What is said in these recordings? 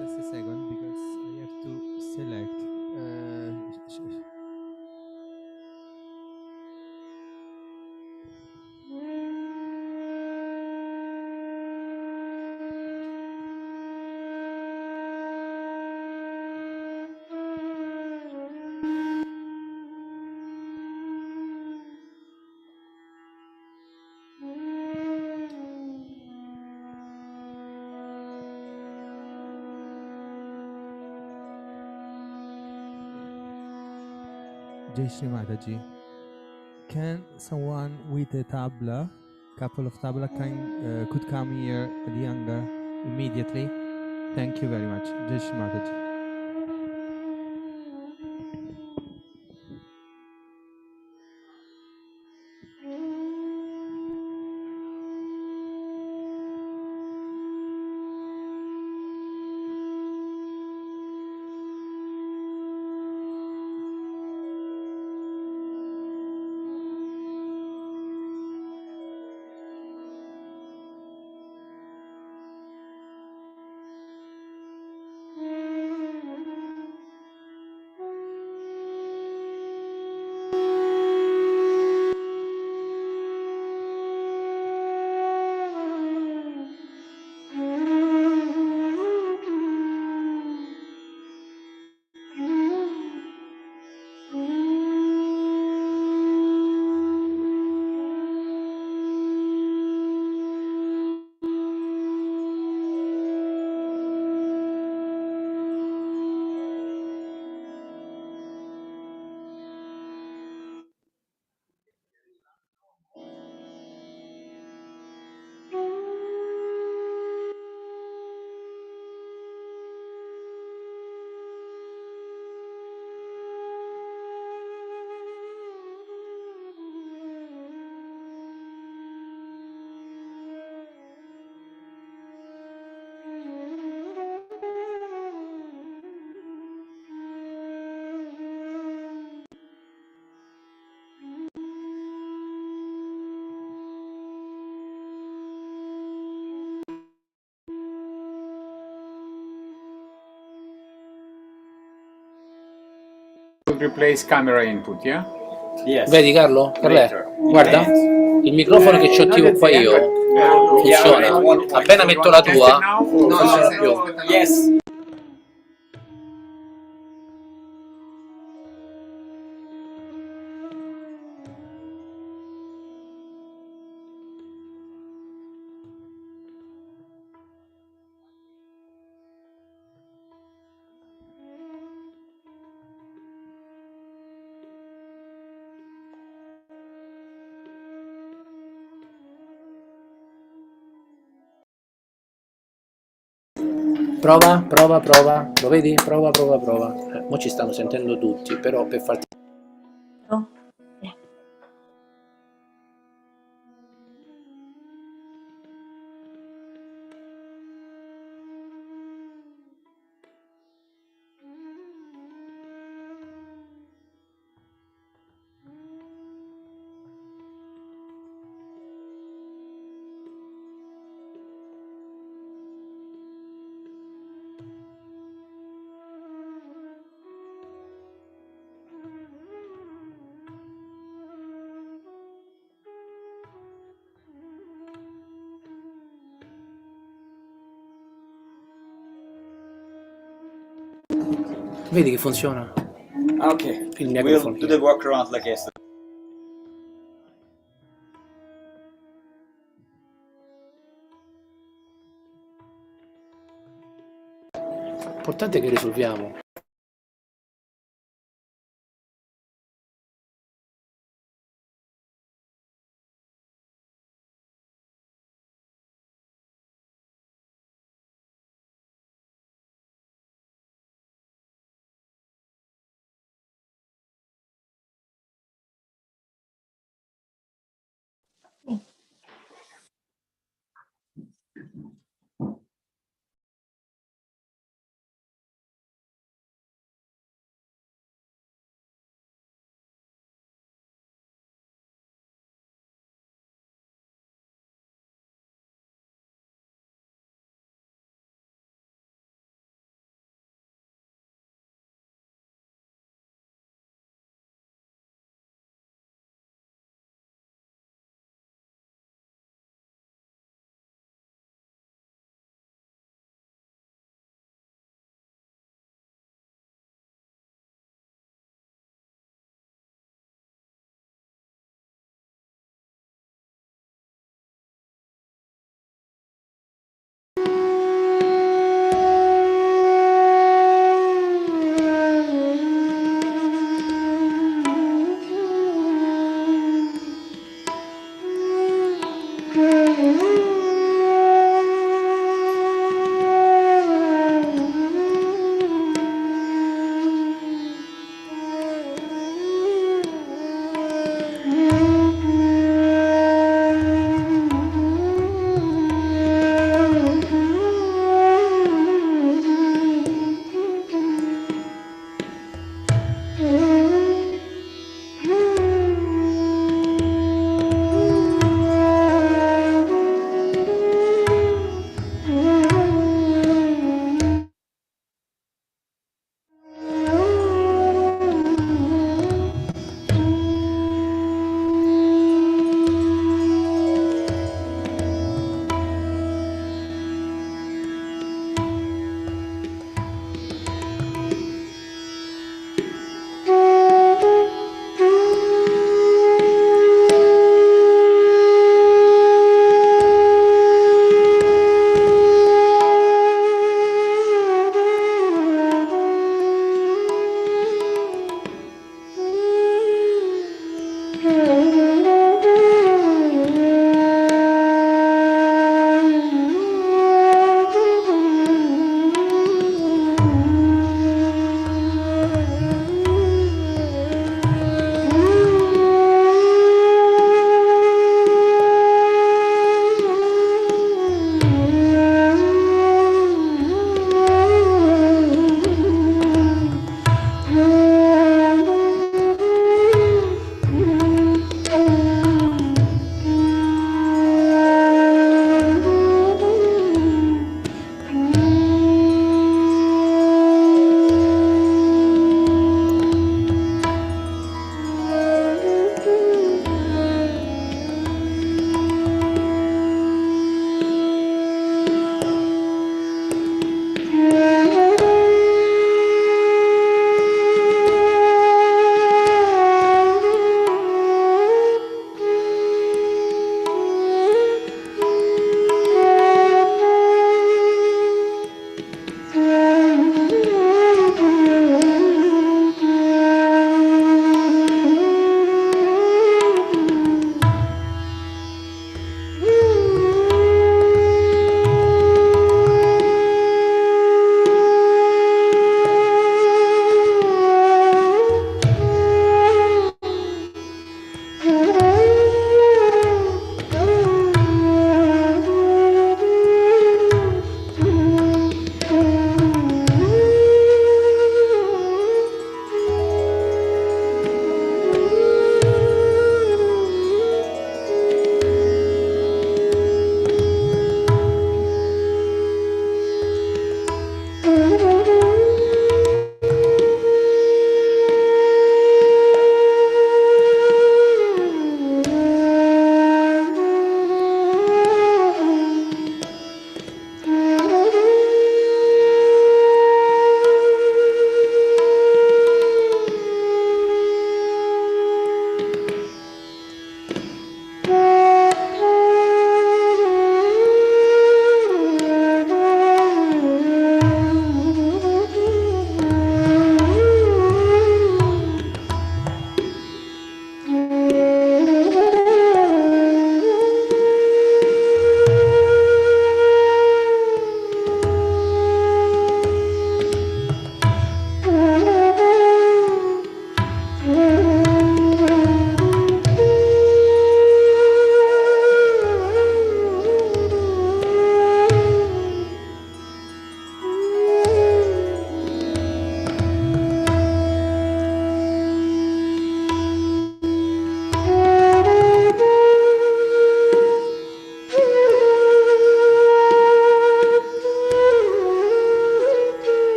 Just a second, because I have to select. Jai Shri Mataji. Can someone with a tabla, couple of tabla, could come here at the younger immediately? Thank you very much. Jai Shri Mataji. replace camera input, yeah? Yes. Vedi Carlo? Later. Guarda, il microfono che ci attivo qua io funziona. Appena metto la tua, non funziona più. Yes. Prova, prova, prova. Lo vedi? Prova, prova, prova. Mo ci stanno sentendo tutti, però per farti... Vedi che funziona? Okay. Il We'll microfono. do the workaround like yesterday. L'importante è che risolviamo.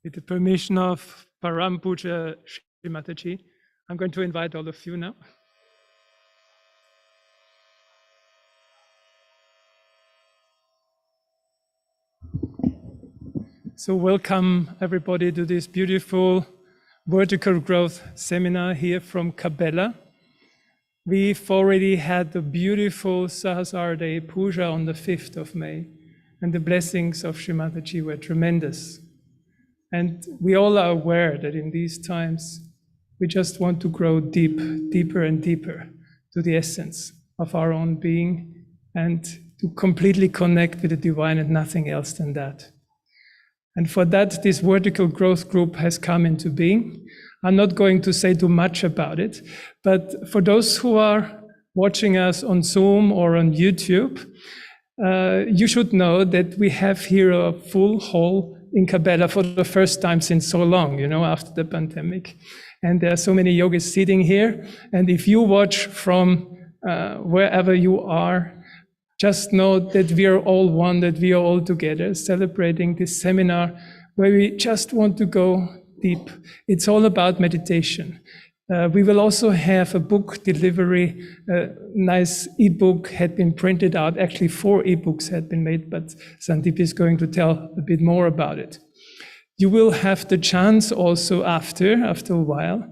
With the permission of Param Puja Shri Mataji, I'm going to invite all of you now. So welcome everybody to this beautiful vertical growth seminar here from Cabella. We've already had the beautiful Sahasrara Day Puja on the 5th of May, and the blessings of Shri Mataji were tremendous. And we all are aware that in these times, we just want to grow deeper and deeper to the essence of our own being and to completely connect with the divine and nothing else than that. And for that, this vertical growth group has come into being. I'm not going to say too much about it, but for those who are watching us on Zoom or on YouTube, you should know that we have here a full hall in Cabella for the first time since so long, after the pandemic. And there are so many yogis sitting here. And if you watch from wherever you are, just know that we are all one, that we are all together celebrating this seminar where we just want to go deep. It's all about meditation. We will also have a book delivery. A nice ebook had been printed out. Actually, 4 ebooks had been made, but Sandeep is going to tell a bit more about it. You will have the chance also after a while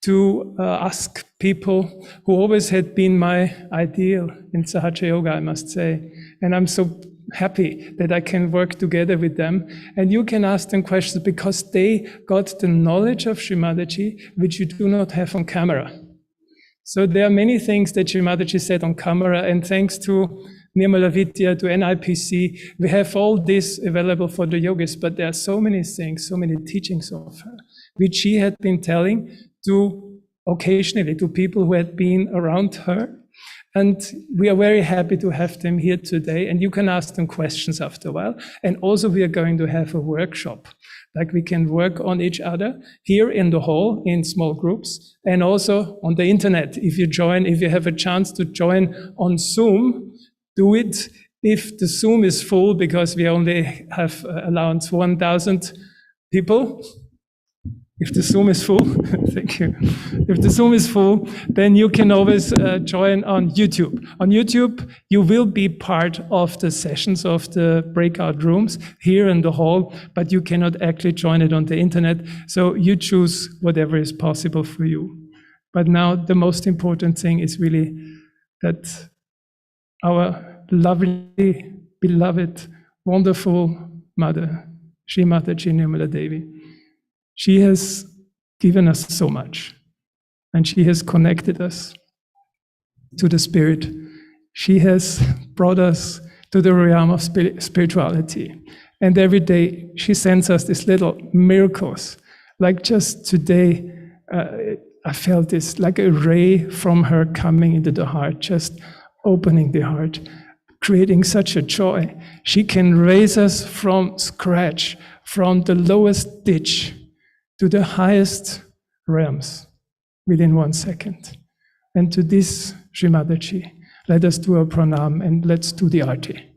to ask people who always had been my ideal in Sahaja Yoga, I must say. And I'm so happy that I can work together with them. And you can ask them questions because they got the knowledge of Shri Mataji, which you do not have on camera. So there are many things that Shri Mataji said on camera, and thanks to Nirmala Vidya, to NIPC, we have all this available for the yogis, but there are so many things, so many teachings of her, which she had been telling to occasionally to people who had been around her. And we are very happy to have them here today, and you can ask them questions after a while. And also we are going to have a workshop, like we can work on each other here in the hall in small groups, and also on the internet. If you have a chance to join on Zoom, do it. If the Zoom is full, because we only have allowance 1,000 people, if the Zoom is full, thank you. If the Zoom is full, then you can always join on YouTube. On YouTube, you will be part of the sessions of the breakout rooms here in the hall, but you cannot actually join it on the internet. So you choose whatever is possible for you. But now the most important thing is really that our lovely, beloved, wonderful mother, Shri Mataji Nirmala Devi, she has given us so much, and she has connected us to the spirit. She has brought us to the realm of spirituality. And every day she sends us these little miracles. Like just today, I felt this, like a ray from her coming into the heart, just opening the heart, creating such a joy. She can raise us from scratch, from the lowest ditch to the highest realms within 1 second. And to this, Shri Mataji, let us do a pranam and let's do the arti.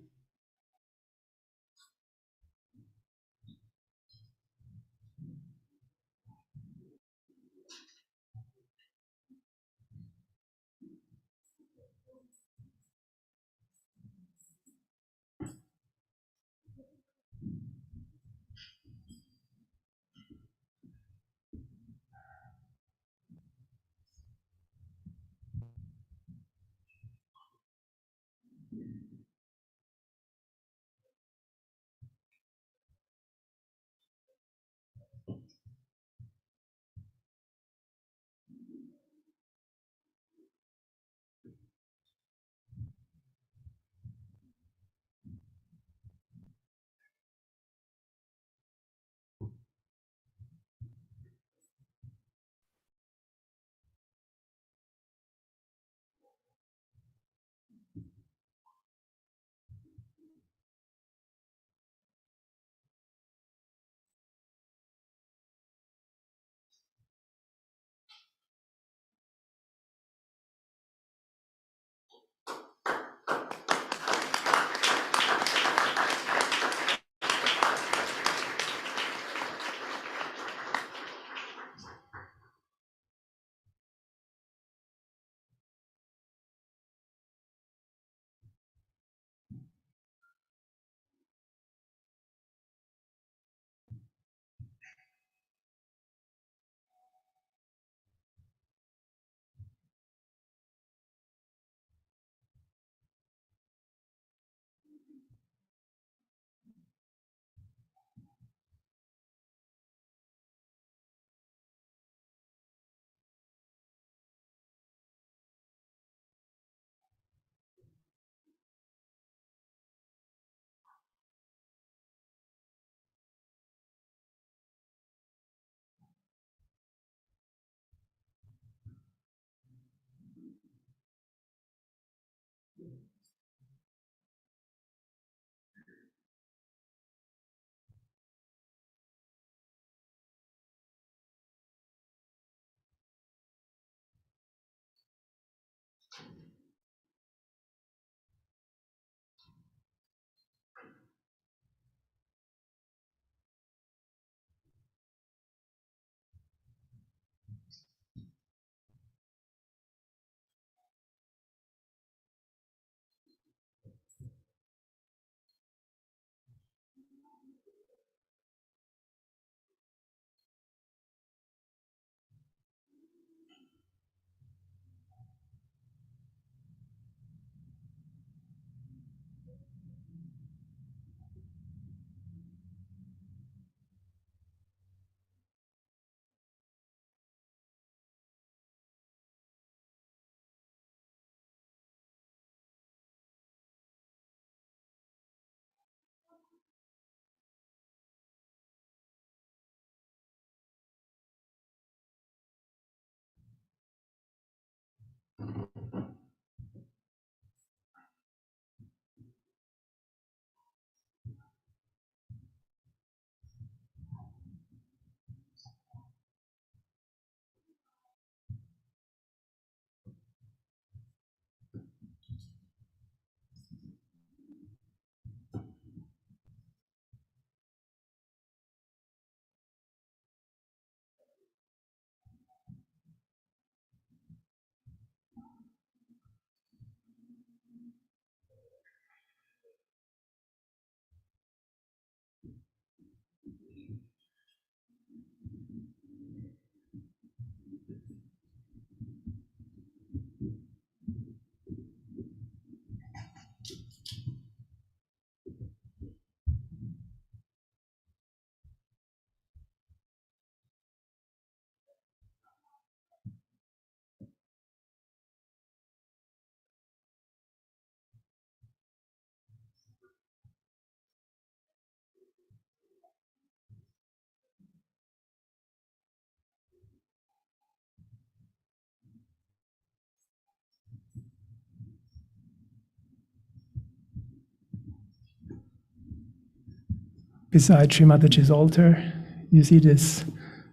Beside Sri Mataji's altar, you see this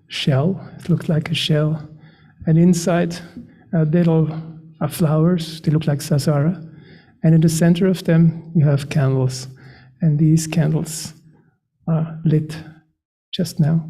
shell. It looks like a shell. And inside, little flowers. They look like sasara. And in the center of them, you have candles. And these candles are lit just now.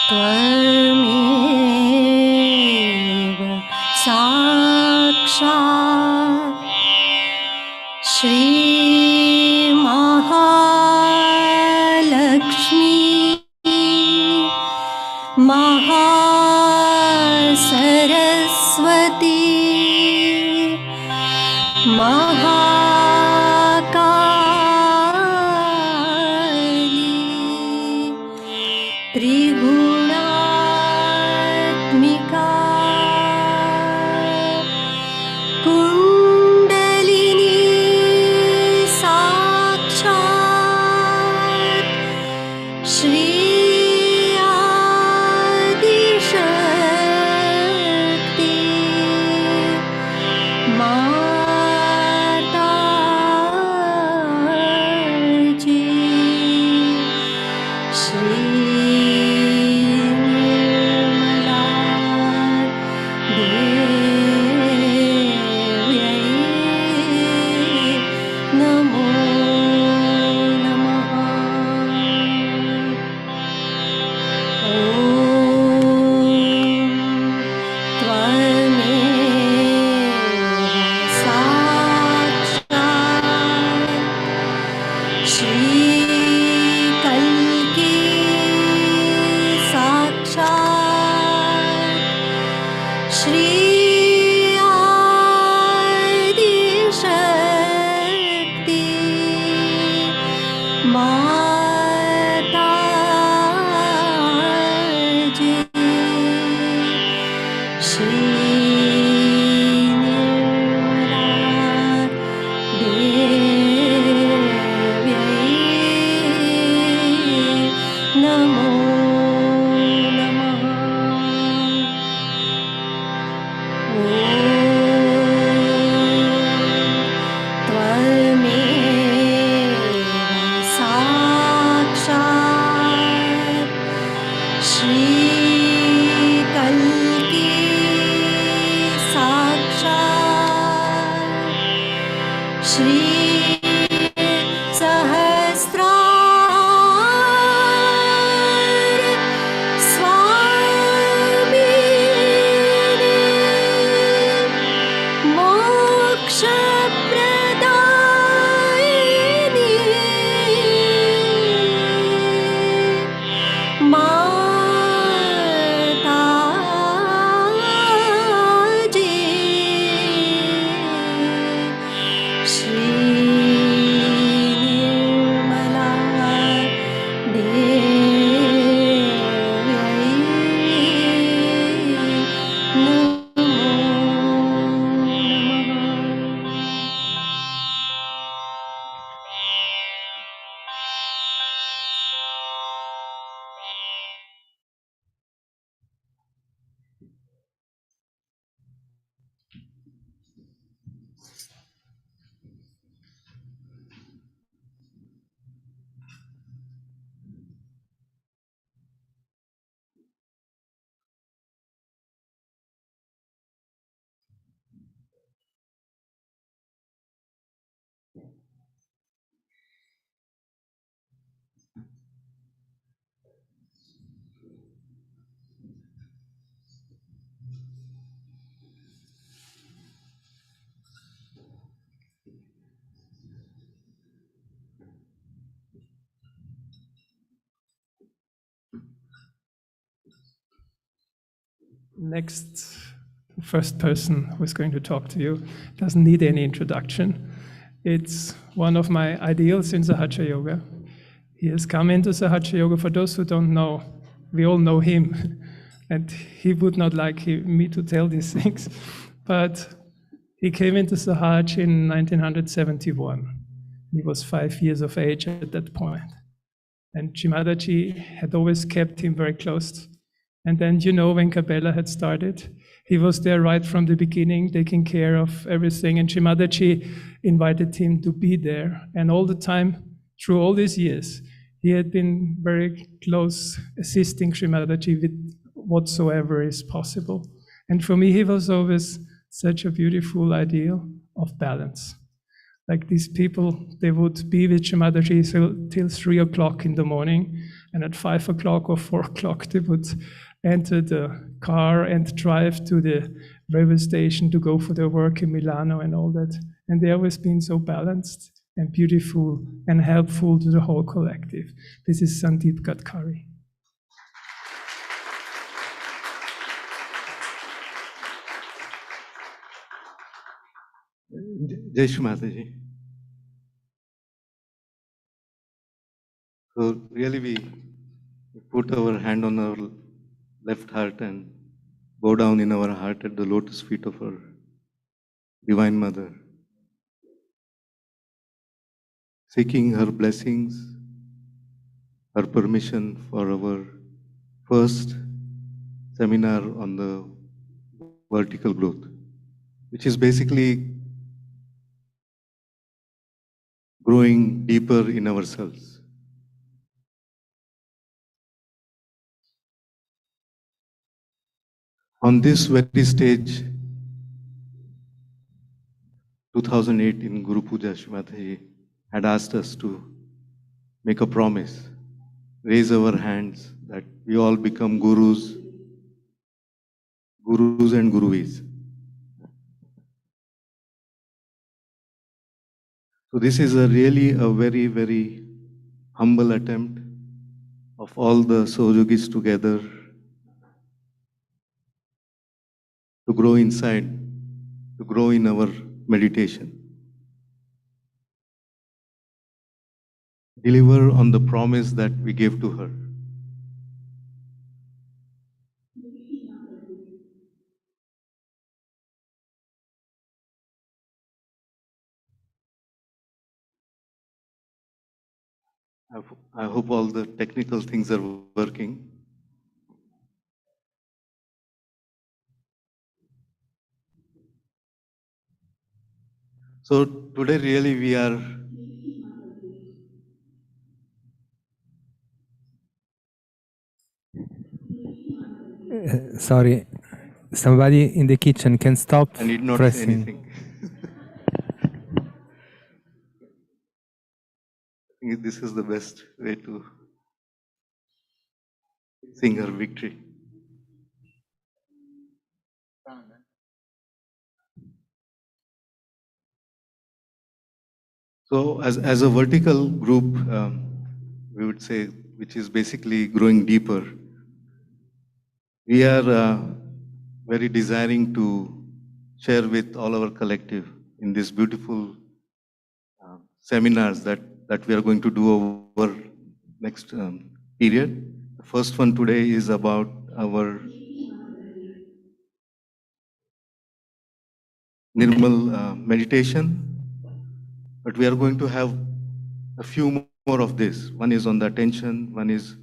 त्वमेव साक्षात् श्रीमहालक्ष्मी महासरस्वती महाकाली त्रिगुणात्मिका कुण्डलिनी साक्षात् श्री आदिशक्ति माता next first person who is going to talk to you doesn't need any introduction. It's one of my ideals in Sahaja Yoga. He has come into Sahaja Yoga. For those who don't know, we all know him, and he would not like me to tell these things, but he came into Sahaja in 1971. He was 5 years of age at that point. And Shimadaji had always kept him very close. And then, when Cabella had started, he was there right from the beginning, taking care of everything. And Shimadaji invited him to be there. And all the time, through all these years, he had been very close, assisting Shimadaji with whatsoever is possible. And for me, he was always such a beautiful ideal of balance. Like these people, they would be with Shimadaji till 3 o'clock in the morning, and at 5 o'clock or 4 o'clock, they would enter the car and drive to the railway station to go for their work in Milano and all that. And they always been so balanced and beautiful and helpful to the whole collective. This is Sandeep Gadkari. Jai Shri Mataji. So really we put our hand on our left heart and bow down in our heart at the lotus feet of our Divine Mother, seeking her blessings, her permission for our first seminar on the vertical growth, which is basically growing deeper in ourselves. On this very stage, 2008 in Guru Puja, Shri Mataji had asked us to make a promise, raise our hands that we all become gurus and guruis. So this is really a very, very humble attempt of all the Sahajogis together to grow inside, to grow in our meditation. Deliver on the promise that we gave to her. I hope all the technical things are working. So today really we are Sorry, somebody in the kitchen can stop I need not pressing. say anything. I think this is the best way to sing her victory. So as a vertical group, we would say, which is basically growing deeper, we are very desiring to share with all our collective in these beautiful seminars that we are going to do over next period. The first one today is about our Nirmal meditation, but we are going to have a few more of this. One is on the attention, one is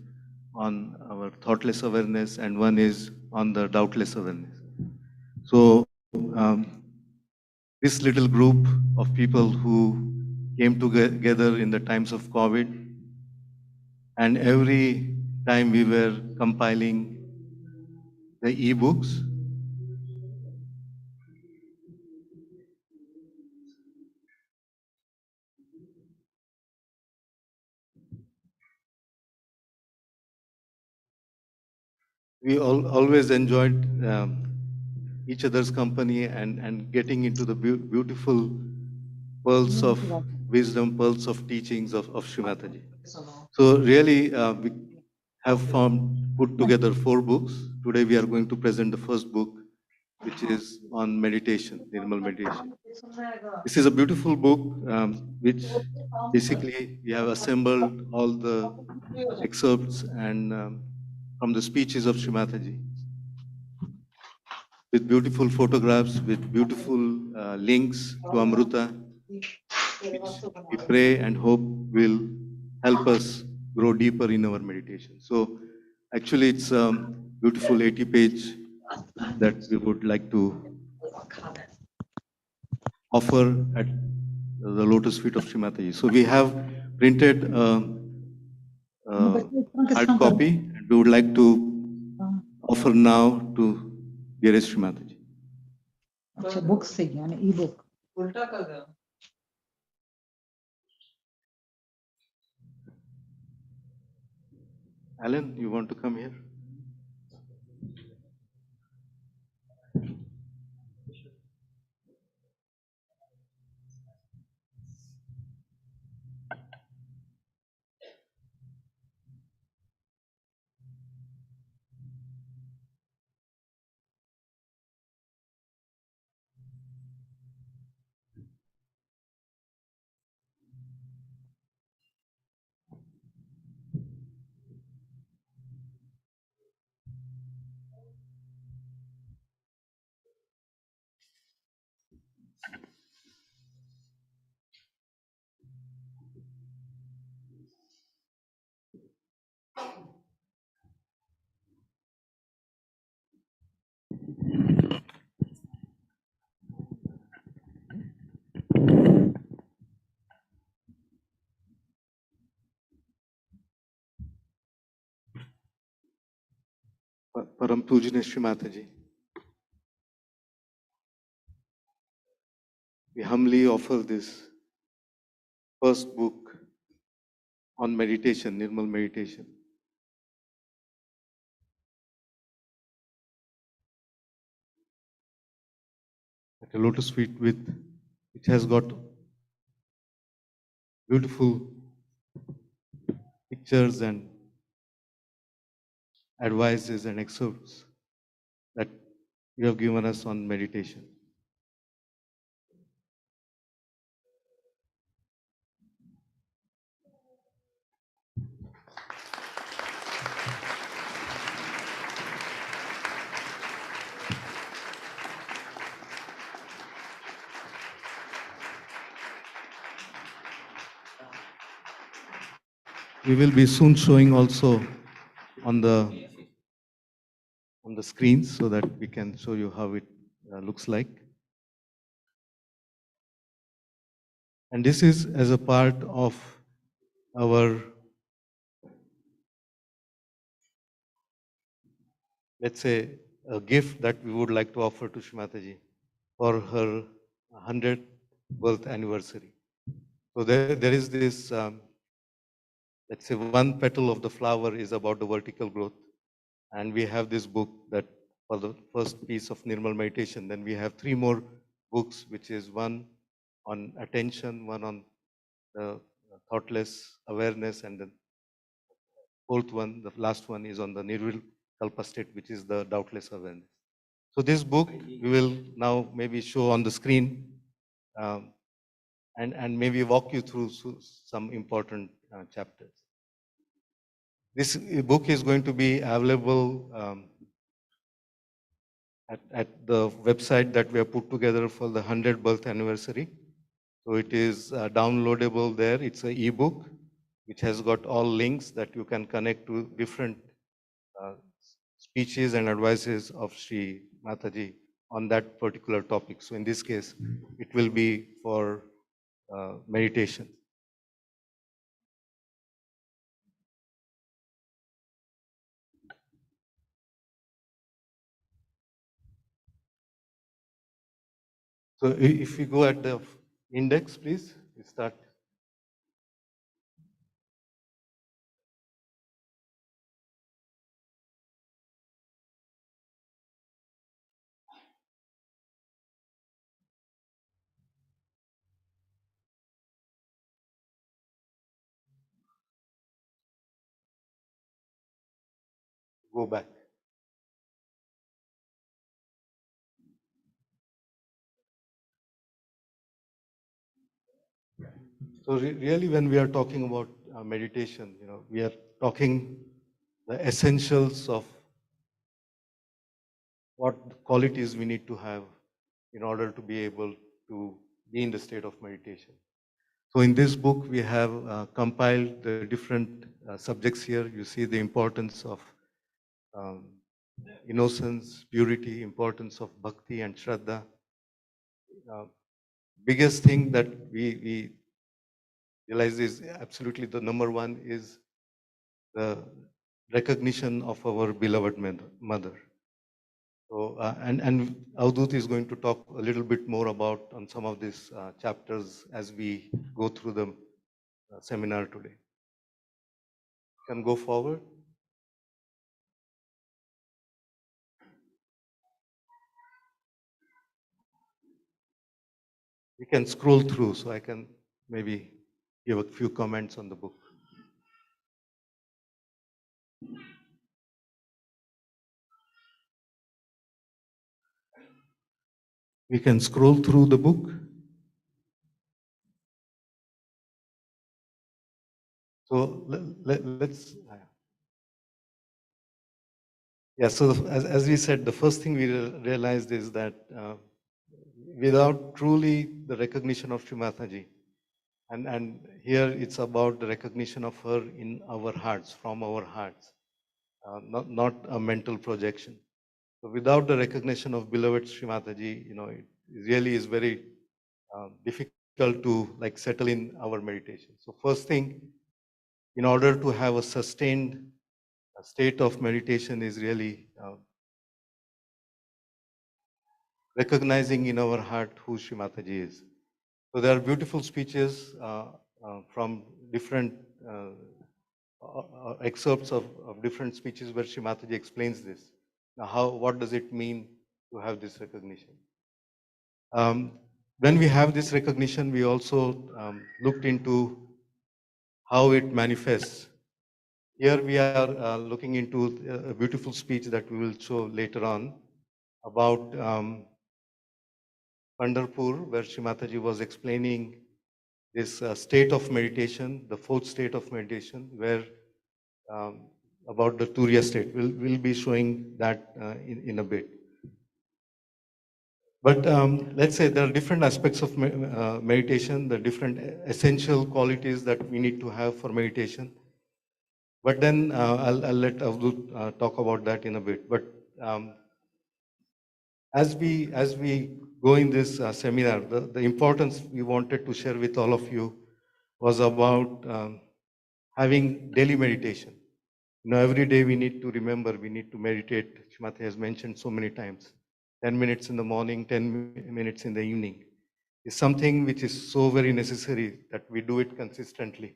on our thoughtless awareness, and one is on the doubtless awareness. So this little group of people who came together in the times of COVID, and every time we were compiling the e-books, we always enjoyed each other's company and getting into the beautiful pearls of wisdom, pearls of teachings of Shri Mataji. So really, we have put together 4 books today we are going to present the first book, which is on meditation, Nirmal meditation. This is a beautiful book, which basically we have assembled all the excerpts and from the speeches of Srimataji, with beautiful photographs, with beautiful links to Amruta, which we pray and hope will help us grow deeper in our meditation. So actually it's a beautiful 80-page that we would like to offer at the lotus feet of Srimataji. So we have printed hard copy and we would like to offer now to dearest Srimataji. अच्छा book से यानी ई book Alan, you want to come here? Param Pujane Srimataji, we humbly offer this first book on meditation, Nirmal meditation, at a lotus feet with, which has got beautiful pictures and advices and excerpts that you have given us on meditation. We will be soon showing also on the screens so that we can show you how it looks like. And this is as a part of our, let's say, a gift that we would like to offer to Srimataji for her 100th birth anniversary. So there is this, let's say, one petal of the flower is about the vertical growth. And we have this book that for the first piece of Nirmal meditation. Then we have 3 more books, which is one on attention, one on the thoughtless awareness, and the fourth one, the last one, is on the Nirvil Kalpa state, which is the doubtless awareness. So this book we will now maybe show on the screen and maybe walk you through some important chapters. This book is going to be available at the website that we have put together for the 100th birth anniversary. So it is downloadable there. It's an e-book which has got all links that you can connect to different speeches and advices of Sri Mataji on that particular topic. So in this case, it will be for meditation. So if we go at the index, please, we start. Go back. So really, when we are talking about meditation, we are talking the essentials of what qualities we need to have in order to be able to be in the state of meditation. So in this book, we have compiled the different subjects here. You see the importance of um, innocence, purity, importance of bhakti and shraddha. Biggest thing that we realize is absolutely the number one is the recognition of our beloved mother. So, and Avdut is going to talk a little bit more about on some of these chapters as we go through the seminar today. Can go forward. We can scroll through, so I can maybe give a few comments on the book. We can scroll through the book. So let's. Yeah, so as we said, the first thing we realized is that without truly the recognition of Shri Mataji, and here it's about the recognition of her in our hearts, from our hearts, not a mental projection. So without the recognition of beloved Shri Mataji, it really is very difficult to like settle in our meditation. So first thing, in order to have a sustained state of meditation is really recognizing in our heart who Shri Mataji is. So there are beautiful speeches from different excerpts of different speeches where Shri Mataji explains this. Now, what does it mean to have this recognition? When we have this recognition, we also looked into how it manifests. Here we are looking into a beautiful speech that we will show later on about Pandharpur, where Shri Mataji was explaining this state of meditation, the fourth state of meditation, where about the Turiya state. We'll be showing that in a bit. But let's say there are different aspects of meditation, the different essential qualities that we need to have for meditation. But then I'll let Avdut talk about that in a bit. But as we go in this seminar, the importance we wanted to share with all of you was about having daily meditation. Every day we need to remember, we need to meditate. Shrimati has mentioned so many times. 10 minutes in the morning, 10 minutes in the evening is something which is so very necessary that we do it consistently.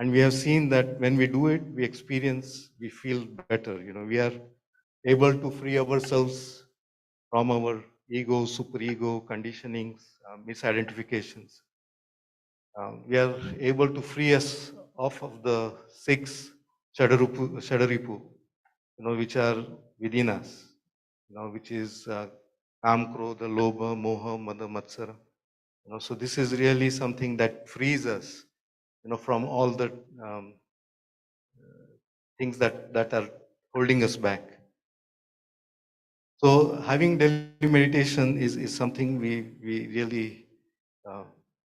And we have seen that when we do it, we experience, we feel better. We are able to free ourselves from our ego, superego, conditionings, misidentifications. We are able to free us off of the six Shadaripu, which are within us, which is Kam, Krodha, Lobha, Moha, Mada, Matsara. So this is really something that frees us, from all the things that are holding us back. So having daily meditation is something we really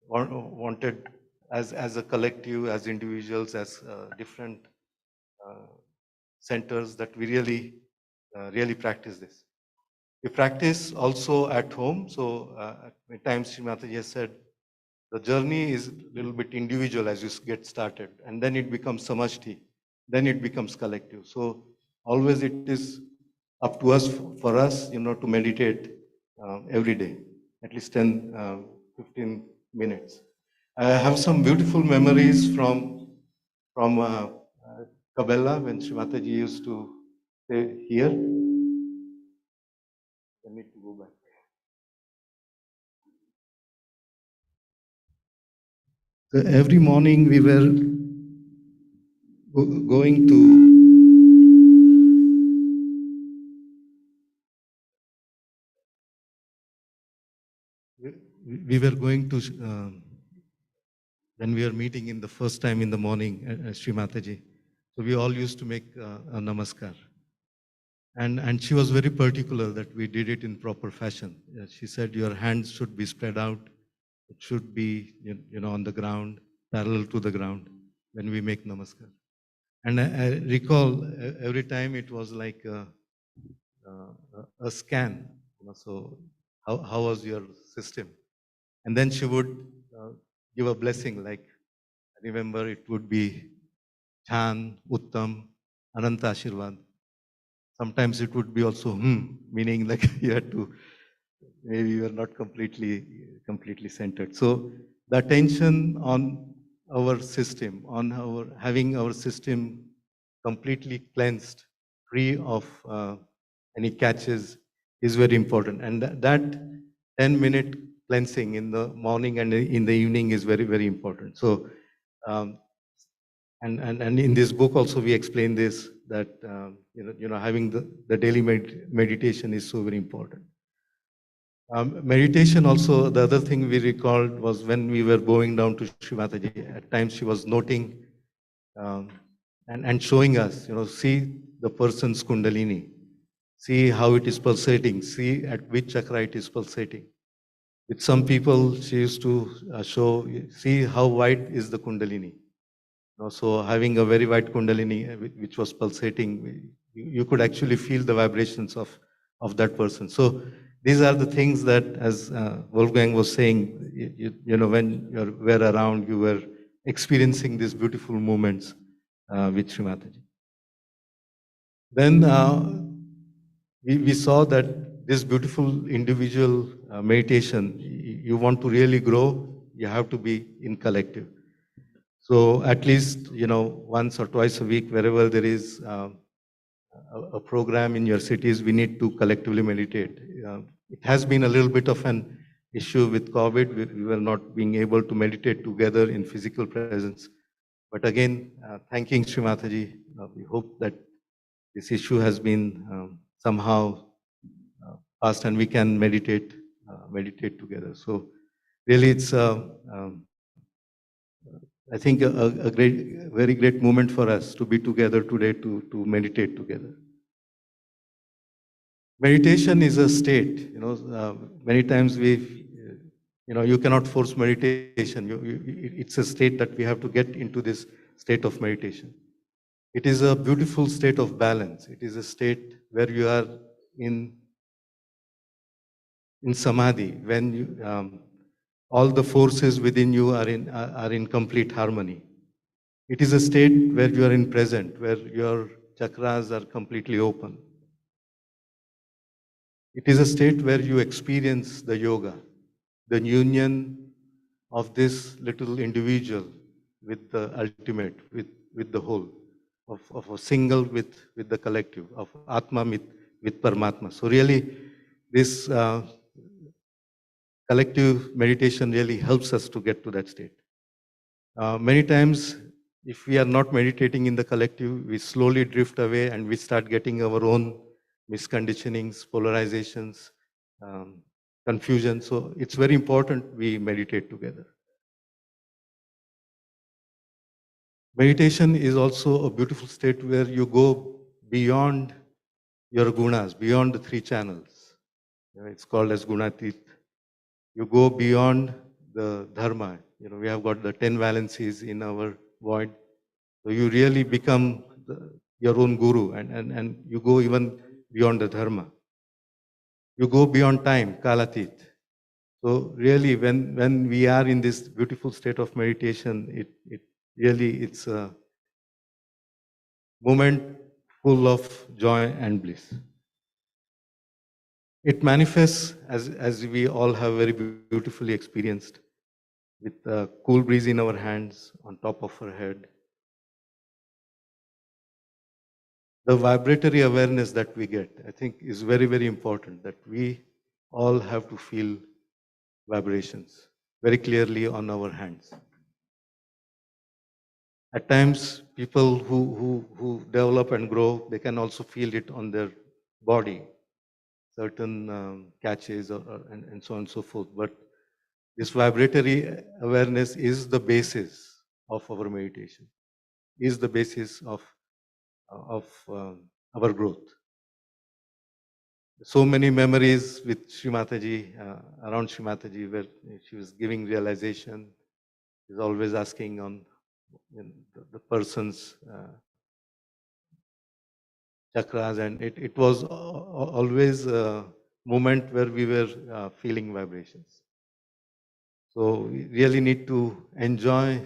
wanted as a collective, as individuals, as different centers, that we really practice this. We practice also at home. So at times Shri Mataji has said, the journey is a little bit individual as you get started, and then it becomes samashti, then it becomes collective. So always it is up to us, for us, to meditate every day, at least 10, 15 minutes. I have some beautiful memories from Cabella when Shri Mataji used to stay here. I need to go back. So every morning we were going to when we were meeting in the first time in the morning, Sri Mataji. So we all used to make a namaskar. And she was very particular that we did it in proper fashion. She said your hands should be spread out. It should be, on the ground, parallel to the ground when we make namaskar. And I recall every time it was like a scan. So how was your system? And then she would give a blessing, like, I remember it would be Chan, Uttam, Ananta Ashirvad. Sometimes it would be also meaning like you had to, maybe you are not completely centered. So the attention on our system, on our having our system completely cleansed, free of any catches, is very important. And that 10-minute cleansing in the morning and in the evening is very, very important. So, and in this book also we explain this, that having the daily meditation is so very important. Meditation also, the other thing we recalled was when we were going down to Shri Mataji, at times she was noting and showing us, see the person's kundalini, see how it is pulsating, see at which chakra it is pulsating. With some people, she used to show, see how wide is the kundalini. So having a very wide kundalini, which was pulsating, you could actually feel the vibrations of that person. So these are the things that, as Wolfgang was saying, when you were around, you were experiencing these beautiful moments with Sri Mataji. Then we saw that this beautiful individual meditation, you want to really grow, you have to be in collective. So at least, once or twice a week, wherever there is a program in your cities, we need to collectively meditate. It has been a little bit of an issue with COVID. We were not being able to meditate together in physical presence. But again, thanking Sri Mataji, we hope that this issue has been somehow passed and we can meditate together. So really, it's I think a very great moment for us to be together today to meditate together. Meditation is a state. Many times you cannot force meditation. It's a state that we have to get into this state of meditation. It is a beautiful state of balance. It is a state where you are in samadhi, when all the forces within you are in complete harmony. It is a state where you are in present, where your chakras are completely open. It is a state where you experience the yoga, the union of this little individual with the ultimate, with the whole, of a single with the collective, of Atma with Paramatma. So really, this collective meditation really helps us to get to that state. Many times, if we are not meditating in the collective, we slowly drift away and we start getting our own misconditionings, polarizations, confusion. So it's very important we meditate together. Meditation is also a beautiful state where you go beyond your gunas, beyond the three channels. It's called as gunatit. You go beyond the dharma. We have got the 10 valencies in our void. So you really become your own guru, and you go even beyond the dharma. You go beyond time, kalatit. So really, when we are in this beautiful state of meditation, it's a moment full of joy and bliss. It manifests, as we all have very beautifully experienced, with a cool breeze in our hands, on top of our head. The vibratory awareness that we get, I think, is very, very important, that we all have to feel vibrations very clearly on our hands. At times, people who develop and grow, they can also feel it on their body, certain catches and so on and so forth. But This vibratory awareness is the basis of our meditation, is the basis of our growth. So many memories with Srimataji, around Srimataji, where she was giving realization. She's always asking on the person's chakras, and it was always a moment where we were feeling vibrations. So we really need to enjoy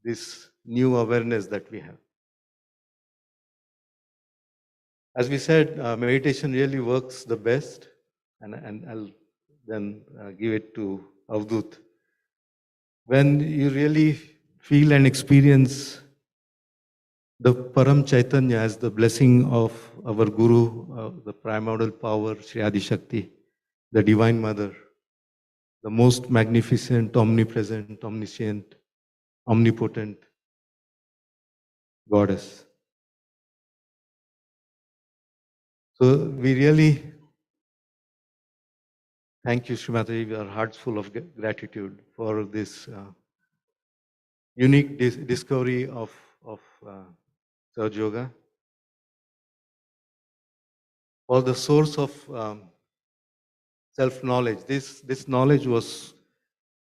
this new awareness that we have. As we said, meditation really works the best, and I'll then give it to Avdut. When you really feel and experience the Param Chaitanya as the blessing of our Guru, the primordial power, Shri Adi Shakti, the Divine Mother, the most magnificent, omnipresent, omniscient, omnipotent Goddess. So we really thank you, Srimataji. We are hearts full of gratitude for this unique discovery of Sahaja Yoga, for the source of self-knowledge. This knowledge was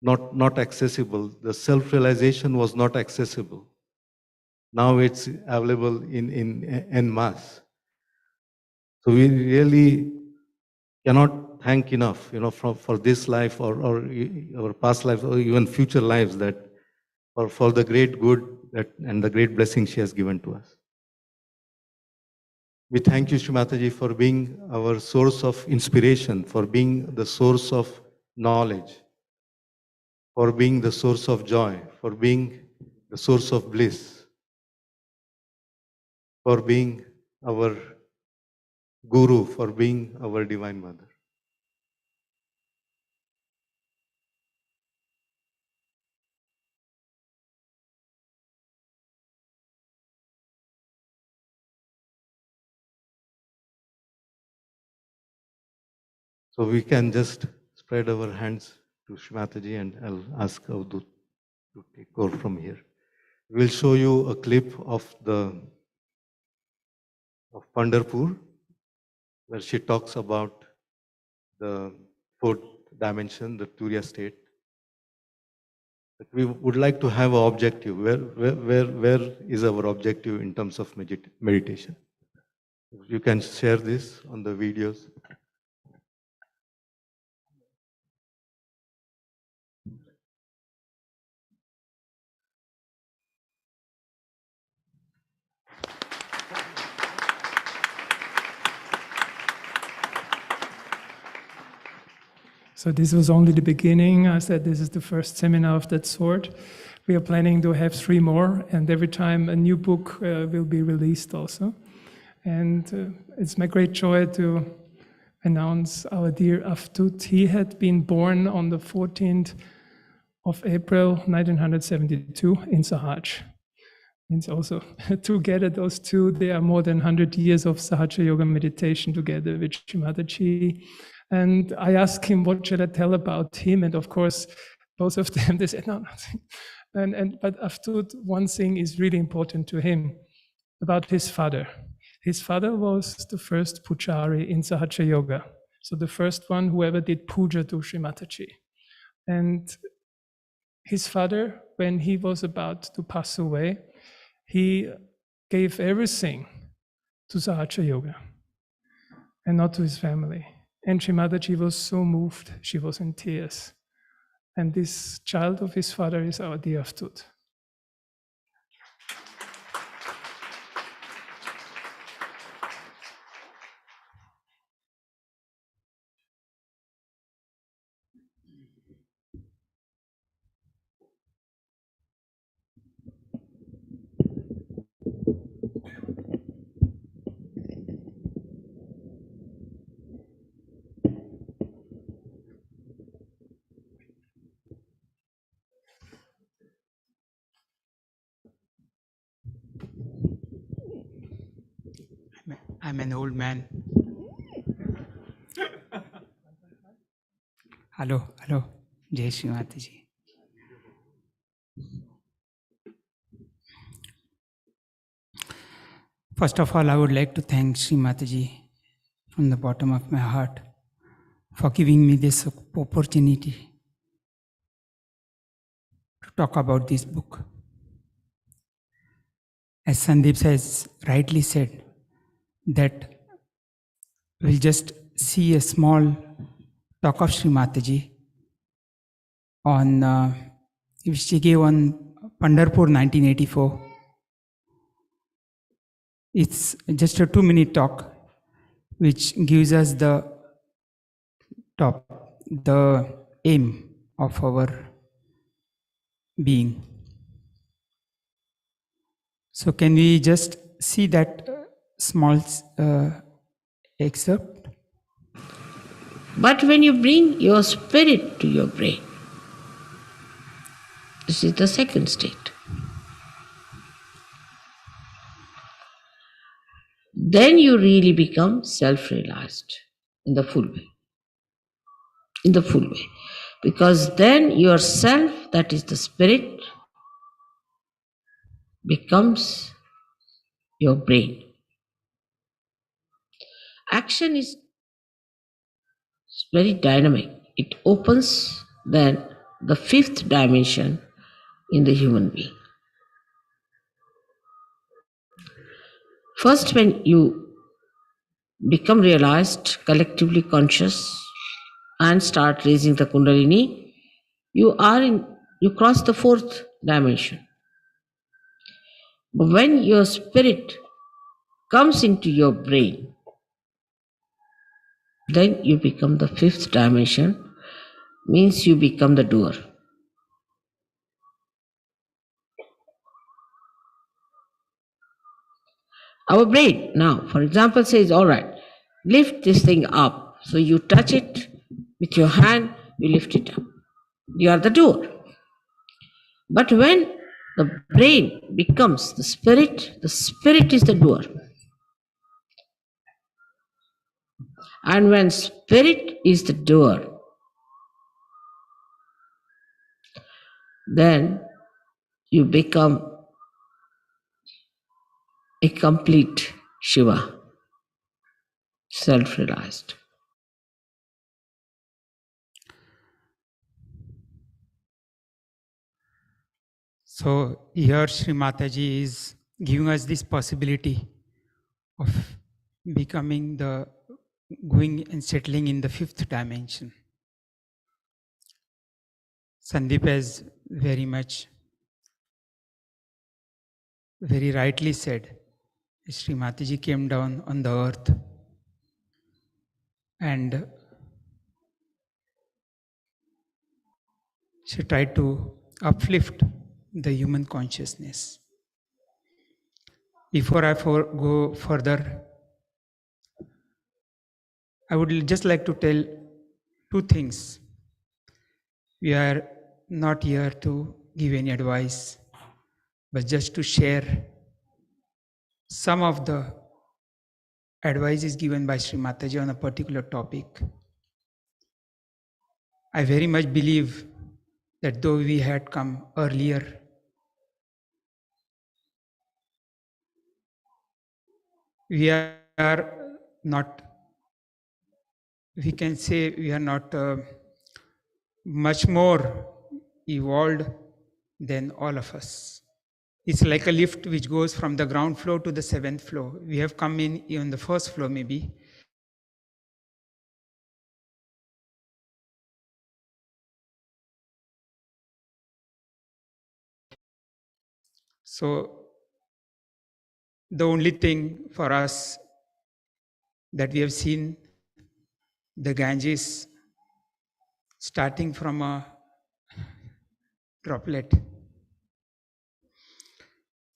not accessible. The self-realization was not accessible. Now it's available in mass. So we really cannot thank enough, for this life or our past lives or even future lives, that for the great good and the great blessing she has given to us. We thank you, Srimataji, for being our source of inspiration, for being the source of knowledge, for being the source of joy, for being the source of bliss, for being our Guru, for being our Divine Mother. So we can just spread our hands to Srimataji, and I'll ask Avdut to take over from here. We'll show you a clip of Pandharpur, where she talks about the fourth dimension, the Turiya state. But we would like to have an objective. Where is our objective in terms of meditation? You can share this on the videos. So this was only the beginning. I said this is the first seminar of that sort. We are planning to have 3 more, and every time a new book will be released also. And it's my great joy to announce our dear Avdut. He had been born on the 14th of April 1972 in Sahaja. Means also together those two, they are more than 100 years of Sahaja Yoga meditation together with Srimataji. And I asked him, what should I tell about him? And of course, both of them, they said, no, nothing. But Avdut, one thing is really important to him, about his father. His father was the first pujari in Sahaja Yoga. So the first one who ever did puja to Srimataji. And his father, when he was about to pass away, he gave everything to Sahaja Yoga and not to his family. And Srimataji was so moved, she was in tears. And this child of his father is our dear Avdut. I'm an old man. Hello. Jai Shri Mataji. First of all, I would like to thank Shri Mataji from the bottom of my heart for giving me this opportunity to talk about this book. As Sandeep has rightly said, that we'll just see a small talk of Shri Mataji on which she gave on Pandharpur 1984. It's just a 2-minute talk which gives us the aim of our being. So can we just see that small excerpt? But when you bring your spirit to your brain, this is the second state. Then you really become self-realized in the full way. In the full way. Because then yourself, that is the spirit, becomes your brain. Action is very dynamic. It opens then the fifth dimension in the human being. First, when you become realized, collectively conscious, and start raising the Kundalini, you cross the fourth dimension. But when your spirit comes into your brain, then you become the fifth dimension, means you become the doer. Our brain now, for example, says, all right, lift this thing up. So you touch it with your hand, you lift it up. You are the doer. But when the brain becomes the spirit is the doer. And when spirit is the doer, then you become a complete Shiva, self-realized. So here Shri Mataji is giving us this possibility of going and settling in the fifth dimension. Sandeep has very rightly said, Shri Mataji came down on the earth and she tried to uplift the human consciousness. Before I go further, I would just like to tell two things. We are not here to give any advice, but just to share some of the advices given by Sri Mataji on a particular topic. I very much believe that though we had come earlier, we are not, we can say we are not much more evolved than all of us. It's like a lift which goes from the ground floor to the 7th floor. We have come in on the 1st floor maybe. So the only thing for us that we have seen the Ganges starting from a droplet.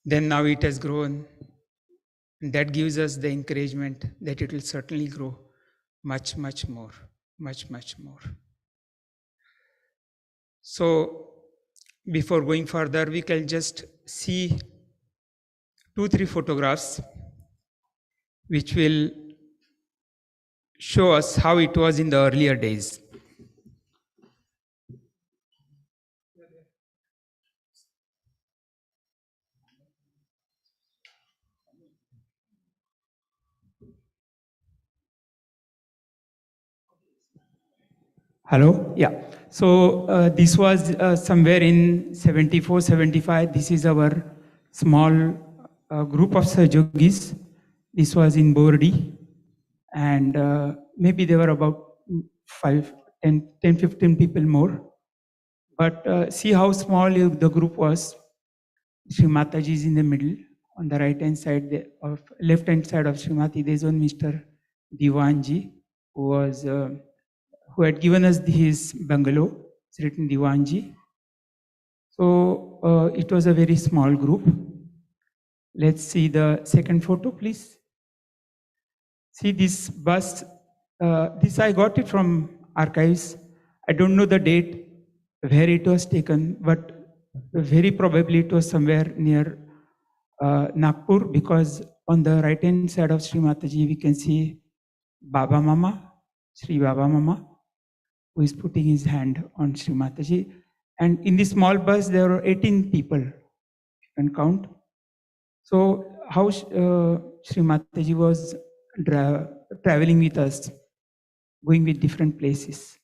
Then now it has grown. And that gives us the encouragement that it will certainly grow much, much more, much, much more. So before going further, we can just see 2-3 photographs which will show us how it was in the earlier days. Hello? Yeah. So this was somewhere in 74, 75. This is our small group of Sahajogis. This was in Bordi. And maybe there were about 10, 15 people more. But see how small the group was. Sri Mataji is in the middle. On the right-hand side, of left-hand side of Srimati, there's one Mr. Diwanji, who had given us his bungalow. It's written Diwanji. So it was a very small group. Let's see the second photo, please. See this bus. This I got it from archives. I don't know the date where it was taken, but very probably it was somewhere near Nagpur, because on the right hand side of Sri Mataji we can see Baba Mama, Sri Baba Mama, who is putting his hand on Sri Mataji. And in this small bus there were 18 people, you can count. So how Sri Mataji was traveling with us, going with different places.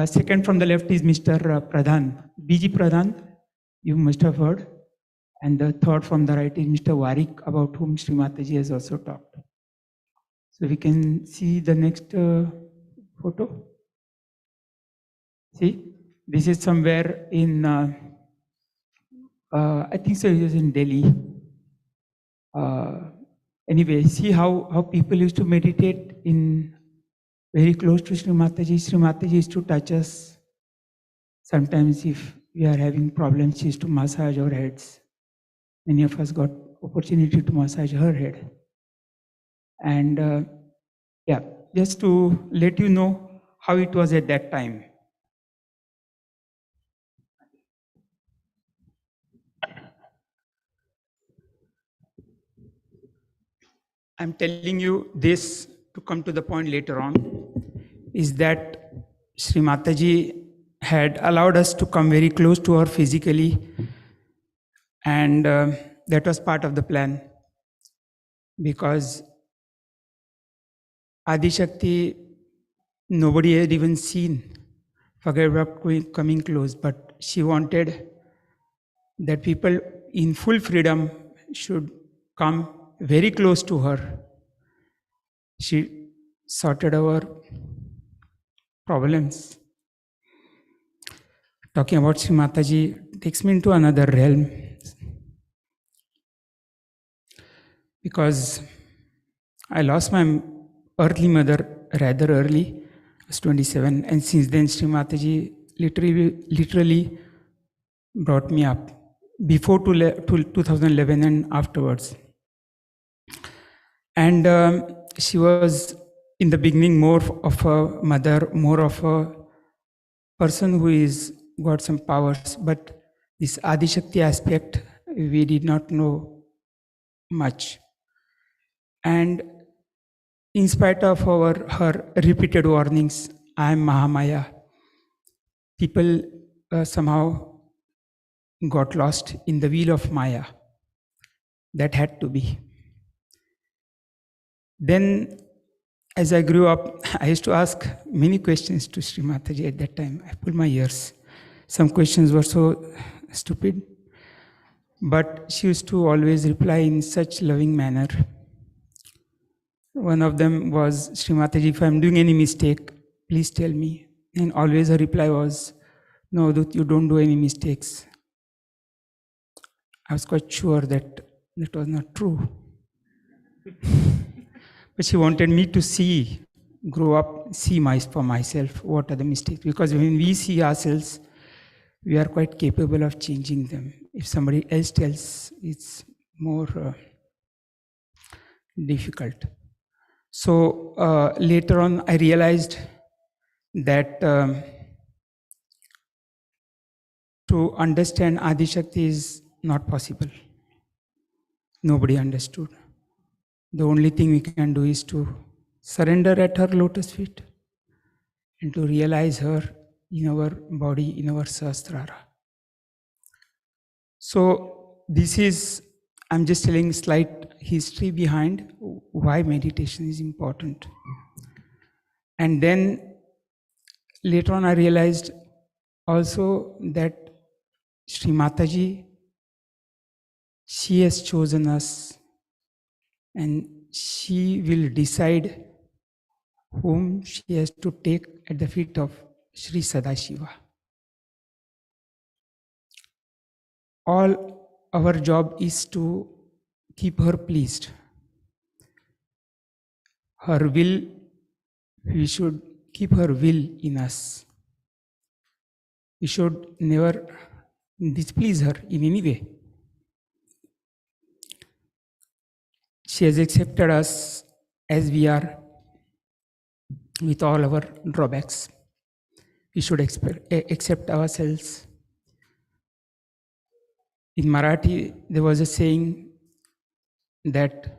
Second from the left is Mr. Pradhan, BG Pradhan, you must have heard. And the third from the right is Mr. Warik, about whom Sri Mataji has also talked. So we can see the next photo. See, this is somewhere in, I think so it is in Delhi. Anyway, see how people used to meditate in very close to Sri Mataji. Sri Mataji used to touch us. Sometimes if we are having problems, she used to massage our heads. Many of us got opportunity to massage her head. And yeah, just to let you know how it was at that time. I'm telling you this to come to the point later on, is that Sri Mataji had allowed us to come very close to her physically, and that was part of the plan, because Adi Shakti, nobody had even seen, forget about coming close, but she wanted that people in full freedom should come very close to her. She sorted our problems. Talking about Sri Mataji takes me into another realm, because I lost my earthly mother rather early. I was 27, and since then Sri Mataji literally brought me up, before 2011 and afterwards. And she was in the beginning more of a mother, more of a person who is got some powers, but this Adi Shakti aspect we did not know much. And in spite of her repeated warnings, I am Mahamaya, people somehow got lost in the wheel of Maya. That had to be. Then, as I grew up, I used to ask many questions to Sri Mataji at that time. I pulled my ears. Some questions were so stupid, but she used to always reply in such loving manner. One of them was, Sri Mataji, if I'm doing any mistake, please tell me. And always her reply was, no, you don't do any mistakes. I was quite sure that that was not true. But she wanted me to grow up, see for myself what are the mistakes. Because when we see ourselves, we are quite capable of changing them. If somebody else tells, it's more difficult. So later on, I realized that to understand Adi Shakti is not possible. Nobody understood. The only thing we can do is to surrender at her lotus feet and to realize her in our body, in our Sahasrara. So this is, I'm just telling slight history behind why meditation is important. And then later on I realized also that Sri Mataji, she has chosen us and she will decide whom she has to take at the feet of Sri Sadashiva. All our job is to keep her pleased. Her will, we should keep her will in us. We should never displease her in any way. She has accepted us as we are with all our drawbacks. We should accept ourselves. In Marathi, there was a saying that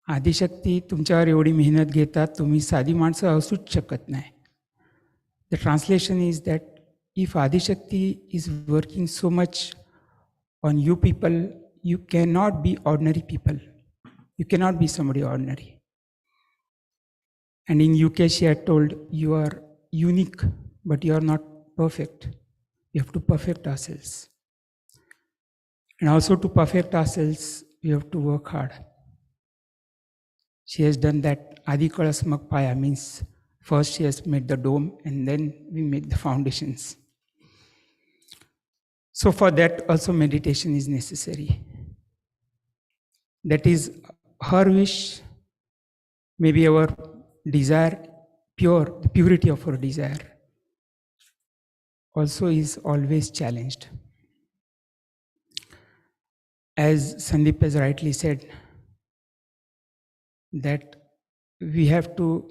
Adishakti तुमच्यावर एवढी मेहनत घेतात तुम्ही साधी माणसं असूच शकत नाही. The translation is that if Adishakti is working so much on you people, you cannot be ordinary people. You cannot be somebody ordinary. And in UK, she had told, you are unique, but you are not perfect. We have to perfect ourselves. And also to perfect ourselves, we have to work hard. She has done that. Adi Kalasmak Paya means first she has made the dome and then we make the foundations. So for that also meditation is necessary. That is her wish, maybe our desire, the purity of our desire also is always challenged. As Sandeep has rightly said, that we have to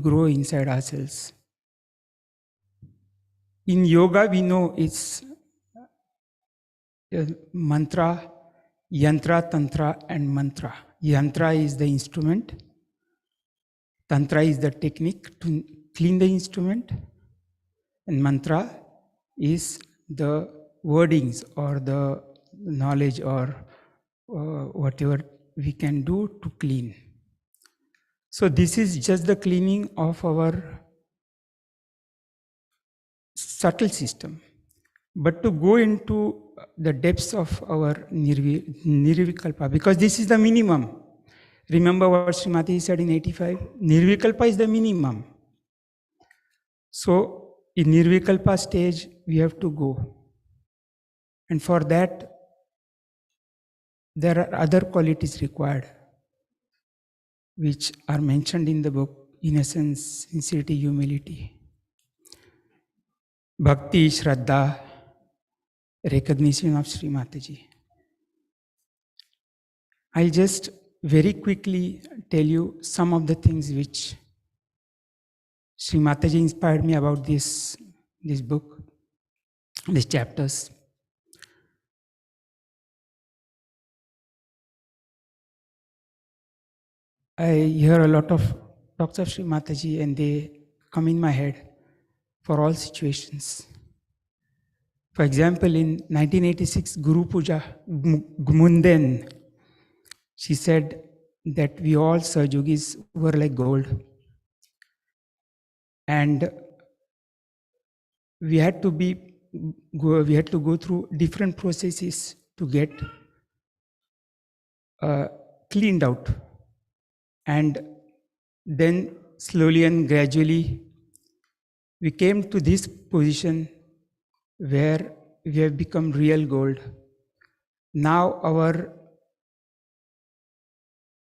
grow inside ourselves. In yoga, we know it's mantra, yantra, tantra, and mantra. Yantra is the instrument. Tantra is the technique to clean the instrument. And mantra is the wordings or the knowledge or whatever we can do to clean. So this is just the cleaning of our subtle system. But to go into the depths of our nirvikalpa, because this is the minimum. Remember what Srimati said in 85? Nirvikalpa is the minimum. So in nirvikalpa stage, we have to go. And for that, there are other qualities required, which are mentioned in the book: innocence, sincerity, humility, bhakti, shraddha, recognition of Sri Mataji. I'll just very quickly tell you some of the things which Sri Mataji inspired me about this book, these chapters. I hear a lot of talks of Sri Mataji and they come in my head for all situations. For example, in 1986 Guru Puja, Gmunden, she said that we all Sahajogis were like gold. And we had to go through different processes to get cleaned out. And then slowly and gradually, we came to this position where we have become real gold. Now our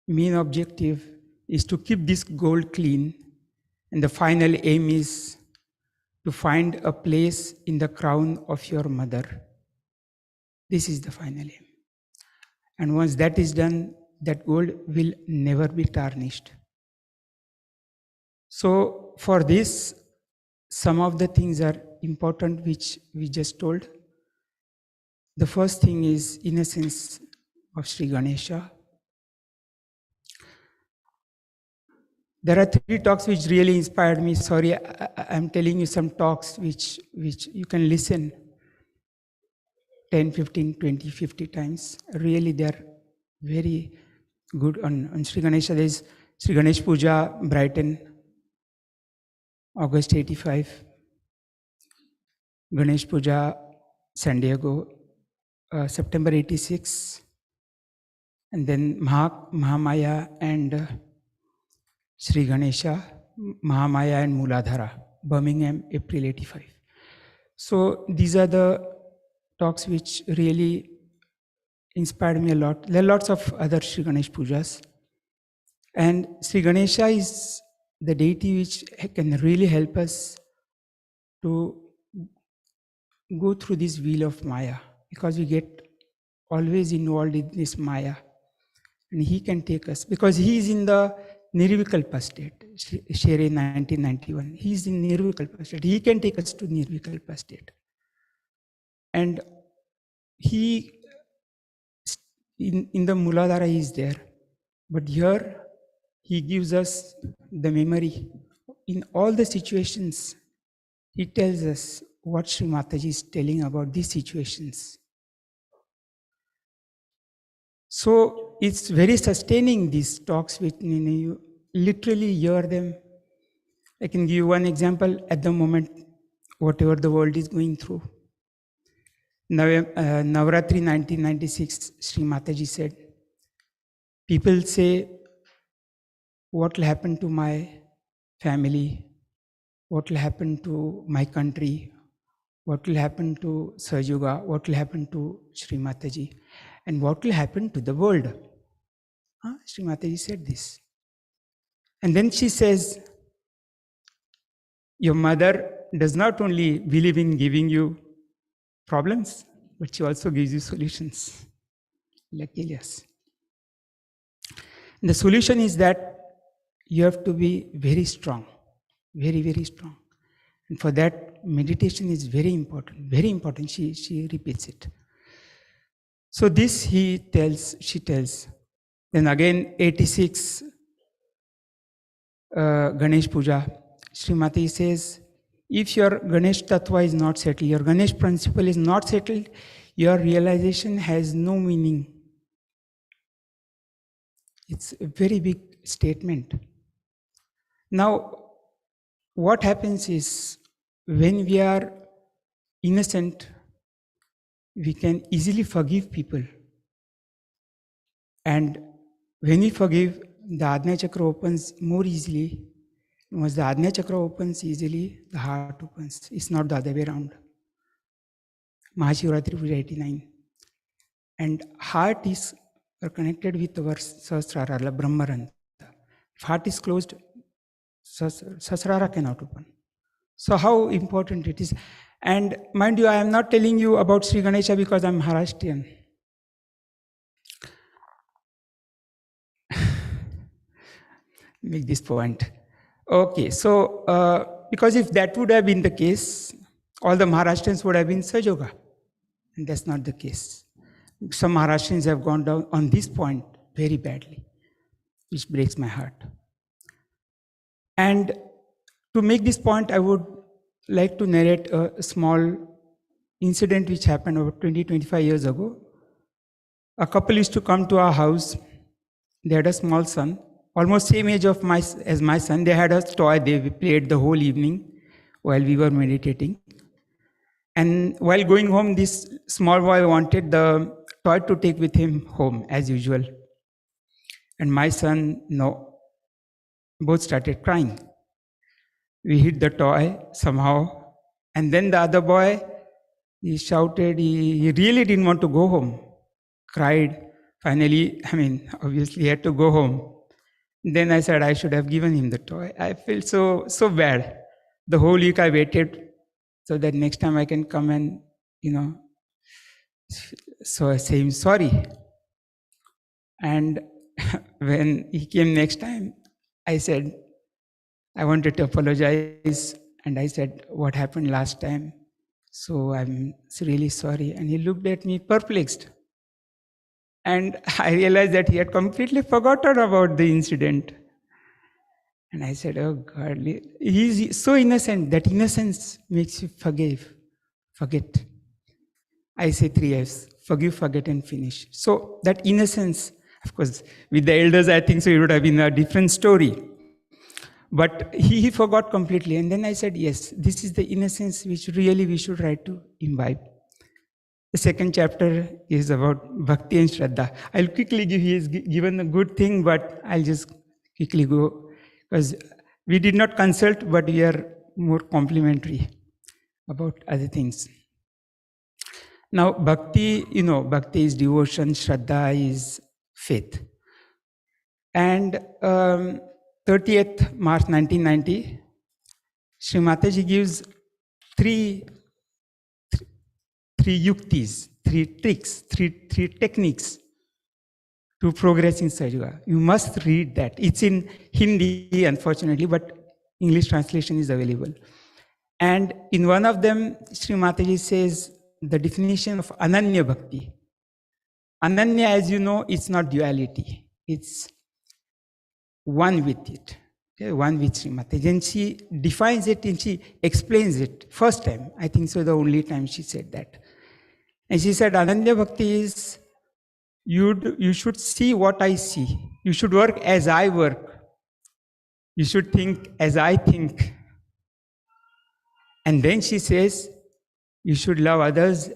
main objective is to keep this gold clean, and the final aim is to find a place in the crown of your mother. This is the final aim. And once that is done, that gold will never be tarnished. So for this, some of the things are important which we just told. The first thing is innocence of Sri Ganesha. There are 3 talks which really inspired me. Sorry, I'm telling you some talks which you can listen 10, 15, 20, 50 times. Really, they're very good on Sri Ganesha. There is Sri Ganesh Puja, Brighton. August 85, Ganesh Puja, San Diego, September 86, and then Mahamaya and Sri Ganesha, Mahamaya and Mooladhara, Birmingham, April 85. So these are the talks which really inspired me a lot. There are lots of other Sri Ganesh Pujas. And Sri Ganesha is the deity which can really help us to go through this wheel of Maya, because we get always involved in this Maya. And he can take us, because he is in the Nirvikalpa state, Shere 1991. He is in Nirvikalpa state. He can take us to Nirvikalpa state. And he, in the Mooladhara, he is there. But here, he gives us the memory. In all the situations, he tells us what Sri Mataji is telling about these situations. So it's very sustaining, these talks, with you literally hear them. I can give you one example at the moment, whatever the world is going through. Navratri 1996, Sri Mataji said, people say, what will happen to my family? What will happen to my country? What will happen to Sahaja? What will happen to Sri Mataji? And what will happen to the world? Sri Mataji said this. And then she says, your mother does not only believe in giving you problems, but she also gives you solutions, like Elias. And the solution is that you have to be very strong, very, very strong. And for that, meditation is very important, very important. She repeats it. So this she tells. Then again, 86, Ganesh Puja, Sri Mataji says, if your Ganesh Tattva is not settled, your Ganesh principle is not settled, your realization has no meaning. It's a very big statement. Now, what happens is, when we are innocent, we can easily forgive people. And when we forgive, the Ajna Chakra opens more easily. Once the Ajna Chakra opens easily, the heart opens. It's not the other way around. Mahashivratri Puja 89. And heart is connected with our Sahasrara, Brahmaranta. If heart is closed, Sahasrara cannot open. So how important it is. And mind you, I am not telling you about Sri Ganesha because I am Maharashtrian. Make this point. Okay, so because if that would have been the case, all the Maharashtrians would have been Sahaja. And that's not the case. Some Maharashtrians have gone down on this point very badly, which breaks my heart. And to make this point, I would like to narrate a small incident which happened about 20-25 years ago. A couple used to come to our house. They had a small son, almost same age of as my son. They had a toy. They played the whole evening while we were meditating. And while going home, this small boy wanted the toy to take with him home, as usual. And my son, no. Both started crying. We hid the toy somehow. And then the other boy, he shouted, he really didn't want to go home. Cried. Finally, obviously he had to go home. Then I said I should have given him the toy. I felt so bad. The whole week I waited so that next time I can come and, so say him sorry. And when he came next time, I said, I wanted to apologize. And I said, what happened last time? So I'm really sorry. And he looked at me perplexed. And I realized that he had completely forgotten about the incident. And I said, oh God, he's so innocent. That innocence makes you forget. I say 3 F's: forgive, forget, and finish. So that innocence, of course, with the elders, I think so it would have been a different story. But he forgot completely. And then I said, yes, this is the innocence which really we should try to imbibe. The second chapter is about Bhakti and Shraddha. I'll quickly give, he has given a good thing, but I'll just quickly go, because we did not consult, but we are more complimentary about other things. Now, Bhakti, Bhakti is devotion, Shraddha is faith. And 30th March 1990, Sri Mataji gives three yuktis, three tricks, three techniques to progress in Sahaja. You must read that. It's in Hindi, unfortunately, but English translation is available. And in one of them, Sri Mataji says the definition of Ananya Bhakti. Ananya, as you know, it's not duality. It's one with it. Okay, one with Sri Mataji. And she defines it and she explains it. First time, I think so, the only time she said that. And she said, Ananya Bhakti is, you should see what I see. You should work as I work. You should think as I think. And then she says, you should love others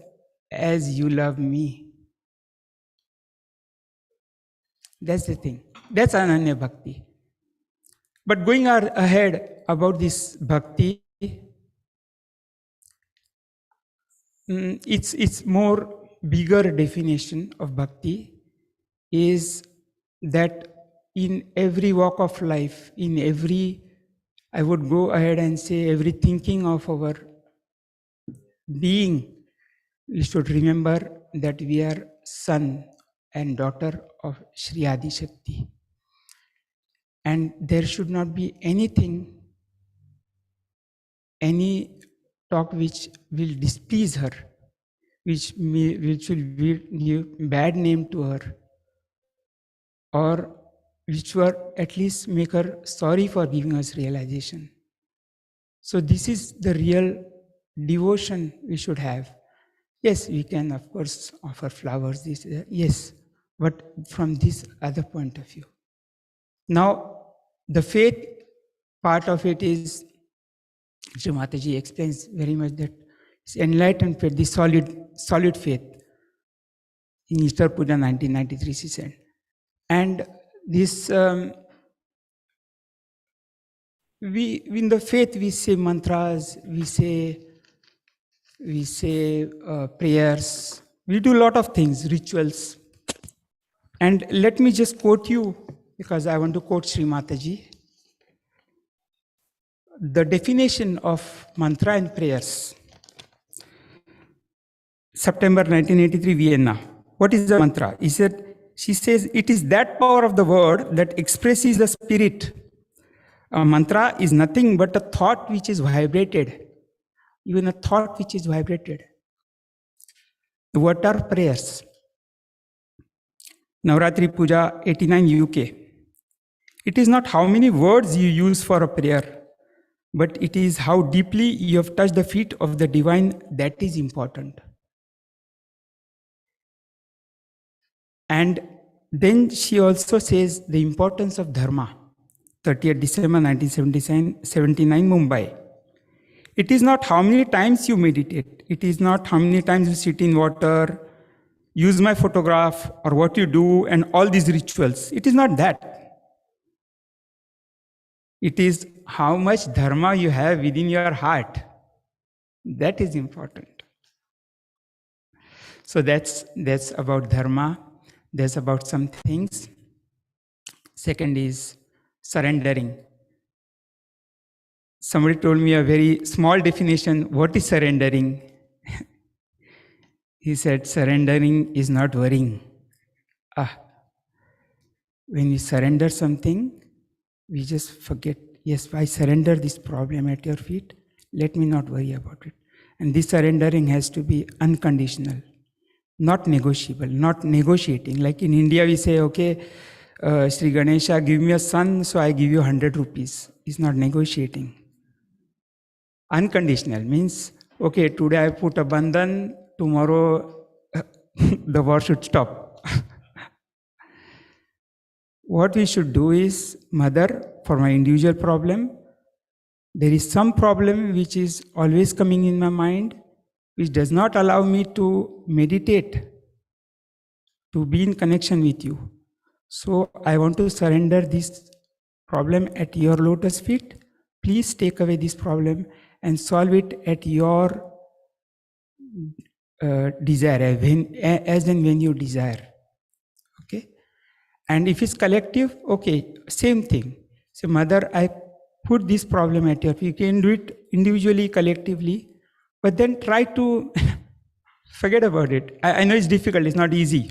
as you love me. That's the thing. That's Ananya Bhakti. But going ahead about this Bhakti, it's more bigger definition of Bhakti is that in every walk of life, in every, I would go ahead and say every thinking of our being, we should remember that we are son and daughter of Shri Adi Shakti. And there should not be anything, any talk which will displease her, which will give bad name to her, or which will at least make her sorry for giving us realization. So this is the real devotion we should have. Yes, we can of course offer flowers, this, yes, but from this other point of view. Now, the faith part of it is, Sri Mataji explains very much that it's enlightened faith, the solid faith. In Easter Puja 1993, she said. And this, in the faith, we say mantras, we say prayers, we do a lot of things, rituals. And let me just quote you, because I want to quote Sri Mataji. The definition of mantra and prayers. September 1983, Vienna. What is a mantra? She says, it is that power of the word that expresses the spirit. A mantra is nothing but a thought which is vibrated. Even a thought which is vibrated. What are prayers? Navratri Puja 89 UK. It is not how many words you use for a prayer, but it is how deeply you have touched the feet of the divine that is important. And then she also says the importance of dharma. 30th December 1979, Mumbai. It is not how many times you meditate. It is not how many times you sit in water, use my photograph, or what you do, and all these rituals. It is not that. It is how much dharma you have within your heart. That is important. So that's about dharma. That's about some things. Second is surrendering. Somebody told me a very small definition. What is surrendering? He said, surrendering is not worrying. When we surrender something, we just forget, yes, I surrender this problem at your feet. Let me not worry about it. And this surrendering has to be unconditional, not negotiable, not negotiating. Like in India, we say, okay, Sri Ganesha, give me a son, so I give you 100 rupees. It's not negotiating. Unconditional means, okay, today I put a bandhan, tomorrow the war should stop. What we should do is, Mother, for my individual problem. There is some problem which is always coming in my mind, which does not allow me to meditate, to be in connection with you. So I want to surrender this problem at your lotus feet. Please take away this problem and solve it at your desire, as and when you desire. Okay? And if it's collective, okay, same thing. So, Mother, I put this problem at your feet. You can do it individually, collectively, but then try to forget about it. I know it's difficult, it's not easy.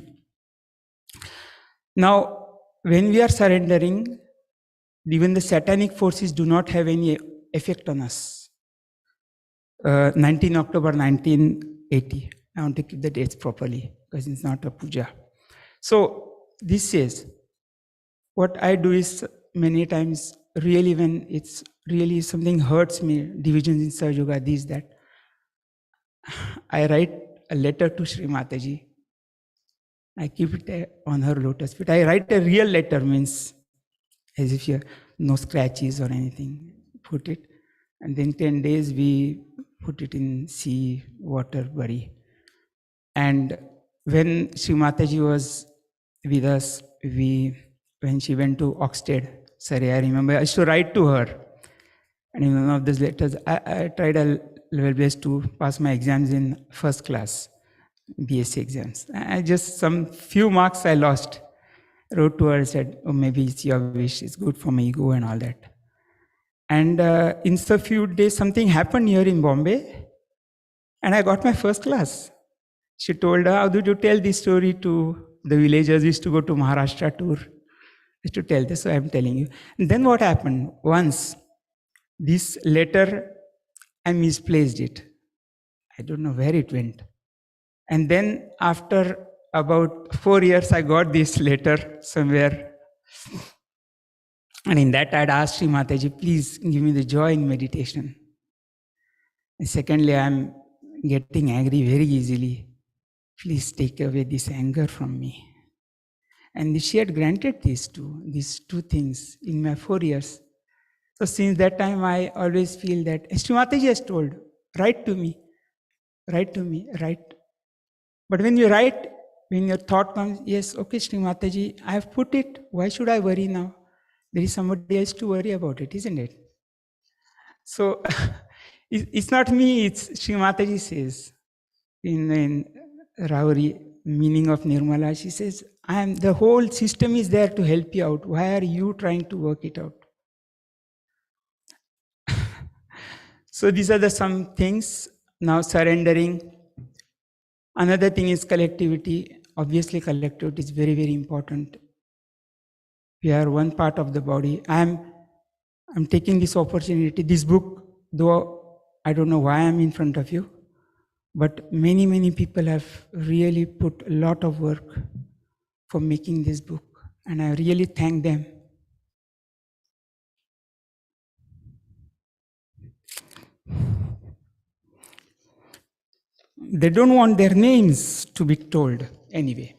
Now, when we are surrendering, even the satanic forces do not have any effect on us. 19 October 1980. I want to keep the dates properly because it's not a puja. So this says, what I do is many times, really when it's really something hurts me, divisions in Sahaja Yoga, this, that, I write a letter to Sri Mataji. I keep it on her lotus feet. I write a real letter, means as if you no scratches or anything. Put it, and then 10 days we put it in sea, water, bury. And when Sri Mataji was with us, when she went to Oxted, sorry, I remember I used to write to her. And in one of those letters, I tried a level best to pass my exams in first class, BSc exams. I just, some few marks I lost. Wrote to her, said, oh, maybe it's your wish, it's good for my ego and all that. And in a few days, something happened here in Bombay, and I got my first class. She told her, how did you tell this story to the villagers? We used to go to Maharashtra tour. I used to tell this, so I'm telling you. And then what happened? Once, this letter, I misplaced it. I don't know where it went. And then after about 4 years, I got this letter somewhere. And in that, I'd asked Sri Mataji, please give me the joy in meditation. And secondly, I'm getting angry very easily. Please take away this anger from me. And she had granted these two things in my 4 years. So since that time, I always feel that Sri Mataji has told, write to me, write. But when you write, when your thought comes, yes, okay, Sri Mataji, I have put it, why should I worry now? There is somebody else to worry about it, isn't it? So it's not me, it's Sri Mataji says in Rauri, meaning of Nirmala, she says, the whole system is there to help you out. Why are you trying to work it out? So these are some things. Now surrendering. Another thing is collectivity. Obviously, collectivity is very, very important. We are one part of the body. I'm taking this opportunity. This book, though I don't know why I'm in front of you, but many, many people have really put a lot of work for making this book, and I really thank them. They don't want their names to be told anyway.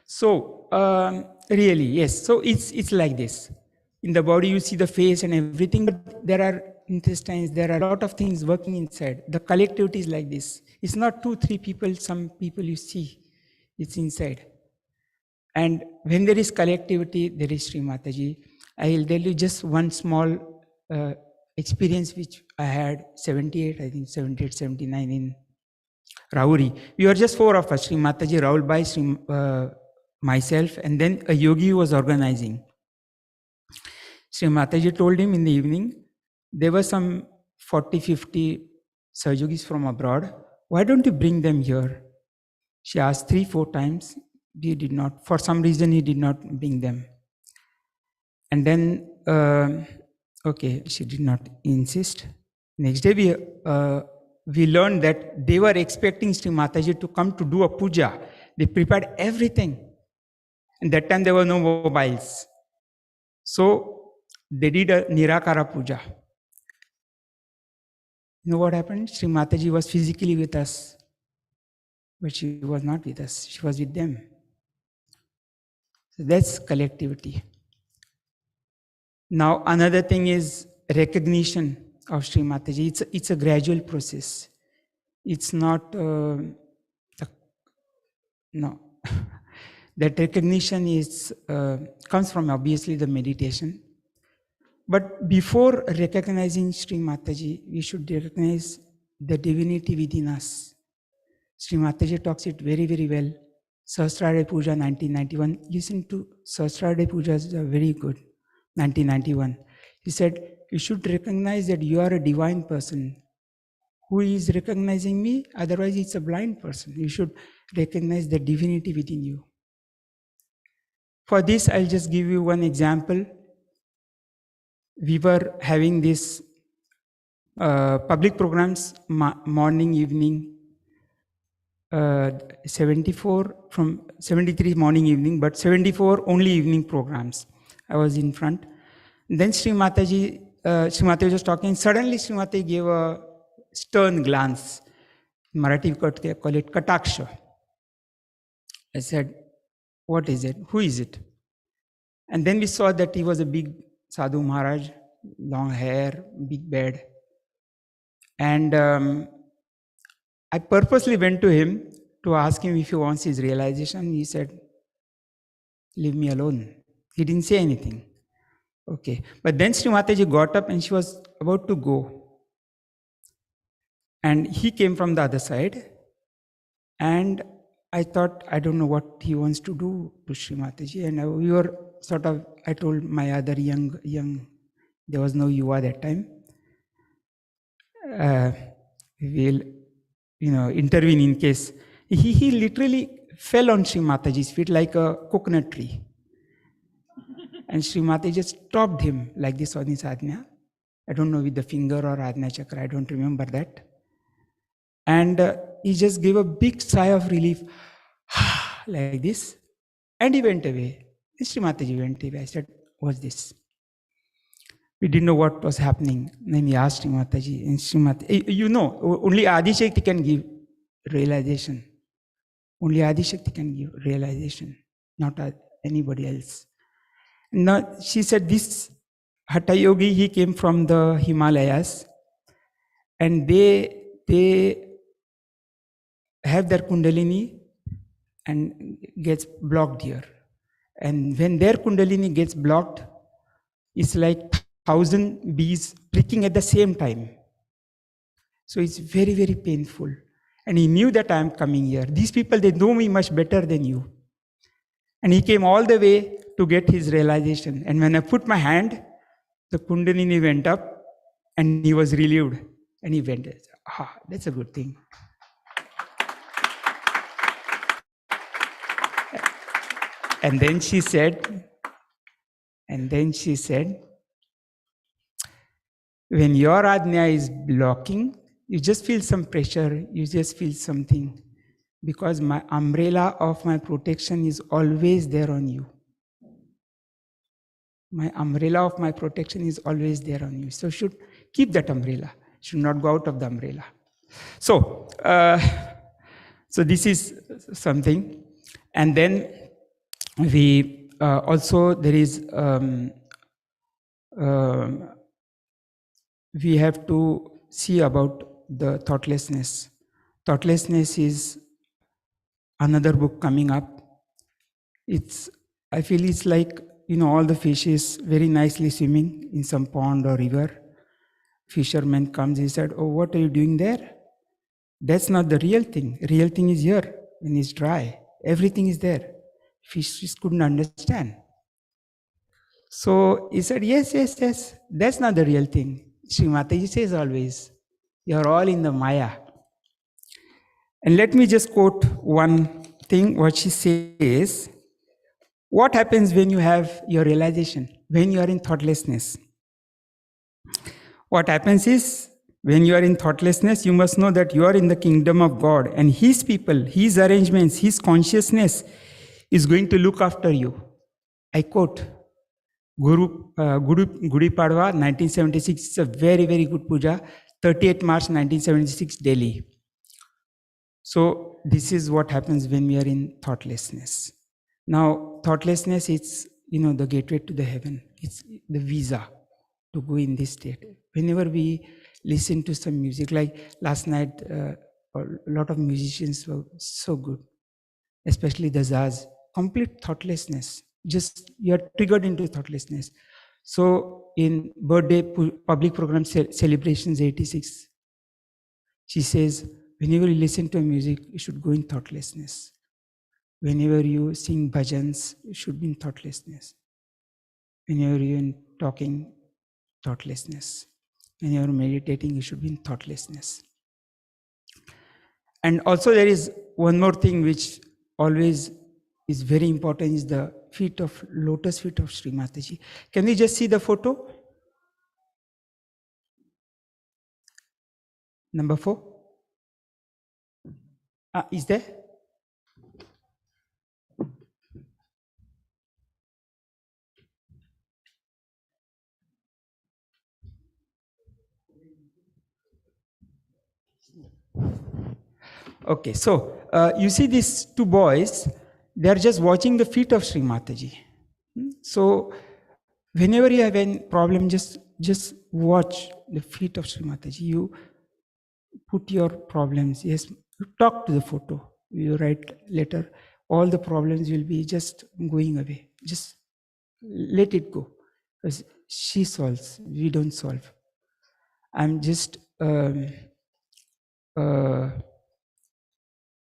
So really, yes. So it's like this. In the body, you see the face and everything, but there are intestines. There are a lot of things working inside. The collectivity is like this. It's not 2-3 people. Some people you see, it's inside. And when there is collectivity, there is Sri Mataji. I'll tell you just one small experience which I had 78, 79 in Rauri. We were just 4 of us, Sri Mataji, Raul Bhai, myself, and then a yogi was organizing. Sri Mataji told him in the evening, there were some 40-50 Sahajogis from abroad. Why don't you bring them here? She asked 3-4 times. He did not. For some reason, he did not bring them. And then, okay, she did not insist. Next day, we learned that they were expecting Sri Mataji to come to do a puja. They prepared everything. And that time there were no mobiles. So they did a Nirakara puja. You know what happened? Sri Mataji was physically with us, but she was not with us. She was with them. So that's collectivity. Now, another thing is recognition of Sri Mataji. It's a gradual process. It's not, no. That recognition is comes from obviously the meditation. But before recognizing Sri Mataji, we should recognize the divinity within us. Sri Mataji talks it very, very well. Sahasrara Puja 1991. Listen to Sahasrara Pujas are very good. 1991. He said, you should recognize that you are a divine person. Who is recognizing me? Otherwise, it's a blind person. You should recognize the divinity within you. For this, I'll just give you one example. We were having this public programs, morning, evening, 74 from 73 morning, evening, but 74 only evening programs. I was in front. Then Sri Mataji was talking. Suddenly, Sri Mataji gave a stern glance. In Marathi, we call it Kataksha. I said, what is it? Who is it? And then we saw that he was a big Sadhu Maharaj, long hair, big beard. And I purposely went to him to ask him if he wants his realization. He said, leave me alone. He didn't say anything. Okay. But then Sri Mataji got up and she was about to go. And he came from the other side. And I thought, I don't know what he wants to do to Sri Mataji. And we were sort of, I told my other young, there was no Yuva that time. We'll, intervene in case. He literally fell on Sri Mataji's feet like a coconut tree. And Sri Mataji just stopped him like this on his Ajna. I don't know with the finger or Ajna Chakra, I don't remember that. And he just gave a big sigh of relief, like this. And he went away. Sri Mataji went away. I said, what's this? We didn't know what was happening. Then we asked Sri Mataji, and Sri Mataji, only Adishakti can give realization. Only Adishakti can give realization, not anybody else. Now, she said, this Hatha Yogi, he came from the Himalayas, and they have their Kundalini and gets blocked here. And when their Kundalini gets blocked, it's like 1,000 bees pricking at the same time. So it's very, very painful. And he knew that I am coming here. These people, they know me much better than you. And he came all the way to get his realization. And when I put my hand, the Kundalini went up and he was relieved. And he went, that's a good thing. And then she said, when your Ajna is blocking, you just feel some pressure, you just feel something. Because my umbrella of my protection is always there on you. My umbrella of my protection is always there on you. So should keep that umbrella, should not go out of the umbrella. So, so this is something. And then we also, there is, we have to see about the thoughtlessness. Thoughtlessness is another book coming up. I feel it's like, all the fishes very nicely swimming in some pond or river. Fisherman comes, he said, oh, what are you doing there? That's not the real thing. Real thing is here when it's dry. Everything is there. Fishes couldn't understand. So he said, yes, that's not the real thing. Sri Mataji says always, you're all in the Maya. And let me just quote one thing, what she says. What happens when you have your realization, when you are in thoughtlessness? What happens is, when you are in thoughtlessness, you must know that you are in the kingdom of God, and His people, His arrangements, His consciousness is going to look after you. I quote, Gudi Padwa, 1976, it's a very, very good puja, 38 March 1976, Delhi. So this is what happens when we are in thoughtlessness. Now, thoughtlessness, the gateway to the heaven. It's the visa to go in this state. Whenever we listen to some music, like last night, a lot of musicians were so good, especially the jazz, complete thoughtlessness. Just you're triggered into thoughtlessness. So in birthday public program celebrations 86, she says, whenever you listen to music, you should go in thoughtlessness. Whenever you sing bhajans, you should be in thoughtlessness. Whenever you're in talking, thoughtlessness. When you're meditating, you should be in thoughtlessness. And also there is one more thing which always is very important, is the lotus feet of Sri Mataji. Can we just see the photo? Number 4. Is there? Okay, so you see these two boys, they are just watching the feet of Sri Mataji. So whenever you have any problem, just watch the feet of Sri Mataji. You put your problems, yes, you talk to the photo, you write letter, all the problems will be just going away. Just let it go, because she solves, we don't solve. I'm just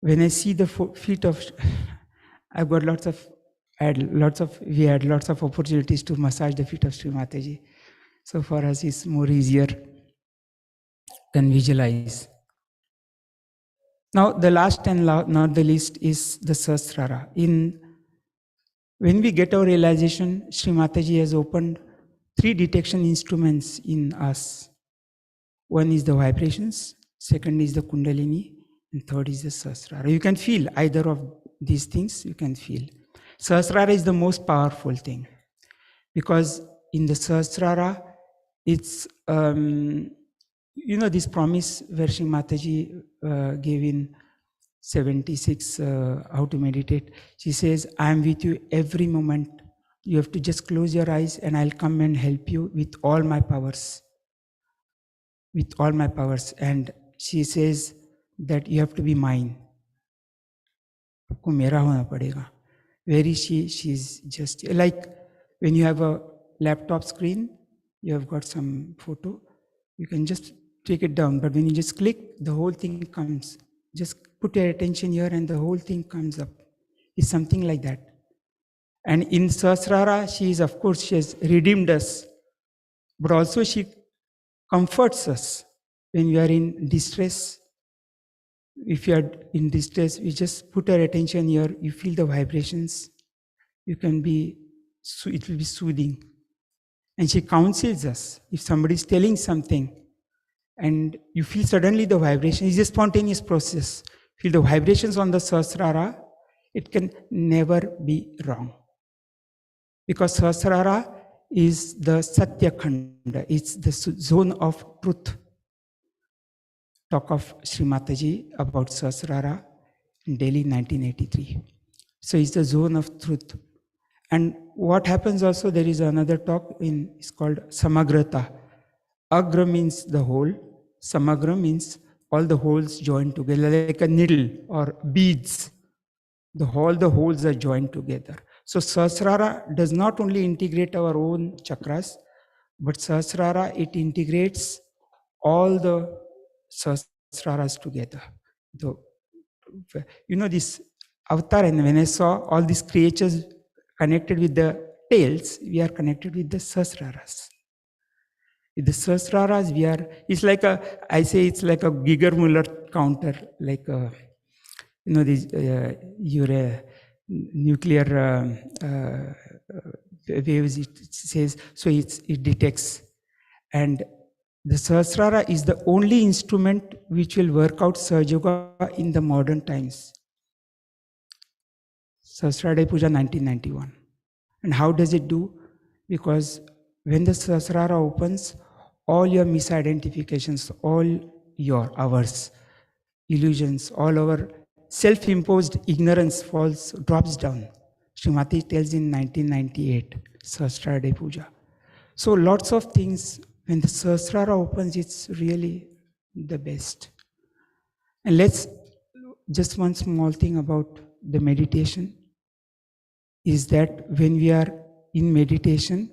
when I see the feet of, I've got we had lots of opportunities to massage the feet of Sri Mataji. So for us, it's more easier than visualize. Now, the last and not the least is the Sahasrara. When we get our realization, Sri Mataji has opened 3 detection instruments in us. One is the vibrations, second is the Kundalini, and third is the Sahasrara. You can feel either of these things, you can feel. Sahasrara is the most powerful thing, because in the Sahasrara, it's, this promise where Sri Mataji gave in 76, how to meditate. She says, I am with you every moment. You have to just close your eyes and I'll come and help you with all my powers. With all my powers. And she says that you have to be mine. Where is she? She's just like when you have a laptop screen, you have got some photo, you can just take it down, but when you just click, the whole thing comes. Just put your attention here and the whole thing comes up. It's something like that. And in Sahasrara, she has redeemed us, but also she comforts us when we are in distress. If you are in distress, we just put our attention here, you feel the vibrations, it will be soothing. And she counsels us. If somebody is telling something and you feel suddenly the vibration, it's a spontaneous process. Feel the vibrations on the Sahasrara, it can never be wrong. Because Sahasrara is the Satya Khanda, it's the zone of truth. Talk of Sri Mataji about Sahasrara in Delhi 1983. So it's the zone of truth. And what happens also, there is another talk it's called Samagrata. Agra means the whole, Samagra means all the holes joined together, like a needle or beads. All the holes are joined together. So Sahasrara does not only integrate our own chakras, but Sahasrara, it integrates all the Sahasraras together. This avatar, and when I saw all these creatures connected with the tails, we are connected with the Sahasraras. With the Sahasraras, it's like it's like a Giger-Muller counter, like your nuclear waves, it says, so it detects. And the Sahasrara is the only instrument which will work out Sahaja Yoga in the modern times. Sahasrara Puja 1991. And how does it do? Because when the Sahasrara opens, all your misidentifications, all ours, illusions, all our self-imposed ignorance drops down. Srimati tells in 1998, Sahasrara Puja. So lots of things, when the Sahasrara opens, it's really the best. And let's, just one small thing about the meditation, is that when we are in meditation,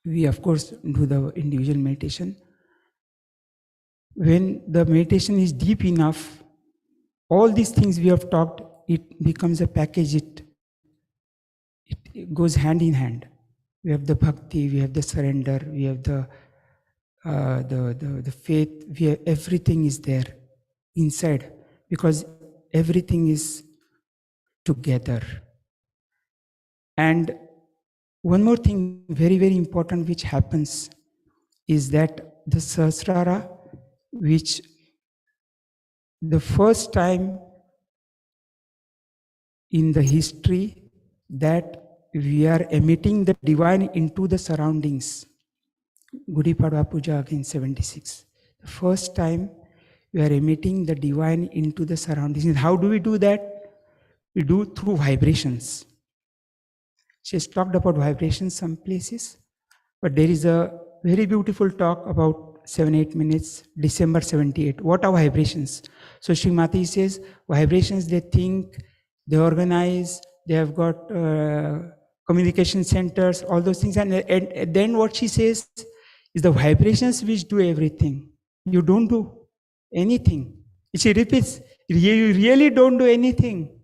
we of course do the individual meditation. When the meditation is deep enough, all these things we have talked, it becomes a package, it goes hand in hand. We have the bhakti, we have the surrender, we have the faith, everything is there inside, because everything is together. And one more thing very, very important which happens is that the Sahasrara, which the first time in the history that we are emitting the divine into the surroundings. Gudi Padwa Puja again 76. The first time we are emitting the divine into the surroundings. And how do we do that? We do through vibrations. She has talked about vibrations some places, but there is a very beautiful talk about 7-8 minutes, December 78. What are vibrations? So Srimati says, vibrations, they think, they organize, they have got communication centers, all those things. And then what she says is the vibrations which do everything. You don't do anything. She repeats, you really don't do anything.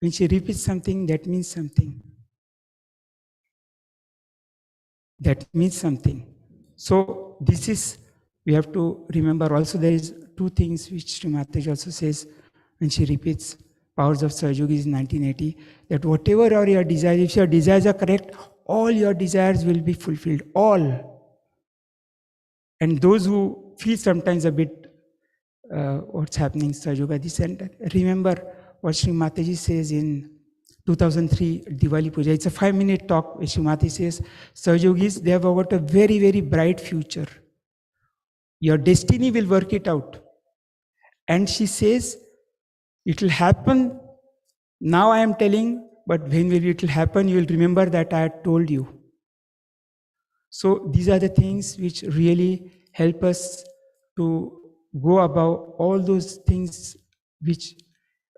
When she repeats something, that means something. That means something. So this is, we have to remember also there is two things which Srimati also says when she repeats Powers of Sahaja in 1980, that whatever are your desires, if your desires are correct, all your desires will be fulfilled, all. And those who feel sometimes a bit what's happening, Sahaja, this and remember what Srimati says in 2003 Diwali Puja. It's a 5-minute talk where Srimati says, Sahajogis, they have got a very, very bright future. Your destiny will work it out. And she says, it will happen. Now I am telling, but when will it happen? You will remember that I had told you. So these are the things which really help us to go above all those things which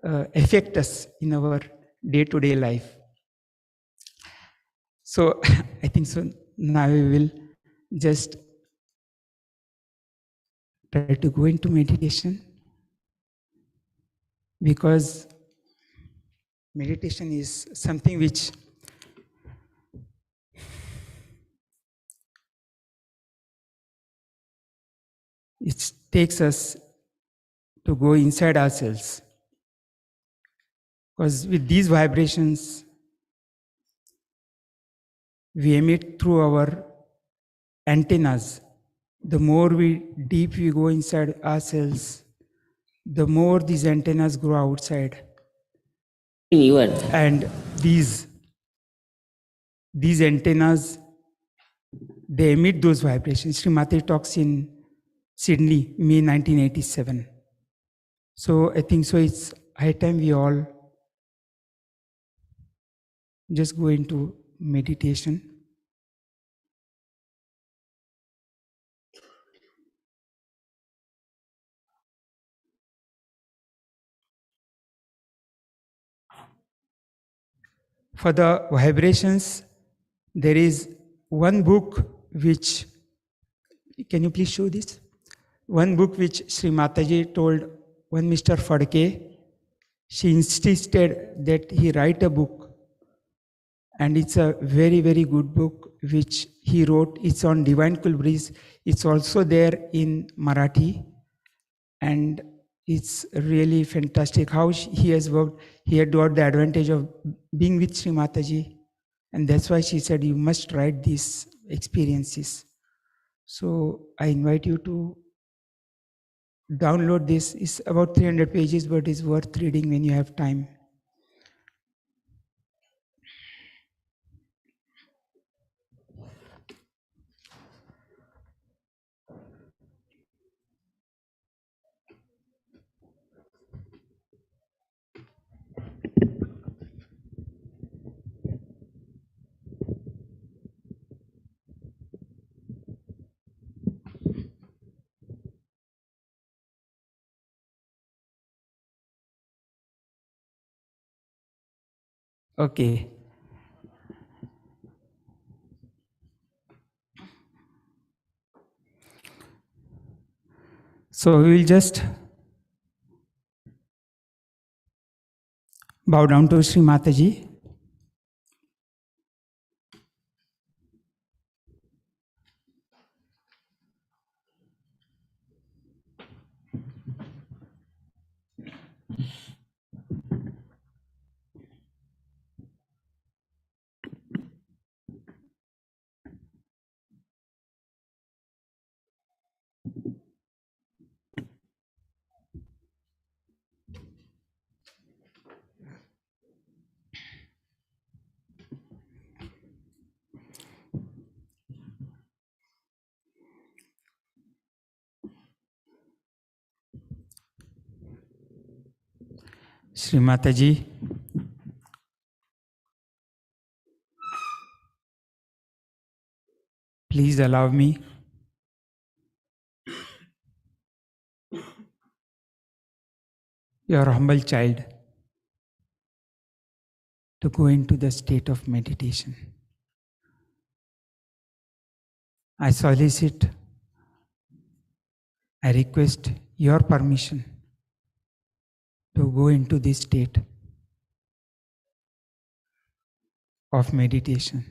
affect us in our day-to-day life. So I think so now we will just try to go into meditation, because meditation is something which it takes us to go inside ourselves. Because with these vibrations, we emit through our antennas. The more deep we go inside ourselves, the more these antennas grow outside. And these antennas, they emit those vibrations. Srimati talks in Sydney, May 1987. So I think so it's high time we all just go into meditation. For the vibrations, there is one book which, can you please show this? One book which Sri Mataji told one Mr. Fadke, she insisted that he write a book. And it's a very, very good book which he wrote. It's on Divine Kulbris. It's also there in Marathi. And it's really fantastic how he has worked. He had got the advantage of being with Sri Mataji. And that's why she said, you must write these experiences. So I invite you to download this. It's about 300 pages, but it's worth reading when you have time. Okay. So we will just bow down to Sri Mataji. Sri Mataji, please allow me your humble child to go into the state of meditation. I solicit, I request your permission to go into this state of meditation.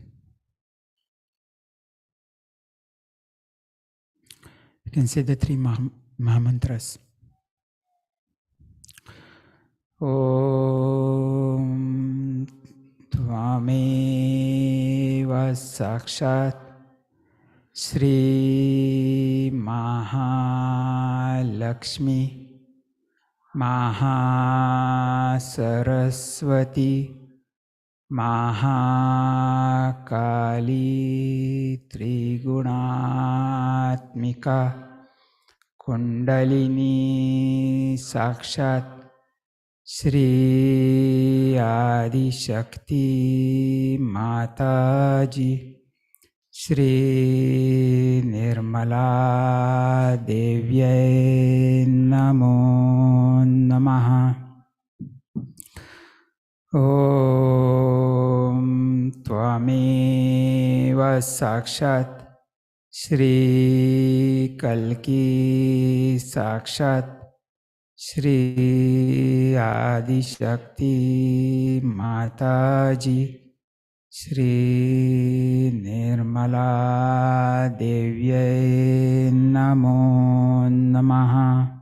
You can say the three Mahamantras. Om Tvameva Sakshat Shri Mahalakshmi Mahasaraswati Mahakali Trigunatmika Kundalini Sakshat Shri Adi Shakti Mataji Shri Nirmala Devyai Namo Namaha. Om Tvameva Sakshat Shri Kalki Sakshat Shri Adi Shakti Mataji Shri Nirmala Devyai Namo Namaha.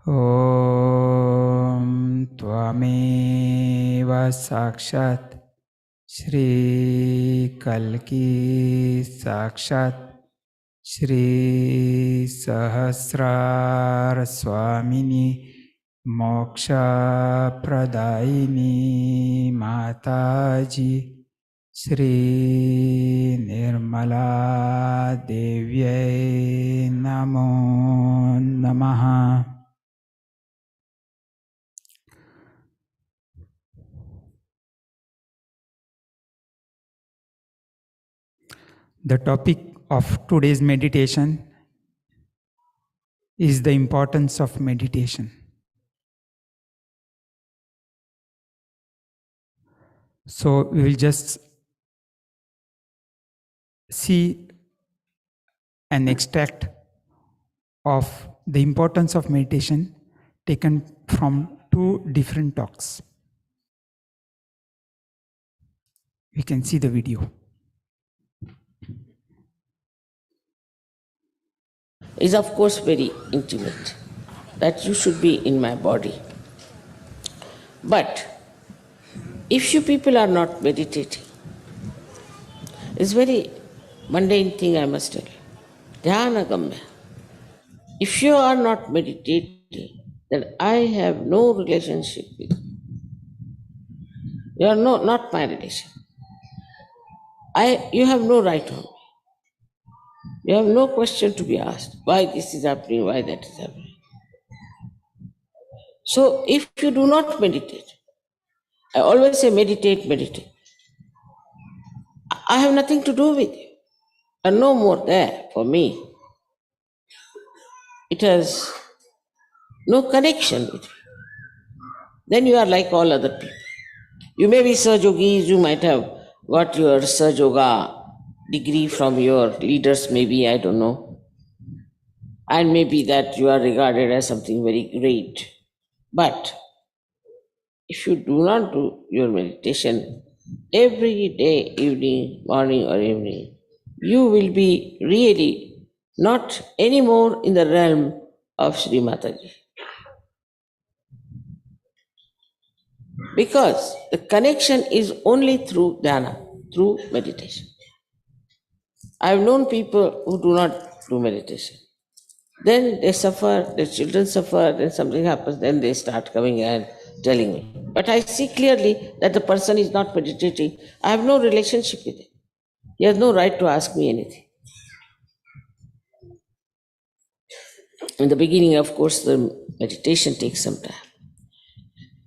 Om Tvameva Sakshat Shri Kalki Sakshat Shri Sahasrar Swamini Moksha Pradaini Mataji Shri Nirmala Devyai Namo Namaha. The topic of today's meditation is the importance of meditation. So we will just see an extract of the importance of meditation taken from two different talks. We can see the video. Is of course very intimate, that you should be in my body. But if you people are not meditating, it's very mundane thing I must tell you. Dhyana gamya. If you are not meditating, then I have no relationship with you. You are not my relation. You have no right on me. You have no question to be asked, why this is happening, why that is happening. So if you do not meditate, I always say meditate, meditate. I have nothing to do with you. And no more there for me. It has no connection with you. Then you are like all other people. You may be Sahaja Yogis, you might have got your Sahaja Yoga degree from your leaders, maybe, I don't know. And maybe that you are regarded as something very great. But if you do not do your meditation every day, evening, morning or evening, you will be really not anymore in the realm of Sri Mataji. Because the connection is only through dhyana, through meditation. I have known people who do not do meditation. Then they suffer, their children suffer, then something happens, then they start coming and telling me. But I see clearly that the person is not meditating. I have no relationship with him. He has no right to ask me anything. In the beginning, of course, the meditation takes some time.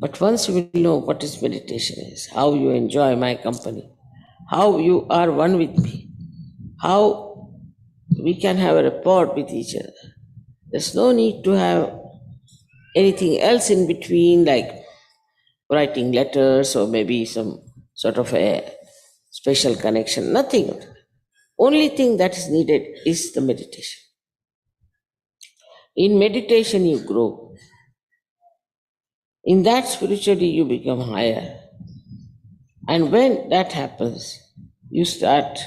But once you will know what is meditation is, how you enjoy my company, how you are one with me, how we can have a rapport with each other. There's no need to have anything else in between, like writing letters or maybe some sort of a special connection, nothing. Only thing that is needed is the meditation. In meditation you grow. In that spiritually you become higher. And when that happens, you start,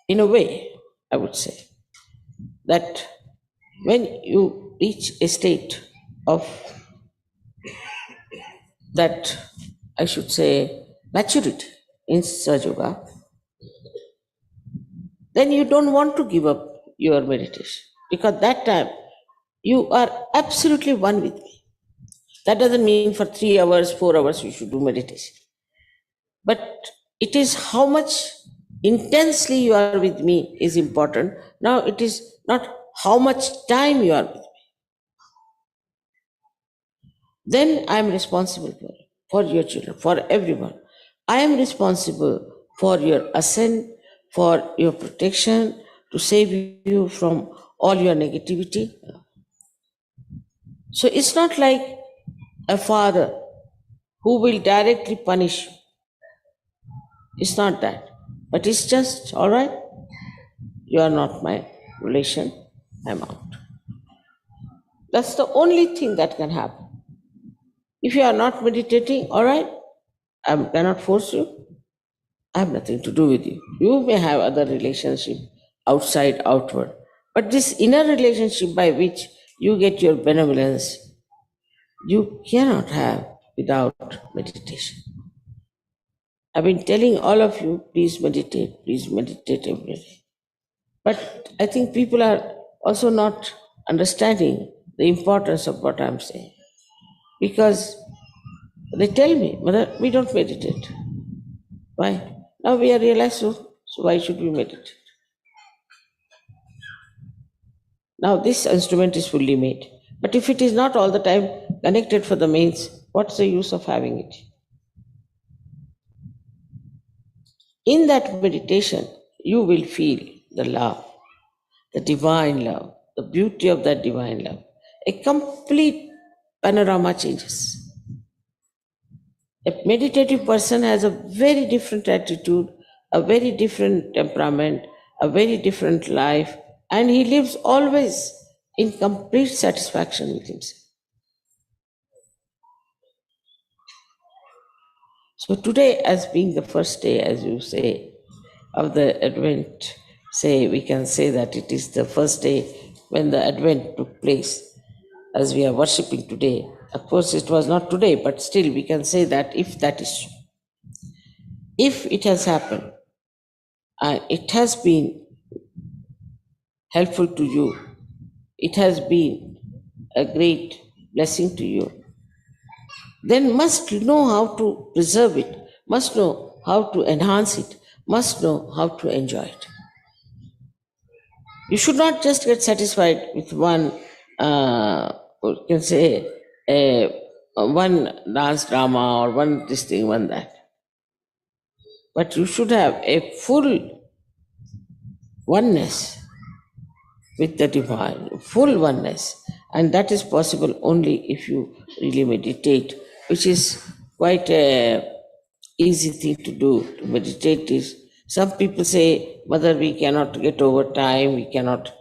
in a way, I would say, that when you reach a state of that, I should say, maturity in Sahaja Yoga, then you don't want to give up your meditation, because that time you are absolutely one with me. That doesn't mean for 3 hours, 4 hours you should do meditation. But it is how much intensely you are with me is important. Now it is not how much time you are with me. Then I am responsible for your children, for everyone. I am responsible for your ascent, for your protection, to save you from all your negativity. So it's not like a father who will directly punish you. It's not that. But it's just, all right, you are not my relation, I'm out. That's the only thing that can happen. If you are not meditating, all right, I cannot force you. I have nothing to do with you. You may have other relationship outside, outward. But this inner relationship by which you get your benevolence, you cannot have without meditation. I've been telling all of you, please meditate every day. But I think people are also not understanding the importance of what I'm saying. Because they tell me, Mother, we don't meditate. Why? Now we are realized, so why should we meditate? Now this instrument is fully made. But if it is not all the time connected for the mains, what's the use of having it? In that meditation, you will feel the love, the divine love, the beauty of that divine love. A complete panorama changes. A meditative person has a very different attitude, a very different temperament, a very different life, and he lives always in complete satisfaction with himself. So today, as being the first day, as you say, of the Advent, we can say that it is the first day when the Advent took place, as we are worshipping today. Of course, it was not today, but still we can say that if that is true, if it has happened, and it has been helpful to you, it has been a great blessing to you, then must know how to preserve it, must know how to enhance it, must know how to enjoy it. You should not just get satisfied with one, you can say, one dance drama or one this thing, one that. But you should have a full oneness with the divine, full oneness. And that is possible only if you really meditate which is quite a easy thing to do. To meditate is, some people say, Mother, we cannot get over time, we cannot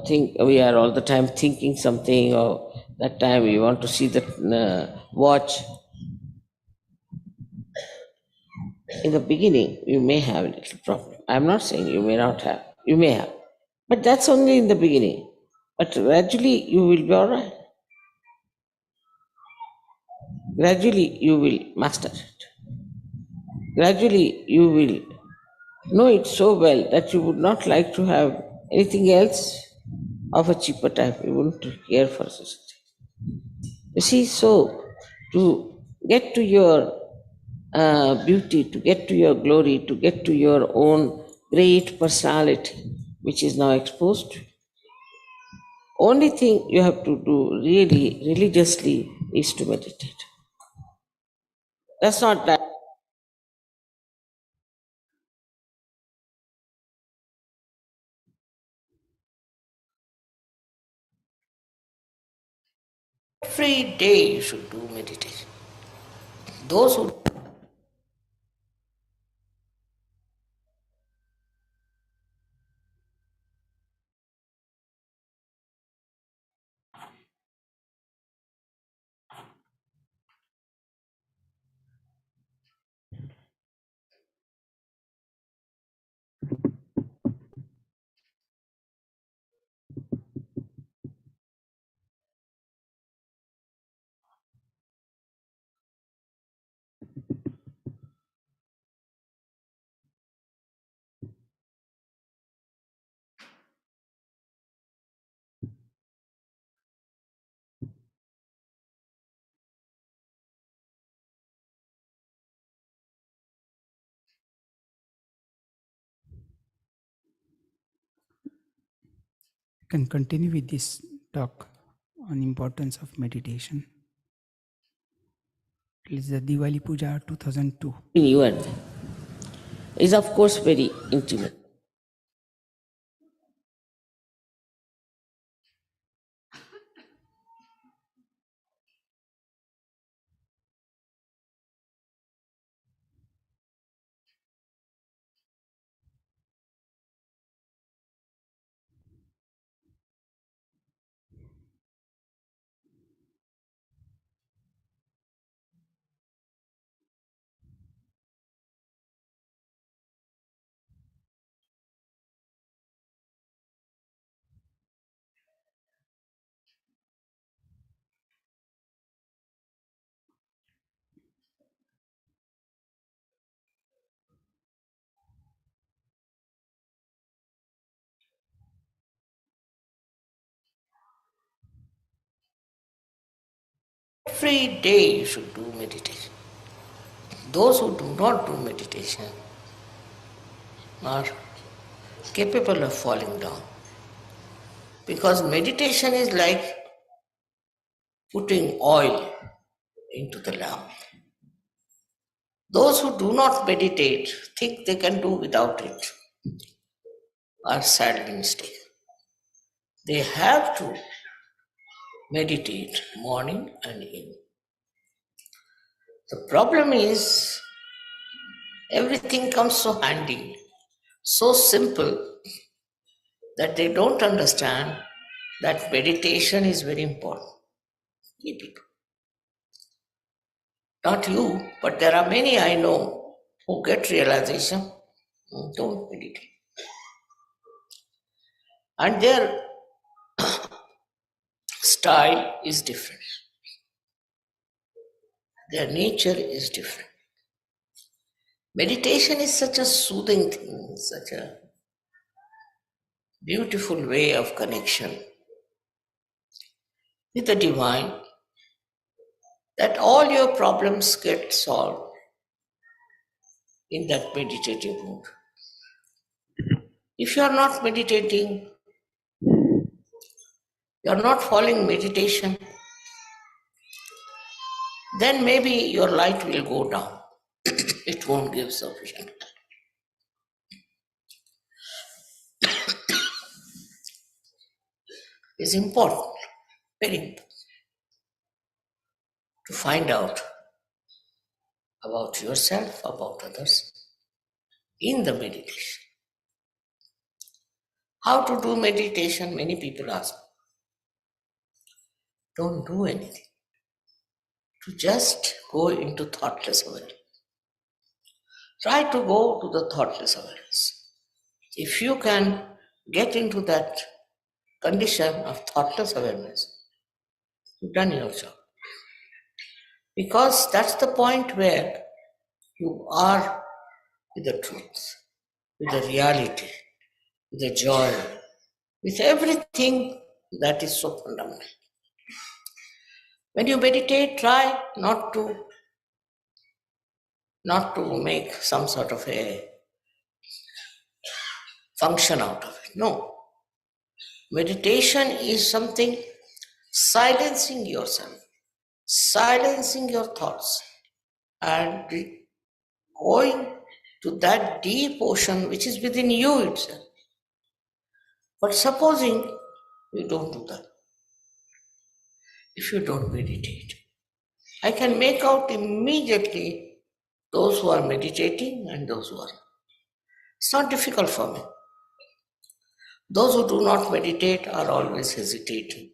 think, we are all the time thinking something, or that time we want to see the watch. In the beginning, you may have a little problem. I'm not saying you may not have, you may have. But that's only in the beginning. But gradually you will be all right. Gradually you will master it. Gradually you will know it so well that you would not like to have anything else of a cheaper type. You wouldn't care for such a thing. You see, so to get to your beauty, to get to your glory, to get to your own great personality, which is now exposed, only thing you have to do really religiously is to meditate. That's not that. Every day you should do meditation. Those who can continue with this talk on importance of meditation. It is the Diwali Puja 2002. you and them is of course very intimate. Every day you should do meditation. Those who do not do meditation are capable of falling down. Because meditation is like putting oil into the lamp. Those who do not meditate, think they can do without it, are sadly mistaken. They have to meditate morning and evening. The problem is everything comes so handy, so simple, that they don't understand that meditation is very important. Many people. Not you, but there are many I know who get realization, don't meditate. And their style is different. Their nature is different. Meditation is such a soothing thing, such a beautiful way of connection with the divine, that all your problems get solved in that meditative mood. If you are not meditating, you are not following meditation, then maybe your light will go down. It won't give sufficient. It's important, very important. to find out about yourself, about others in the meditation. How to do meditation? Many people ask. Don't do anything. To just go into thoughtless awareness. Try to go to the thoughtless awareness. If you can get into that condition of thoughtless awareness, you've done your job. Because that's the point where you are with the truth, with the reality, with the joy, with everything that is so fundamental. When you meditate, try not to make some sort of a function out of it. No. Meditation is something silencing yourself, silencing your thoughts, and going to that deep ocean which is within you itself. But supposing you don't do that, if you don't meditate, I can make out immediately those who are meditating and those who are not. It's not difficult for me. Those who do not meditate are always hesitating.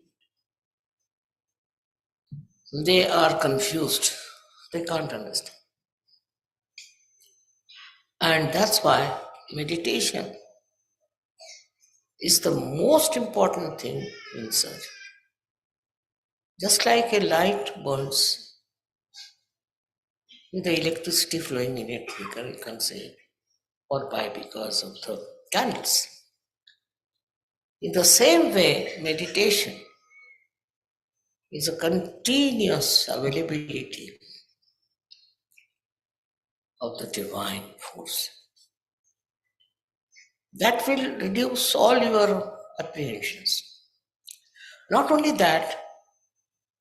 They are confused. They can't understand. And that's why meditation is the most important thing in search. Just like a light burns with the electricity flowing in it, you can say, or by because of the candles. In the same way, meditation is a continuous availability of the divine force. That will reduce all your apprehensions. Not only that,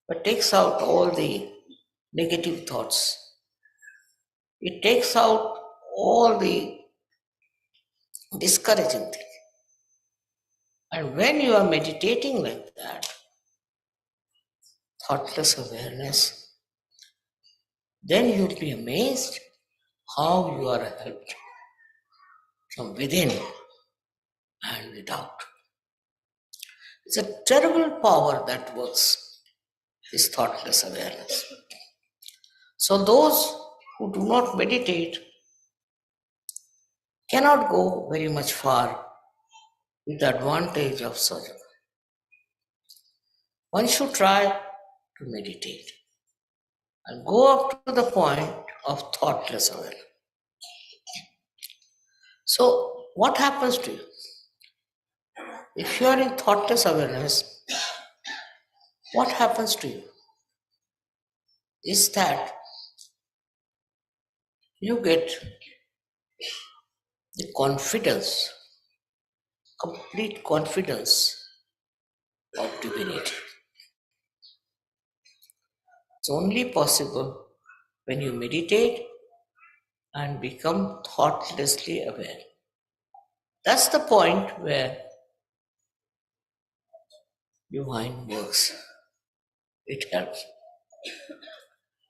but takes out all the negative thoughts. It takes out all the discouraging things. And when you are meditating like that, thoughtless awareness, then you'll be amazed how you are helped from within and without. It's a terrible power that works, this thoughtless awareness. So those who do not meditate cannot go very much far with the advantage of Sahaja. One should try to meditate and go up to the point of thoughtless awareness. So what happens to you? If you are in thoughtless awareness, what happens to you is that you get the confidence, complete confidence of divinity. It's only possible when you meditate and become thoughtlessly aware. That's the point where divine works. It helps.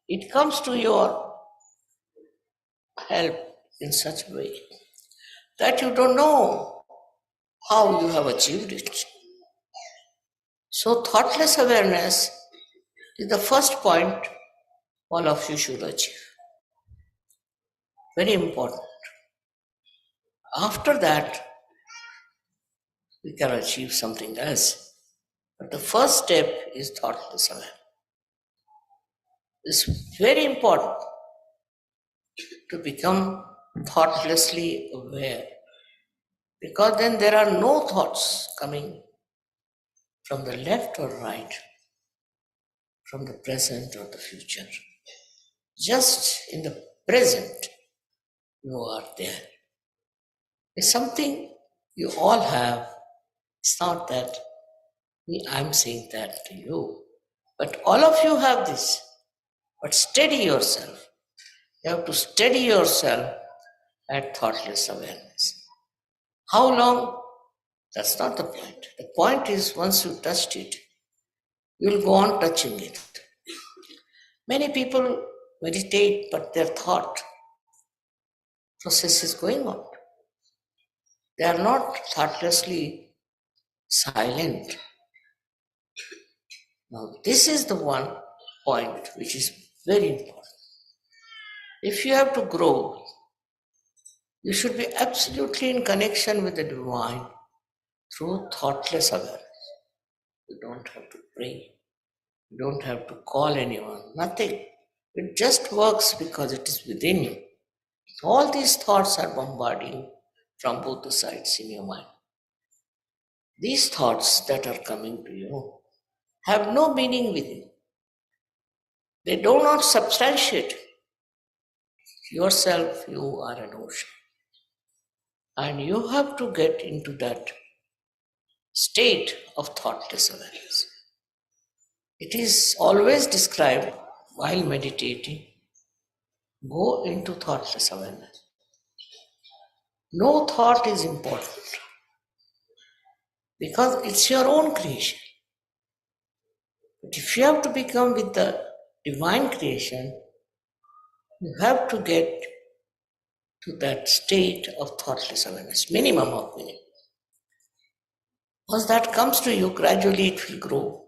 It comes to your help in such a way that you don't know how you have achieved it. So thoughtless awareness is the first point all of you should achieve. Very important. After that, we can achieve something else. But the first step is thoughtless awareness. It's very important to become thoughtlessly aware, because then there are no thoughts coming from the left or right, from the present or the future. Just in the present, you are there. It's something you all have. It's not that I'm saying that to you, but all of you have this. But steady yourself. You have to steady yourself at thoughtless awareness. How long? That's not the point. The point is once you touched it, you will go on touching it. Many people meditate, but their thought process is going on. They are not thoughtlessly silent. Now, this is the one point which is very important. If you have to grow, you should be absolutely in connection with the divine through thoughtless awareness. You don't have to pray. You don't have to call anyone. Nothing. It just works because it is within you. All these thoughts are bombarding from both the sides in your mind. These thoughts that are coming to you have no meaning within. They do not substantiate yourself. You are an ocean. And you have to get into that state of thoughtless awareness. It is always described while meditating, go into thoughtless awareness. No thought is important because it's your own creation. But if you have to become with the divine creation, you have to get to that state of thoughtless awareness, minimum of minimum. Once that comes to you, gradually it will grow.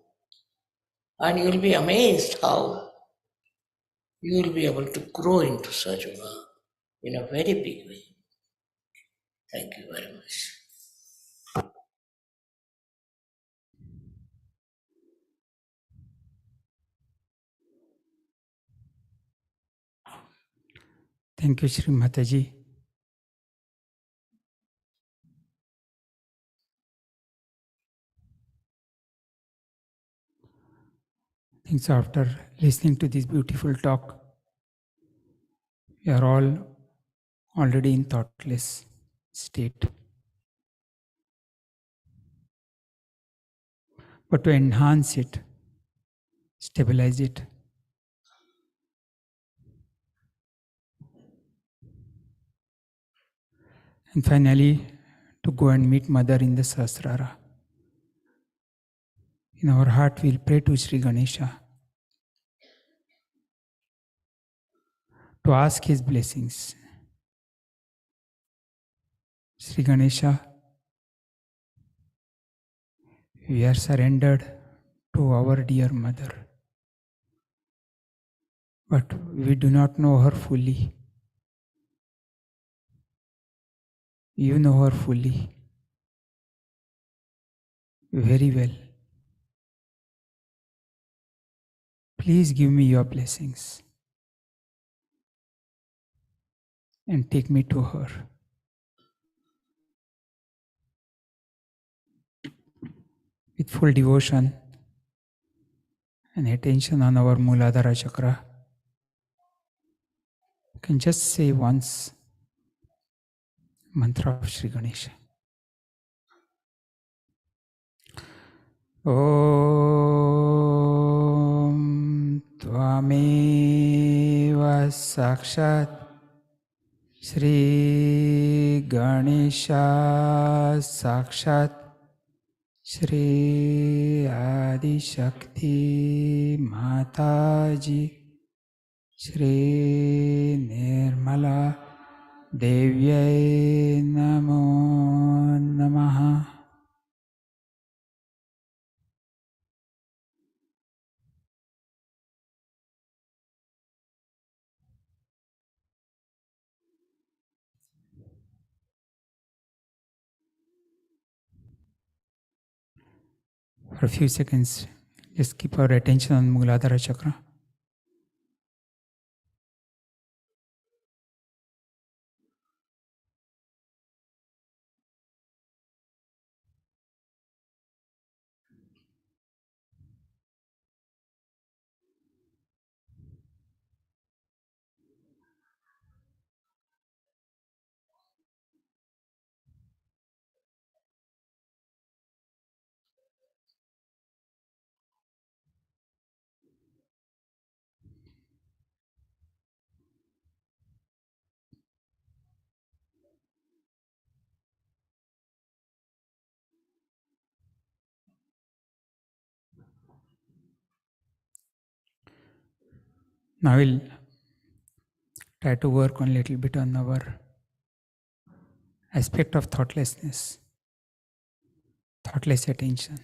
And you will be amazed how you will be able to grow into Sahaja in a very big way. Thank you very much. Thank you, Shri Mataji. Thanks. After listening to this beautiful talk, we are all already in thoughtless state. But to enhance it, stabilize it, and finally to go and meet Mother in the Sahasrara. In our heart, we'll pray to Sri Ganesha to ask his blessings. Sri Ganesha, we are surrendered to our dear Mother, but we do not know her fully. You know her fully, very well. Please give me your blessings and take me to her. With full devotion and attention on our Muladhara chakra, you can just say once mantra of Sri Ganesha. Om Tvameva Sakshat Sri Ganesha Sakshat Shri Adi Shakti Mataji Shri Nirmala Devyai Namo Namaha. For a few seconds, just keep our attention on Muladhara chakra. Now we'll try to work on a little bit on our aspect of thoughtlessness, thoughtless attention.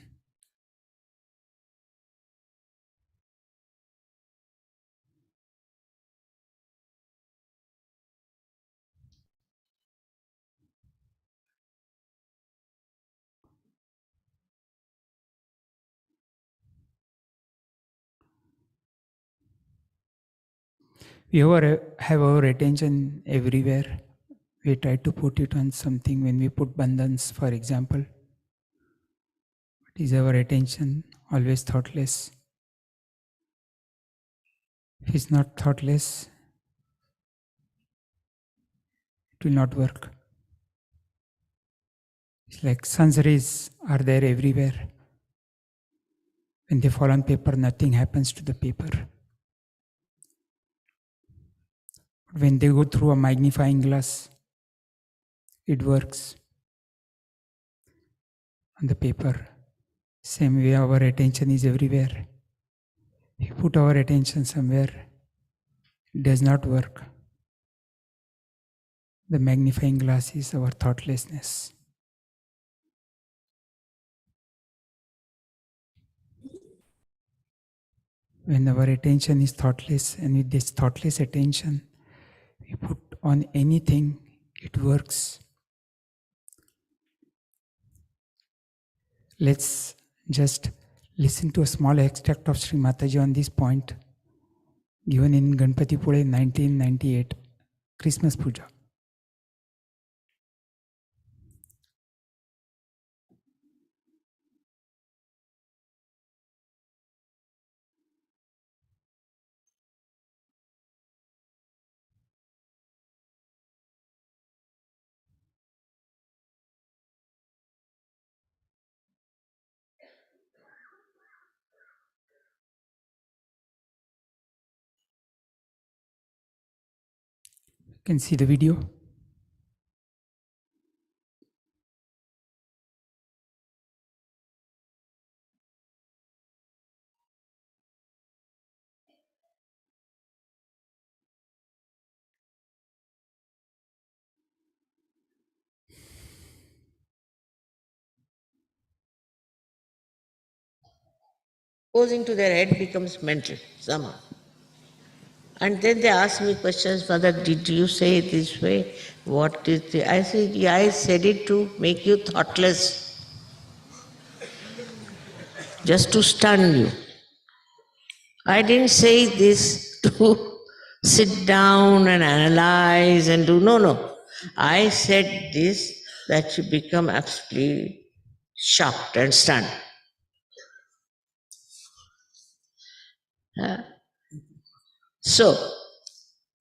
We have our attention everywhere. We try to put it on something. When we put bandhans, for example, is our attention always thoughtless? If it's not thoughtless, it will not work. It's like sun's rays are there everywhere. When they fall on paper, nothing happens to the paper. When they go through a magnifying glass, it works on the paper. Same way our attention is everywhere. If we put our attention somewhere, it does not work. The magnifying glass is our thoughtlessness. When our attention is thoughtless, and with this thoughtless attention, we put on anything, it works. Let's just listen to a small extract of Sri Mataji on this point, given in Ganpati Pule 1998, Christmas Puja. You can see the video. Goes into their head, becomes mental somehow. And then they ask me questions, Mother, did you say it this way? What is the... I said, yeah, I said it to make you thoughtless, just to stun you. I didn't say this to sit down and analyze and do, no. I said this that you become absolutely shocked and stunned. So,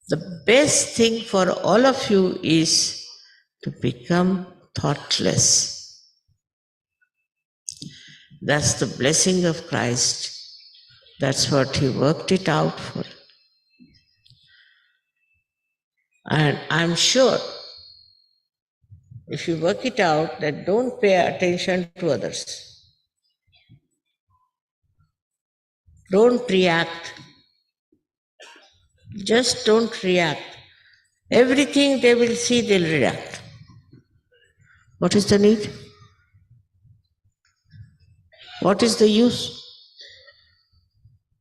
the best thing for all of you is to become thoughtless. That's the blessing of Christ. That's what He worked it out for. And I'm sure if you work it out, that don't pay attention to others. Don't react. Just don't react. Everything they will see, they'll react. What is the need? What is the use?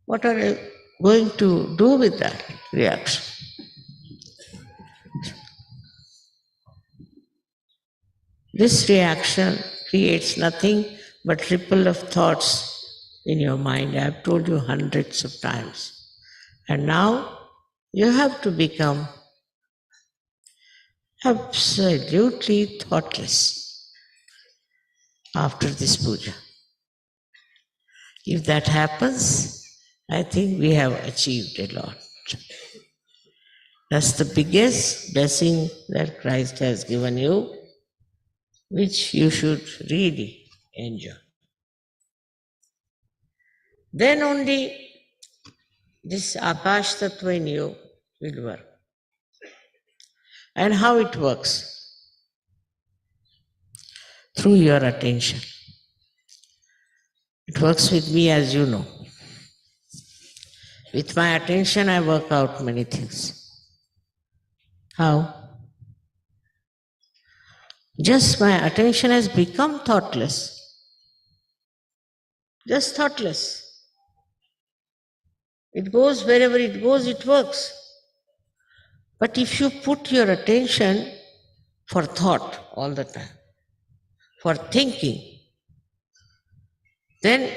What are you going to do with that reaction? This reaction creates nothing but ripple of thoughts in your mind. I have told you hundreds of times. And now you have to become absolutely thoughtless after this puja. If that happens, I think we have achieved a lot. That's the biggest blessing that Christ has given you, which you should really enjoy. Then only this Akash Tattva in you will work. And how it works? Through your attention. It works with me, as you know. With my attention, I work out many things. How? Just my attention has become thoughtless. Just thoughtless. It goes wherever it goes, it works. But if you put your attention for thought all the time, for thinking, then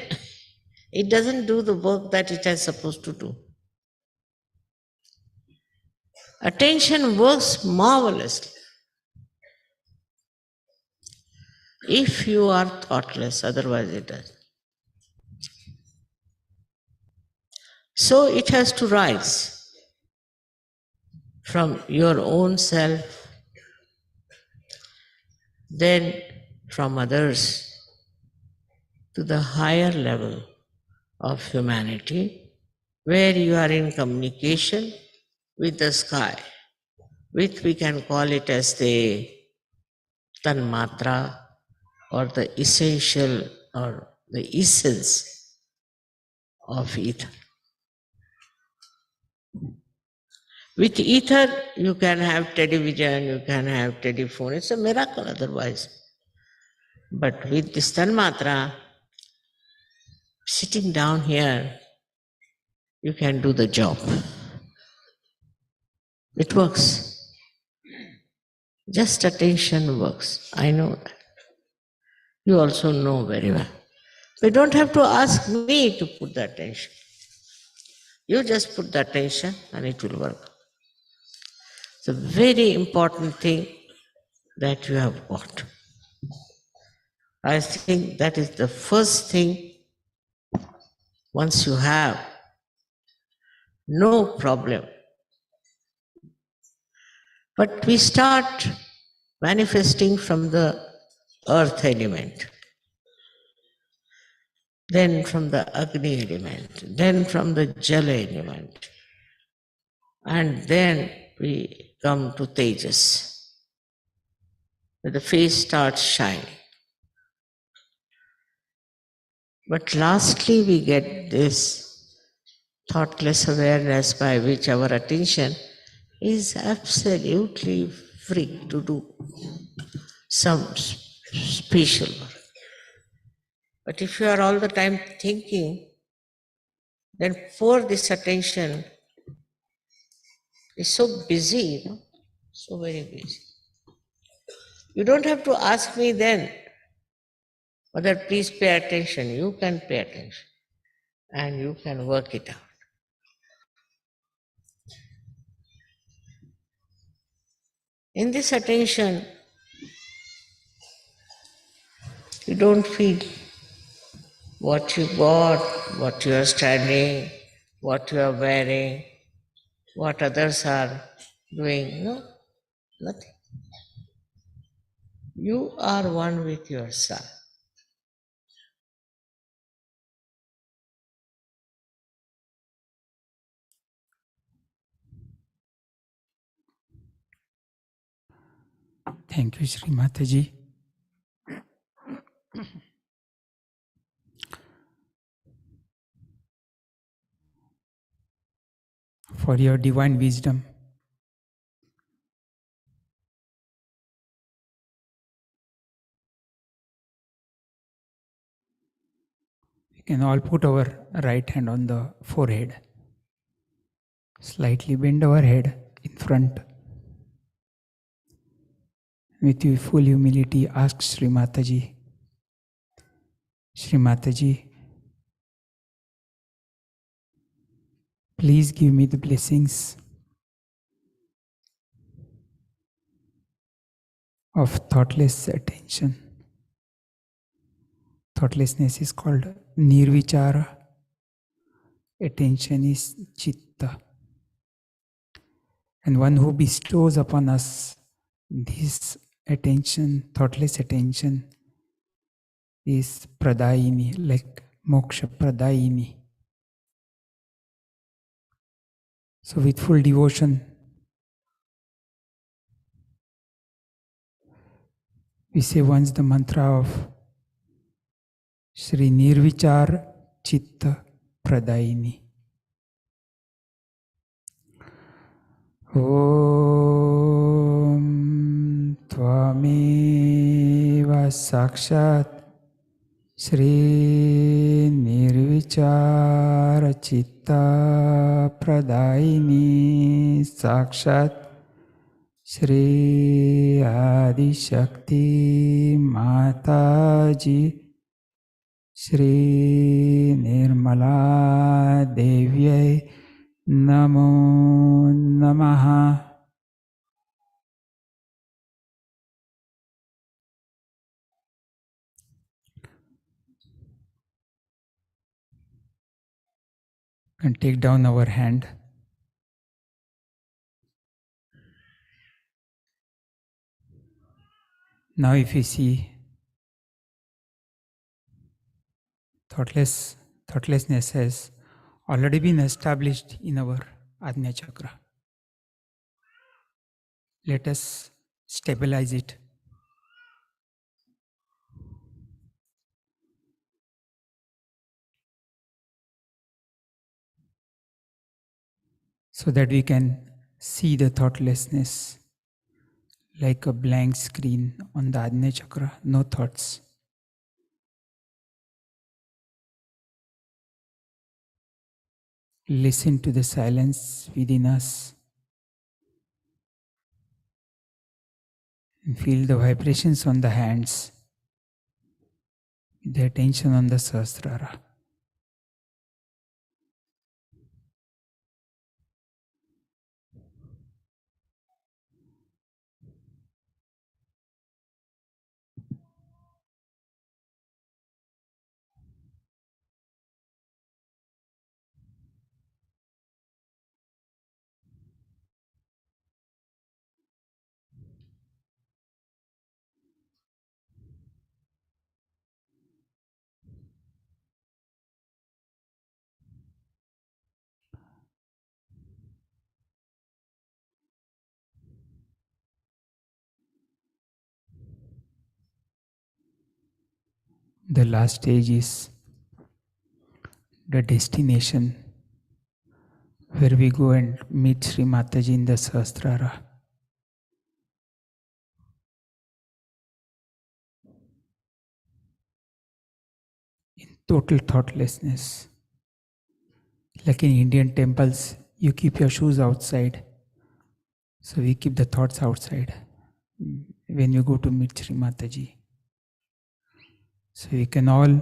it doesn't do the work that it is supposed to do. Attention works marvelously if you are thoughtless, otherwise it doesn't. So it has to rise from your own self, then from others, to the higher level of humanity, where you are in communication with the sky, which we can call it as the tanmatra, or the essential or the essence of ether. With ether, you can have television, you can have telephone. It's a miracle otherwise. But with this tanmatra, sitting down here, you can do the job. It works. Just attention works. I know that. You also know very well. You don't have to ask me to put the attention. You just put the attention and it will work. It's a very important thing that you have got. I think that is the first thing. Once you have, no problem. But we start manifesting from the earth element, then from the Agni element, then from the Jala element, and then we come to Tejas. The face starts shining. But lastly, we get this thoughtless awareness by which our attention is absolutely free to do some special work. But if you are all the time thinking, then for this attention is so busy, so very busy. You don't have to ask me then, Mother, please pay attention. You can pay attention and you can work it out. In this attention, you don't feel what you got, what you are standing, what you are wearing, what others are doing. No, nothing. You are one with yourself. Thank you, Sri Mataji. For your divine wisdom. We can all put our right hand on the forehead. Slightly bend our head in front. With full humility, ask Sri Mataji, please give me the blessings of thoughtless attention. Thoughtlessness is called nirvichara. Attention is chitta. And one who bestows upon us this attention, thoughtless attention, is pradayini, like moksha pradayini. So with full devotion, we say once the mantra of Shri Nirvichar Chitta Pradayini. ॐ त्वमेव साक्षात् श्रीनिर्विचारचित्तप्रदायिनी साक्षात् श्री आदिशक्ति माताजी श्री निर्मला देव्यै नमो नमः. And take down our hand. Now if you see thoughtlessness has already been established in our Ajna Chakra. Let us stabilize it. So that we can see the thoughtlessness like a blank screen on the Ajna Chakra, no thoughts. Listen to the silence within us and feel the vibrations on the hands with the attention on the Sahasrara. The last stage is the destination where we go and meet Sri Mataji in the Sahasrara. In total thoughtlessness. Like in Indian temples, you keep your shoes outside. So we keep the thoughts outside when you go to meet Sri Mataji. So we can all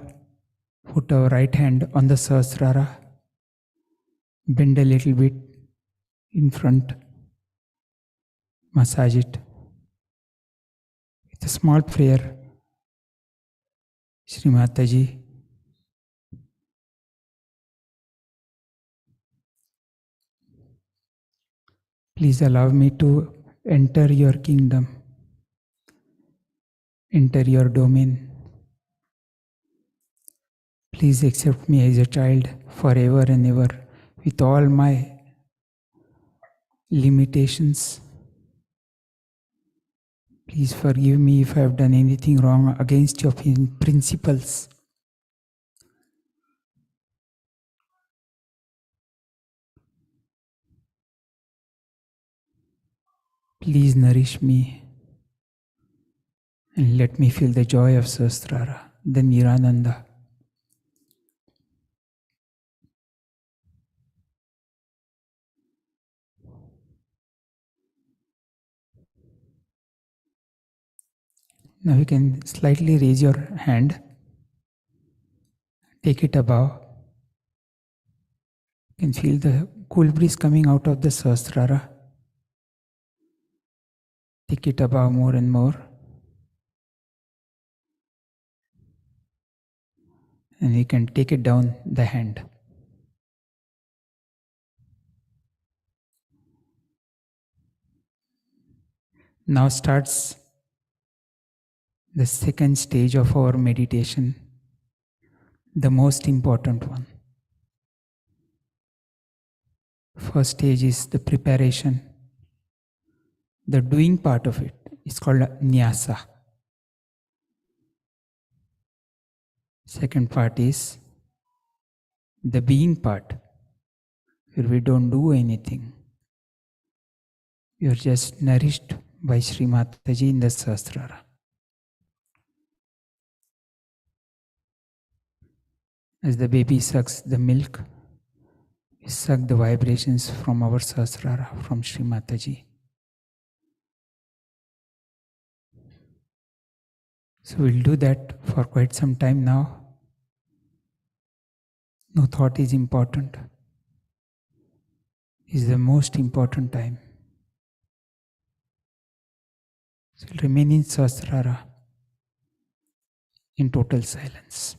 put our right hand on the Sahasrara, bend a little bit in front, massage it with a small prayer. Sri Mataji, please allow me to enter your kingdom, enter your domain. Please accept me as a child forever and ever with all my limitations. Please forgive me if I have done anything wrong against your principles. Please nourish me and let me feel the joy of Sahasrara, the Nirananda. Now you can slightly raise your hand, take it above. You can feel the cool breeze coming out of the Sahasrara. Take it above more and more. And you can take it down the hand. Now starts the second stage of our meditation, the most important one. First stage is the preparation. The doing part of it is called nyasa. Second part is the being part, where we don't do anything. You are just nourished by Sri Mataji in the Sahasrara. As the baby sucks the milk, we suck the vibrations from our Sahasrara, from Sri Mataji. So we'll do that for quite some time now. No thought is important. Is the most important time. So we'll remain in Sahasrara in total silence.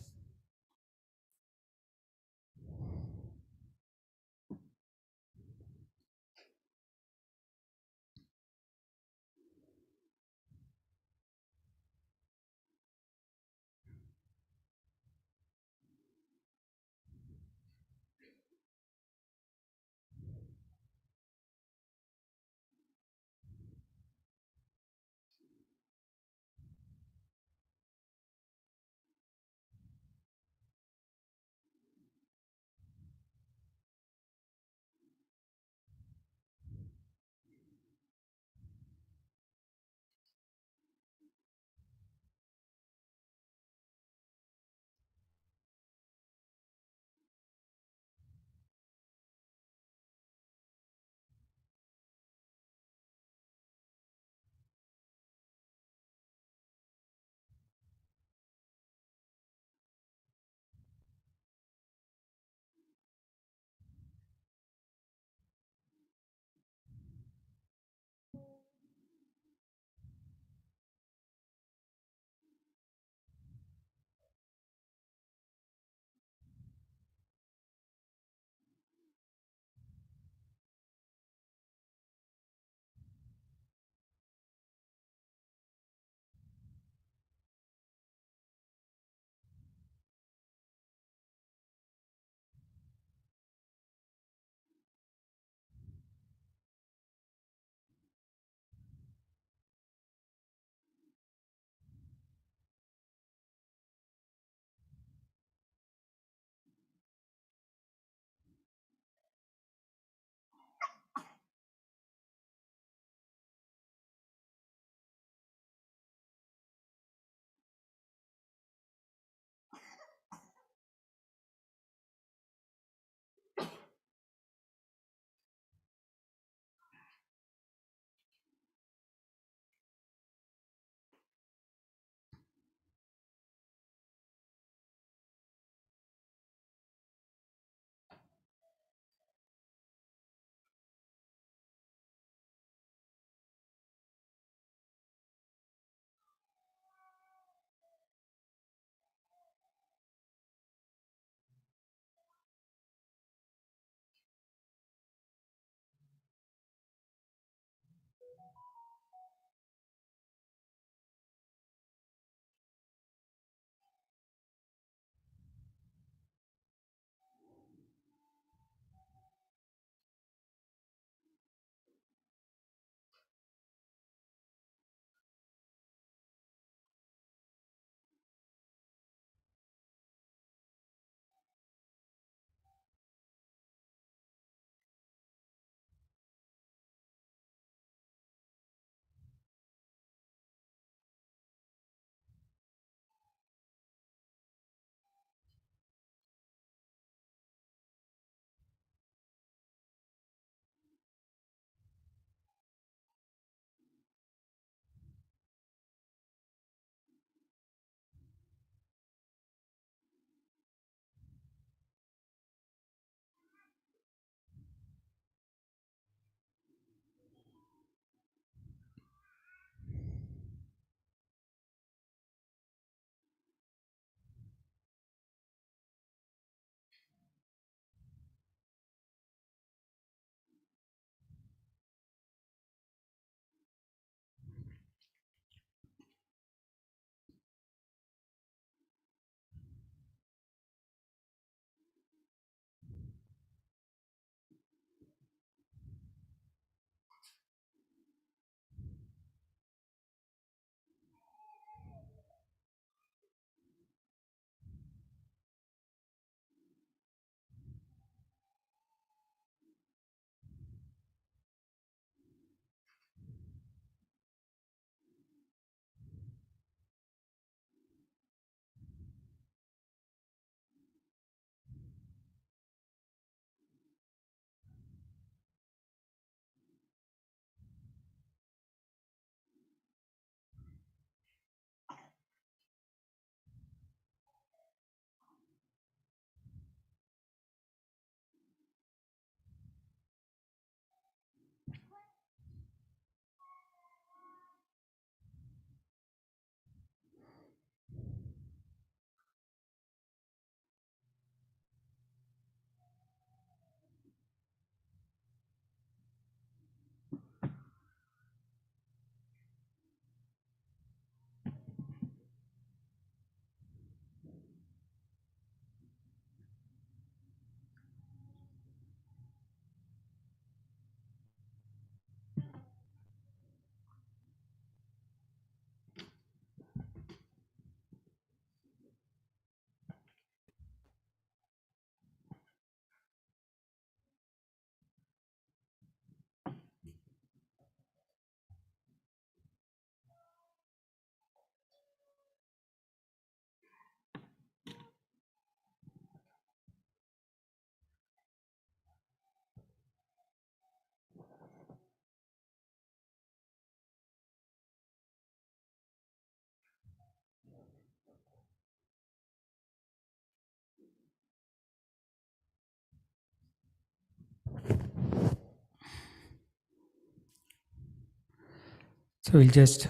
So we'll just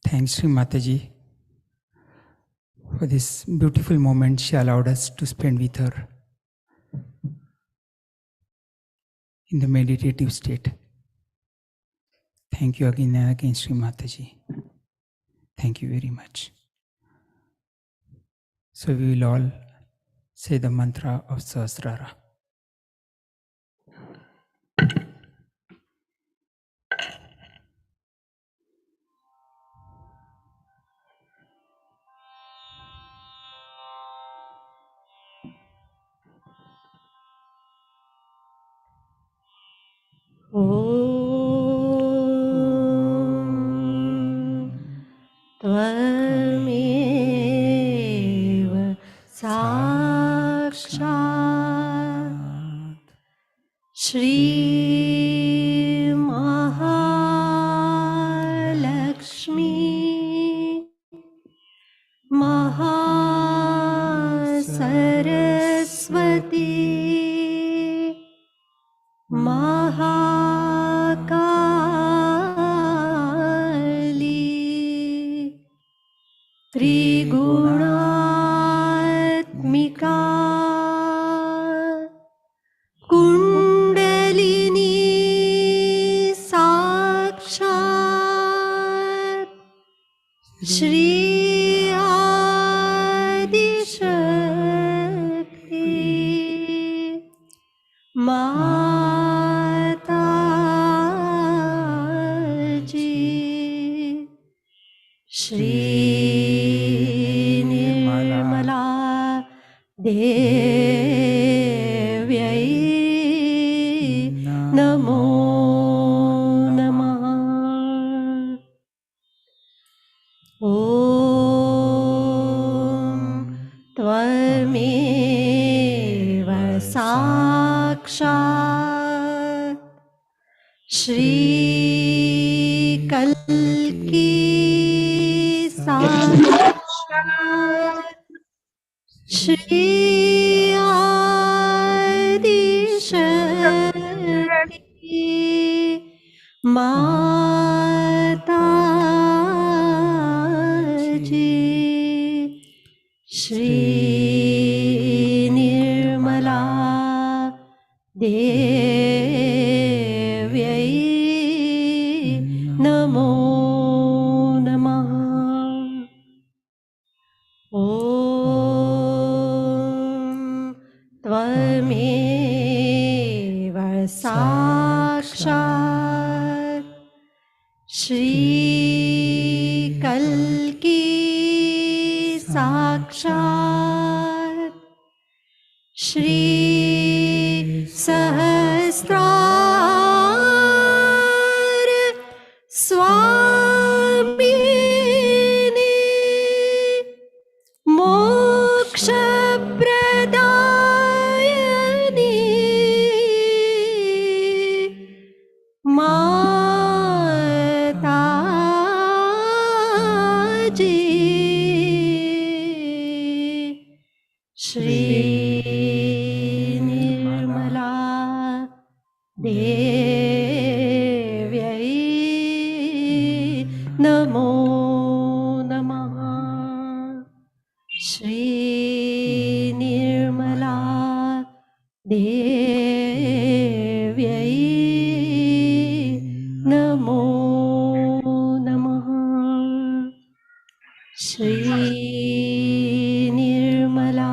thank Sri Mataji for this beautiful moment she allowed us to spend with her in the meditative state. Thank you again and again, Sri Mataji. Thank you very much. So we will all say the mantra of Sahasrara. त्वमेव साक्षात् श्रीमहालक्ष्मी महासरस्वती महाकाली त्रिगुणात्मिका कुण्डलिनी साक्षात् श्री आदिशक्ति माताजी श्री निर्मला देव्यै नमो नमः। ॐ त्वमेव साक्षात् श्रीकल्की साक्षात् श्री आदिशक्ति माताजी श्री निर्मला देव्यै नमो नमः। ॐ त्वमेव साक्षात् श्रीकल्की साक्षात् श्री सहस्रार स्वामिनी मोक्षप्रदायिनी माताजी श्री निर्मला देव्यै नमो नमः। श्री निर्मला देव्यै नमो नमः। श्री निर्मला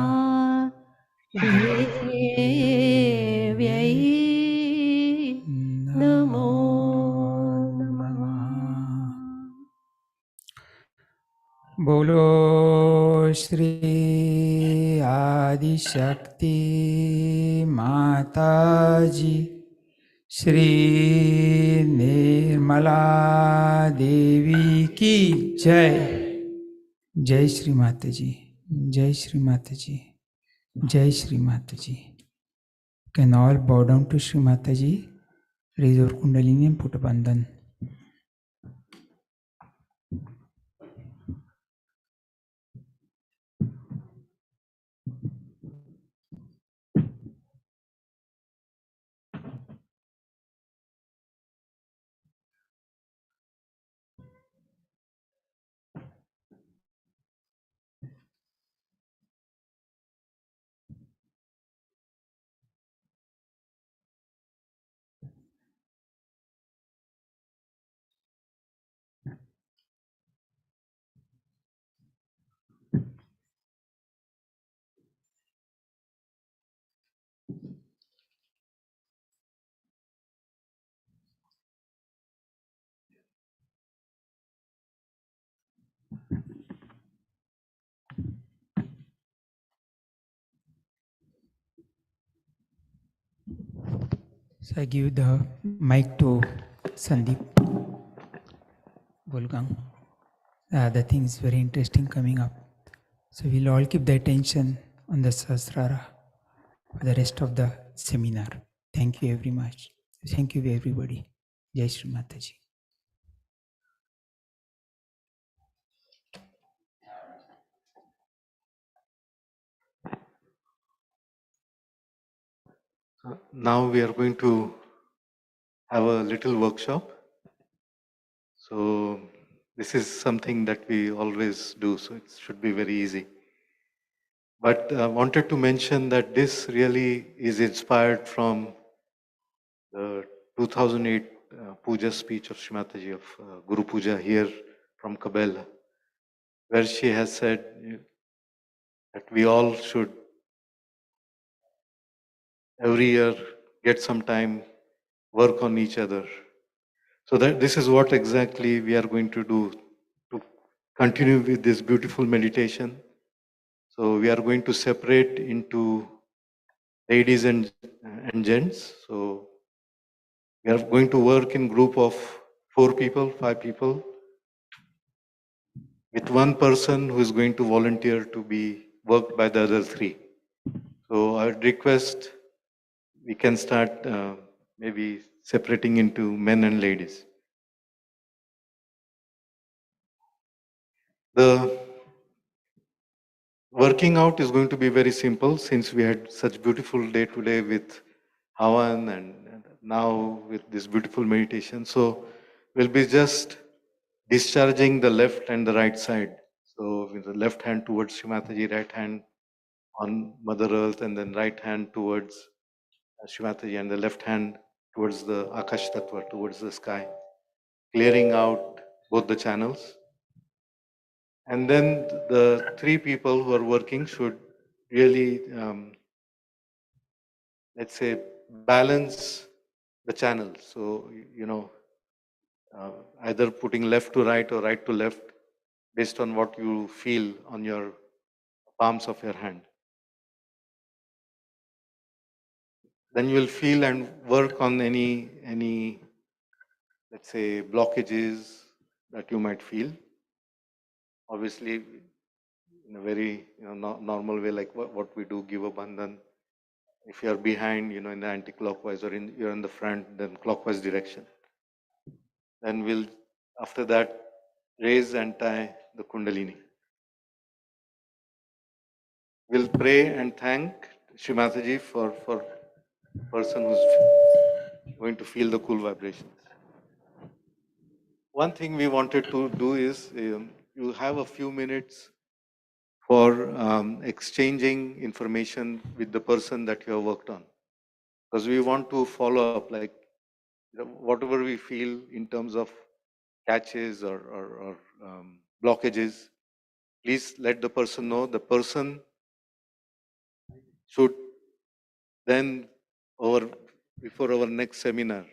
देव्यै नमो नमः। बोलो श्री आदिशक्ति माताजी श्री निर्मला देवी की जय। जय श्री माताजी, जय श्री माताजी, जय श्री माताजी. Can all bow down to Shri Mataji, raise your kundalini and put a bandhan. So I give the mic to Sandeep Bulgang. The thing is very interesting coming up. So we'll all keep the attention on the Sahasrara for the rest of the seminar. Thank you very much. Thank you everybody. Jai Shri Mataji. Now we are going to have a little workshop. So this is something that we always do, so it should be very easy. But I wanted to mention that this really is inspired from the 2008 Puja speech of Srimataji of Guru Puja here from Cabella, where she has said that we all should every year get some time, work on each other. So that this is what exactly we are going to do to continue with this beautiful meditation. So we are going to separate into ladies and gents. So we are going to work in group of 4 people, 5 people, with one person who is going to volunteer to be worked by the other 3. So I would request we can start maybe separating into men and ladies. The working out is going to be very simple since we had such beautiful day today with Havan and now with this beautiful meditation. So we'll be just discharging the left and the right side. So with the left hand towards Shrimataji, right hand on Mother Earth, and then right hand towards Shrimataji, and the left hand towards the Akash Tattva, towards the sky, clearing out both the channels. And then the 3 people who are working should really, let's say, balance the channel. So, either putting left to right or right to left based on what you feel on your palms of your hand. Then you will feel and work on any, let's say, blockages that you might feel. Obviously, in a very normal way, like what we do, give a bandhan. If you are behind, in the anti-clockwise, or you're in the front, then clockwise direction. Then we'll, after that, raise and tie the Kundalini. We'll pray and thank Shrimataji for person who's going to feel the cool vibrations. One thing we wanted to do is you have a few minutes for exchanging information with the person that you have worked on. Because we want to follow up, like whatever we feel in terms of catches or blockages, please let the person know. The person should then, before our next seminar,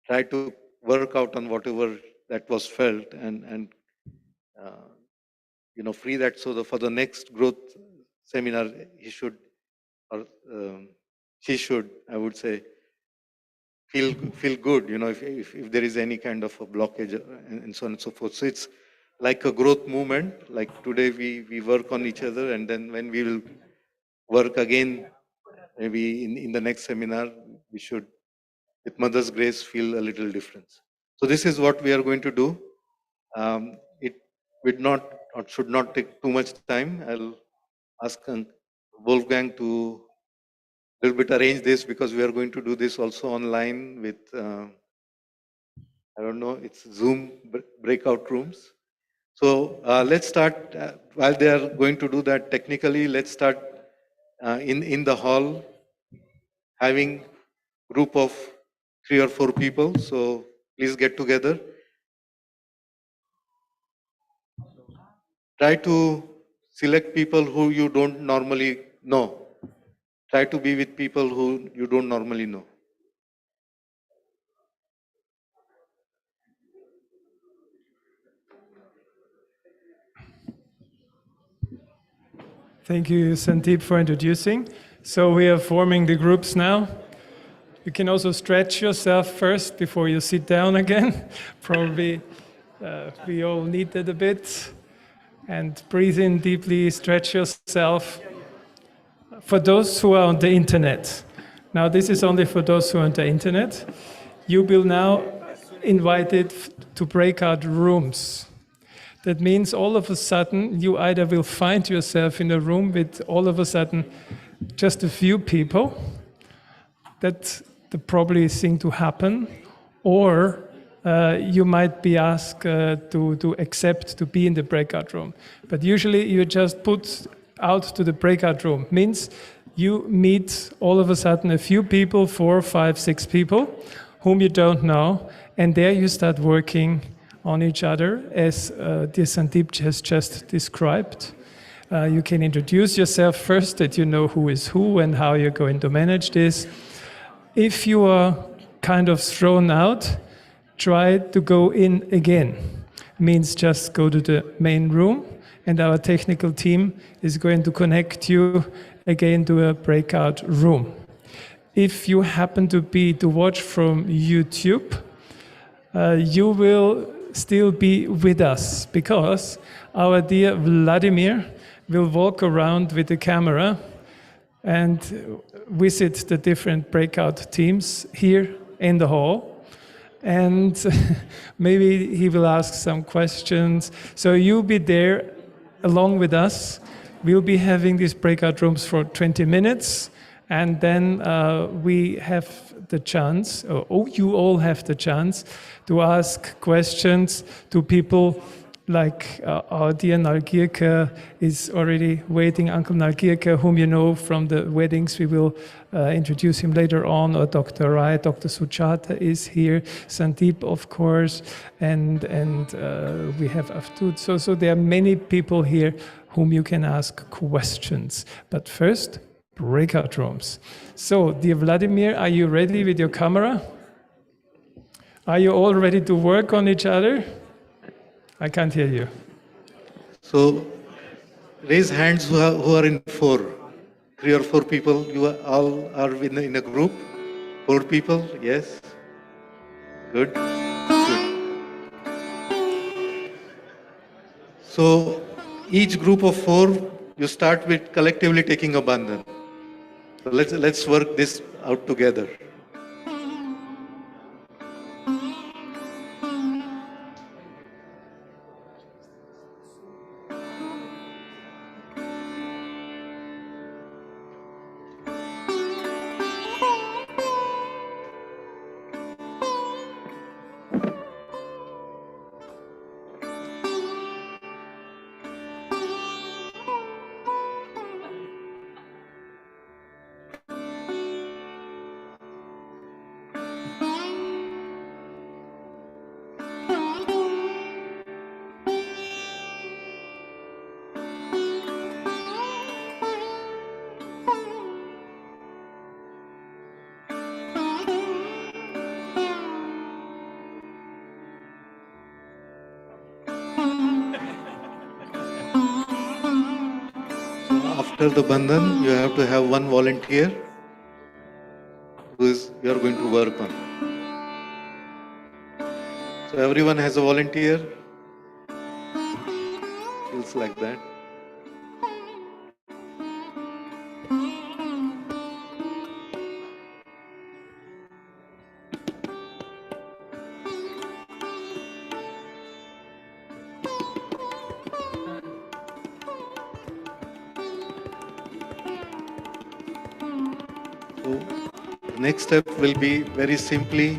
try to work out on whatever that was felt and free that. So for the next growth seminar, he should, or she should, I would say, feel good, if there is any kind of a blockage and so on and so forth. So it's like a growth movement. Like today we work on each other, and then when we will work again, maybe in the next seminar, we should, with Mother's grace, feel a little difference. So this is what we are going to do. It would not or should not take too much time. I'll ask Wolfgang to a little bit arrange this, because we are going to do this also online with, I don't know, it's Zoom breakout rooms. So let's start, while they are going to do that technically, let's start in the hall, having group of 3 or 4 people. So please get together. Try to select people who you don't normally know. Try to be with people who you don't normally know. Thank you, Sandeep, for introducing. So we are forming the groups now. You can also stretch yourself first before you sit down again. Probably we all need that a bit. And breathe in deeply, stretch yourself. For those who are on the internet, now this is only for those who are on the internet, you will now invited to breakout rooms. That means all of a sudden you either will find yourself in a room with all of a sudden just a few people. That's the probably thing to happen. Or you might be asked to accept to be in the breakout room. But usually you just put out to the breakout room. Means you meet all of a sudden a few people, 4, 5, 6 people, whom you don't know, and there you start working on each other, as dear Sandeep has just described. You can introduce yourself first, that you know who is who and how you're going to manage this. If you are kind of thrown out, try to go in again. Means just go to the main room, and our technical team is going to connect you again to a breakout room. If you happen to watch from YouTube, you will still be with us, because our dear Vladimir will walk around with the camera and visit the different breakout teams here in the hall. And maybe he will ask some questions. So you'll be there along with us. We'll be having these breakout rooms for 20 minutes. And then we have the chance, or you all have the chance, to ask questions to people like our dear Nalgirka is already waiting, Uncle Nalgirka, whom you know from the weddings. We will introduce him later on, or Dr. Rai, Dr. Sujata is here, Sandeep, of course, and we have Avtud. So there are many people here whom you can ask questions. But first, breakout rooms. So, dear Vladimir, are you ready with your camera? Are you all ready to work on each other? I can't hear you. So, raise hands who are in 4. 3 or 4 people, you all are in a group? 4 people, yes? Good. So, each group of 4, you start with collectively taking a bandhan. So let's work this out together. After the bandhan, you have to have one volunteer who you are going to work on. So everyone has a volunteer. Feels like that. Next step will be very simply,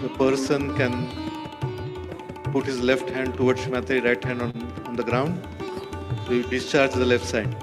the person can put his left hand towards Shrimati, right hand on the ground. So you discharge the left side.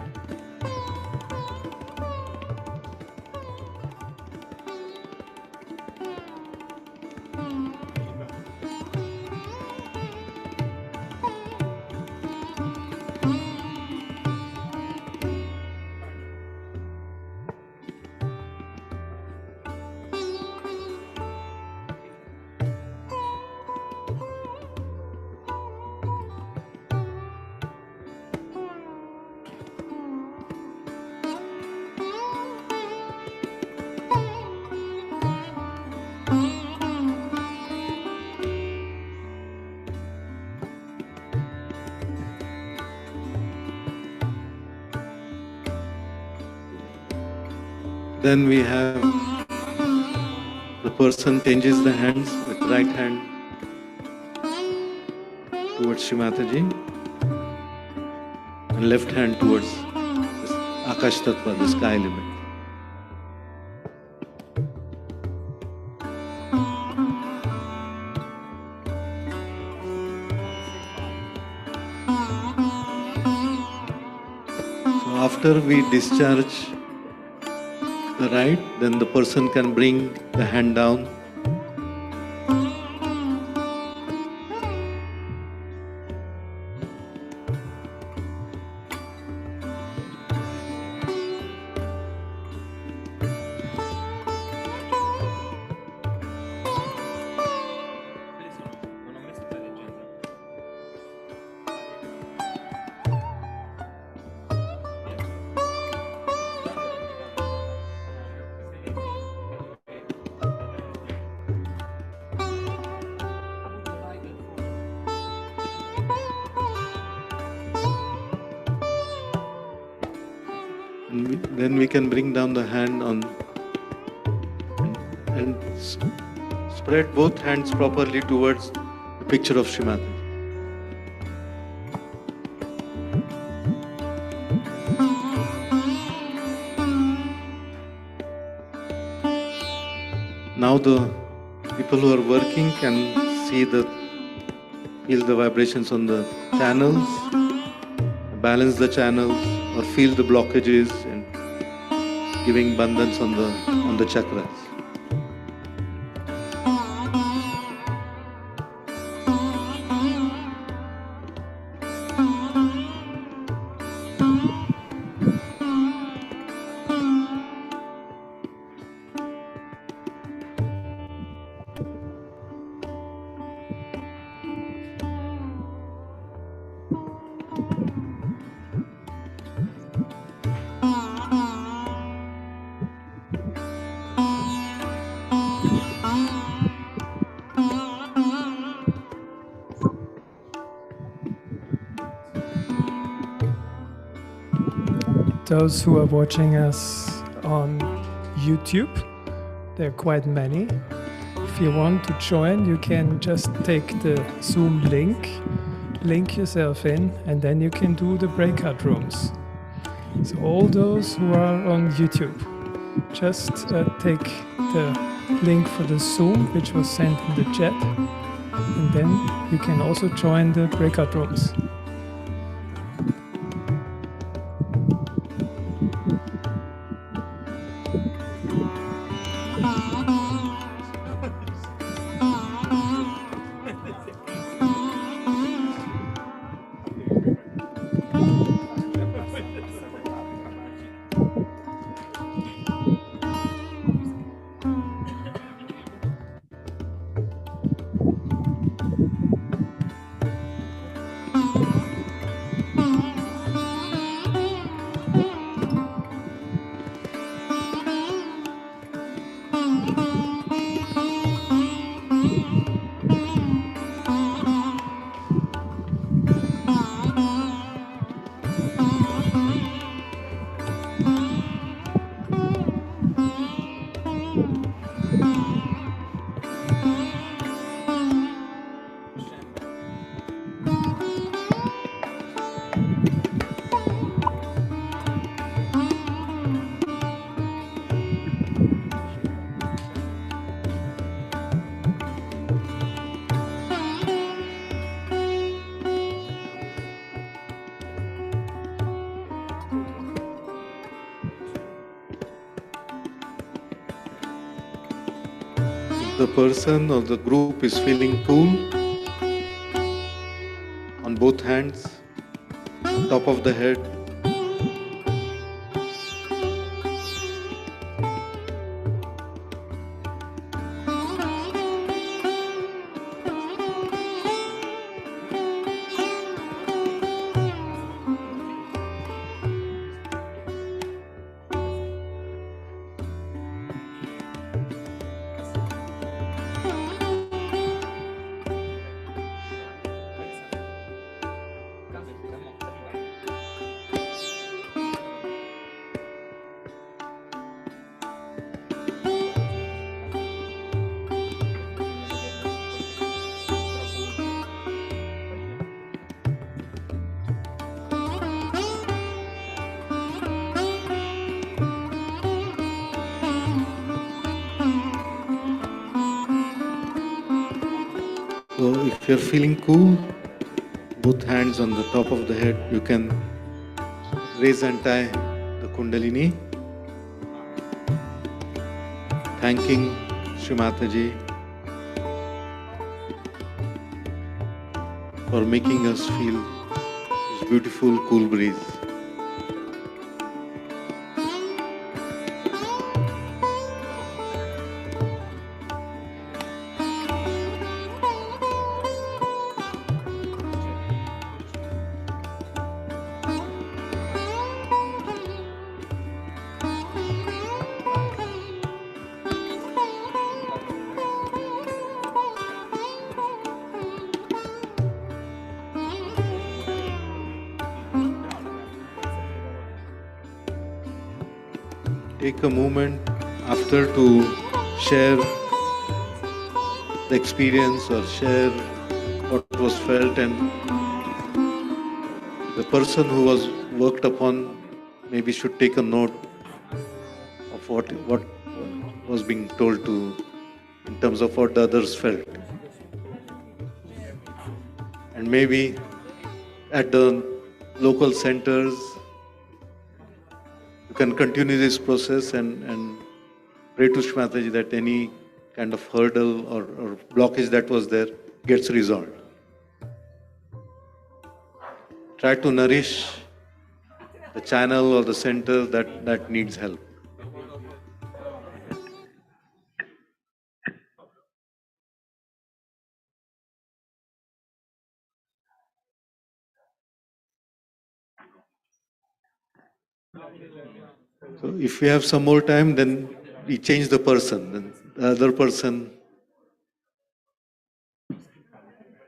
Then we have the person changes the hands with right hand towards Shrimataji and left hand towards this Akash Tattva, the sky limit. So after we discharge the right, then the person can bring the hand down. Then we can bring down the hand on and spread both hands properly towards the picture of Shrimataji. Now the people who are working can feel the vibrations on the channels, balance the channels, or feel the blockages and giving bandhans on the chakras. Those who are watching us on YouTube, there are quite many. If you want to join, you can just take the Zoom link yourself in, and then you can do the breakout rooms. So all those who are on YouTube, just take the link for the Zoom, which was sent in the chat, and then you can also join the breakout rooms. The person or the group is feeling cool on both hands, on top of the head. So if you're feeling cool, both hands on the top of the head, you can raise and tie the Kundalini, thanking Shri Mataji for making us feel this beautiful cool breeze. Take a moment after to share the experience or share what was felt, and the person who was worked upon maybe should take a note of what was being told to in terms of what the others felt. And maybe at the local centers, you can continue this process and pray to Shri Mataji that any kind of hurdle or blockage that was there gets resolved. Try to nourish the channel or the center that needs help. So if we have some more time, then we change the person. Then the other person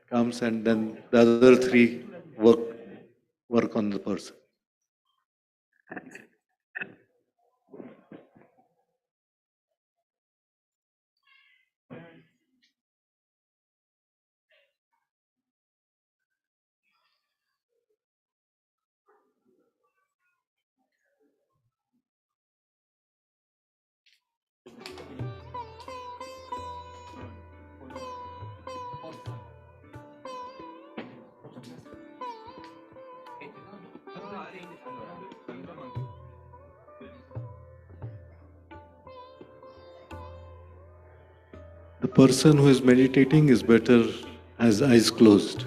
comes and then the other three work on the person. The person who is meditating is better has eyes closed.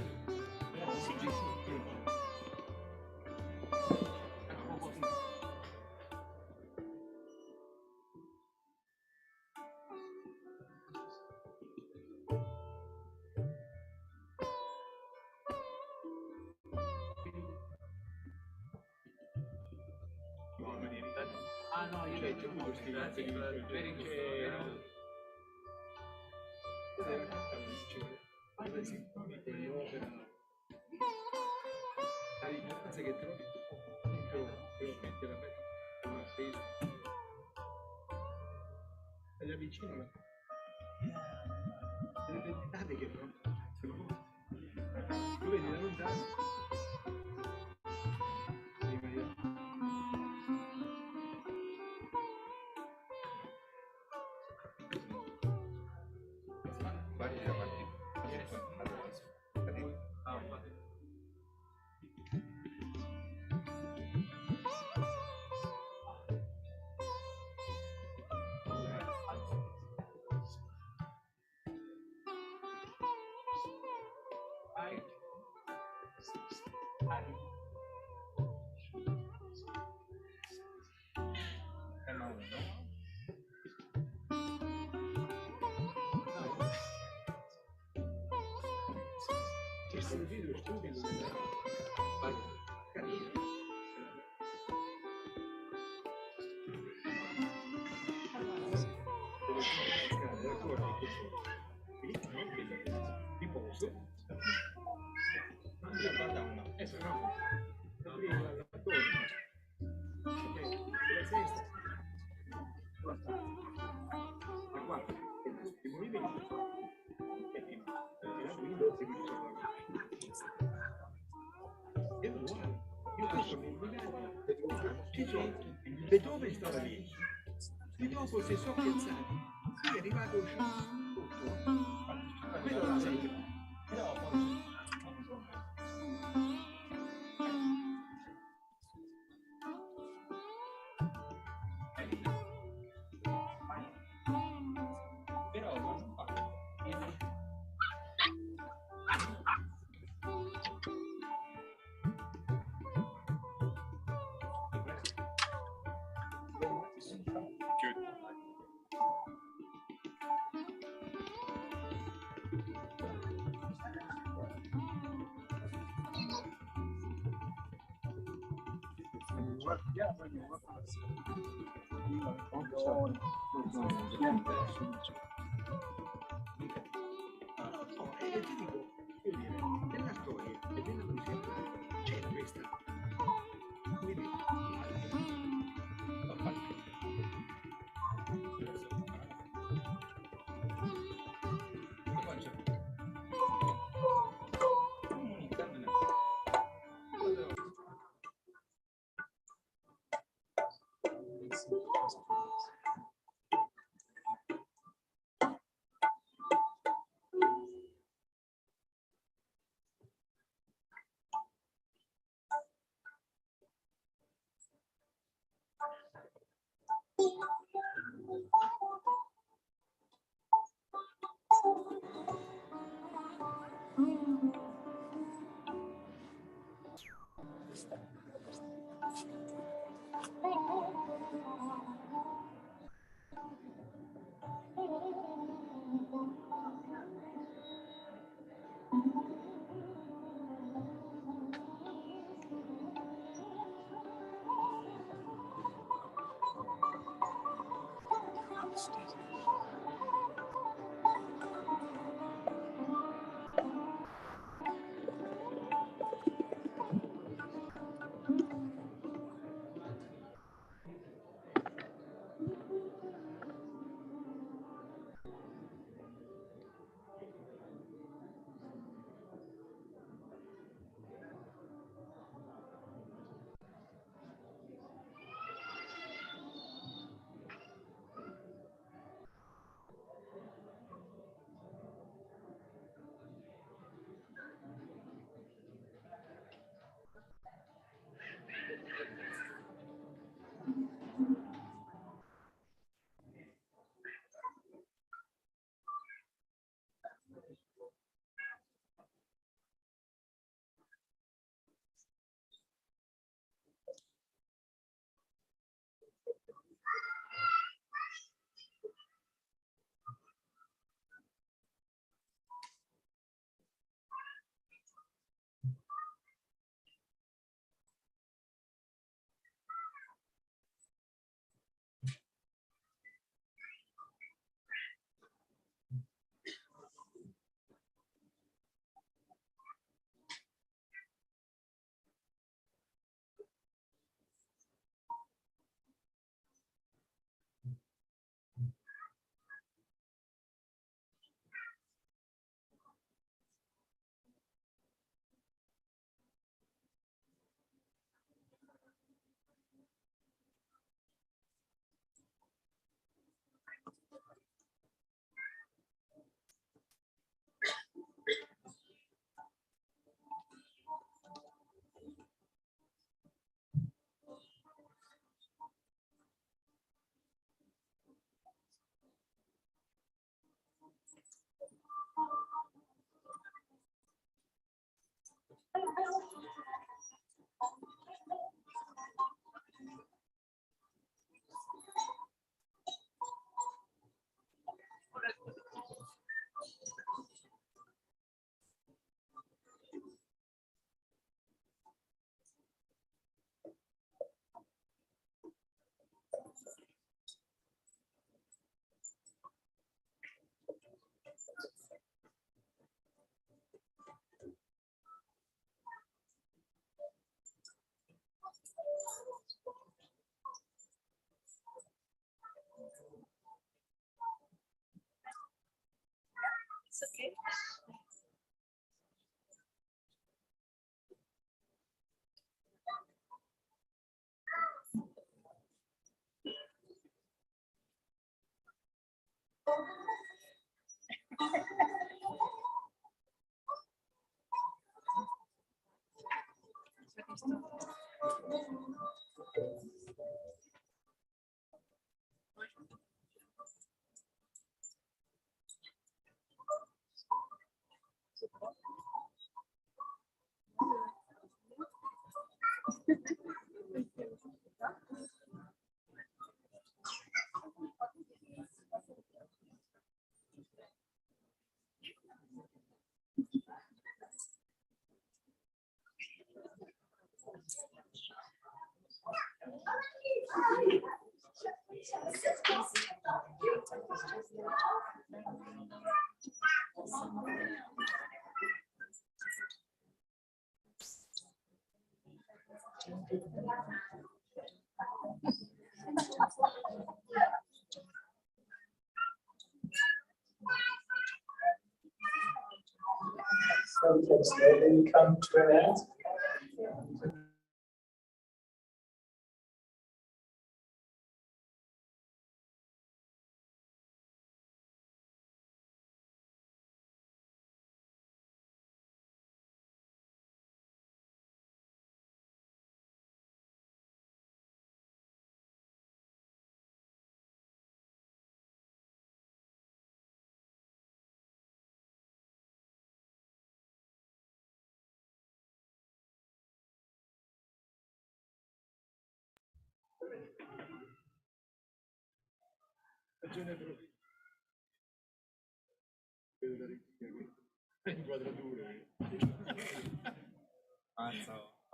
So we can slowly come to an end.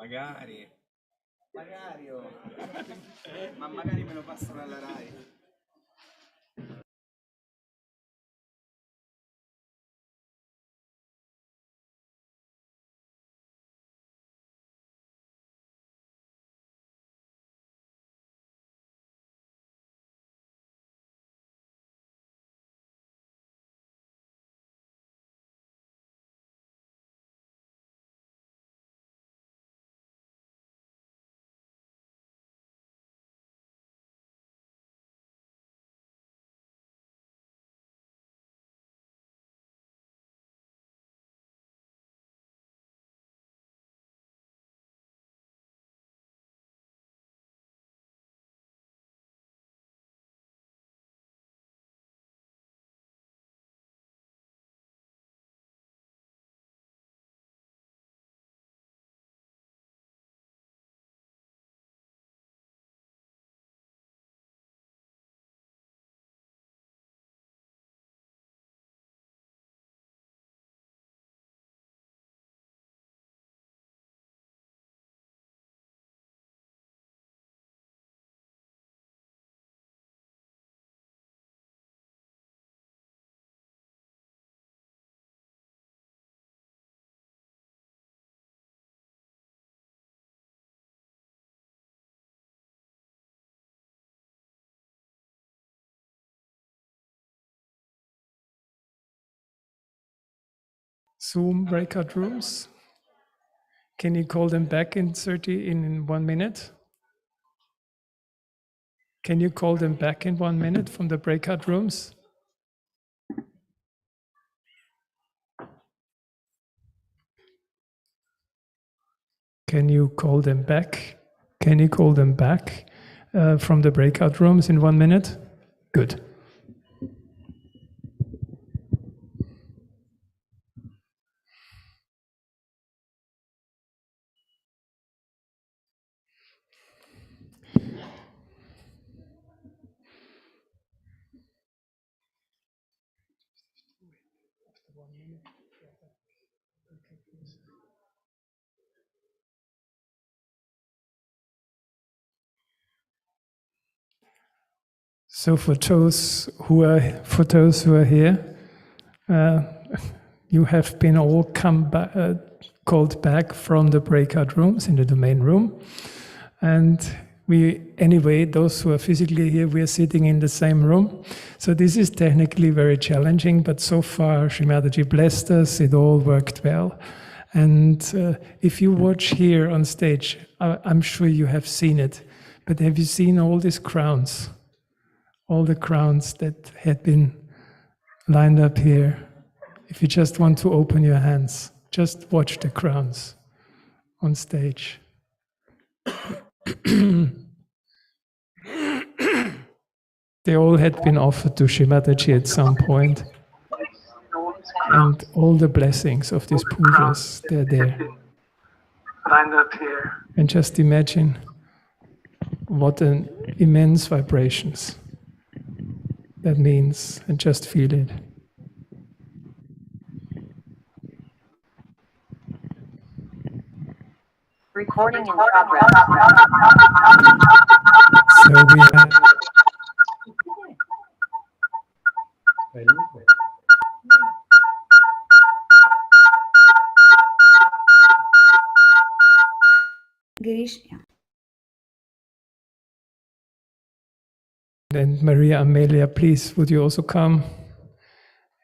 Magari. Magari, oh. Ma magari me lo passano alla Rai. Zoom breakout rooms. Can you call them back in 1 minute? Can you call them back in 1 minute from the breakout rooms? Can you call them back? Can you call them back from the breakout rooms in 1 minute? Good. So for those who are here, you have been all called back from the breakout rooms in the domain room, and those who are physically here, we are sitting in the same room. So this is technically very challenging, but so far Srimataji blessed us. It all worked well. And if you watch here on stage, I'm sure you have seen it. But have you seen all these crowns? All the crowns that had been lined up here. If you just want to open your hands, just watch the crowns on stage. They all had been offered to Shimataji at some point, and all the blessings of these pujas, they're there. And just imagine what an immense vibrations that means, and just feel it. Recording in progress. So we have Girish, yeah. and Maria Amelia, please, would you also come?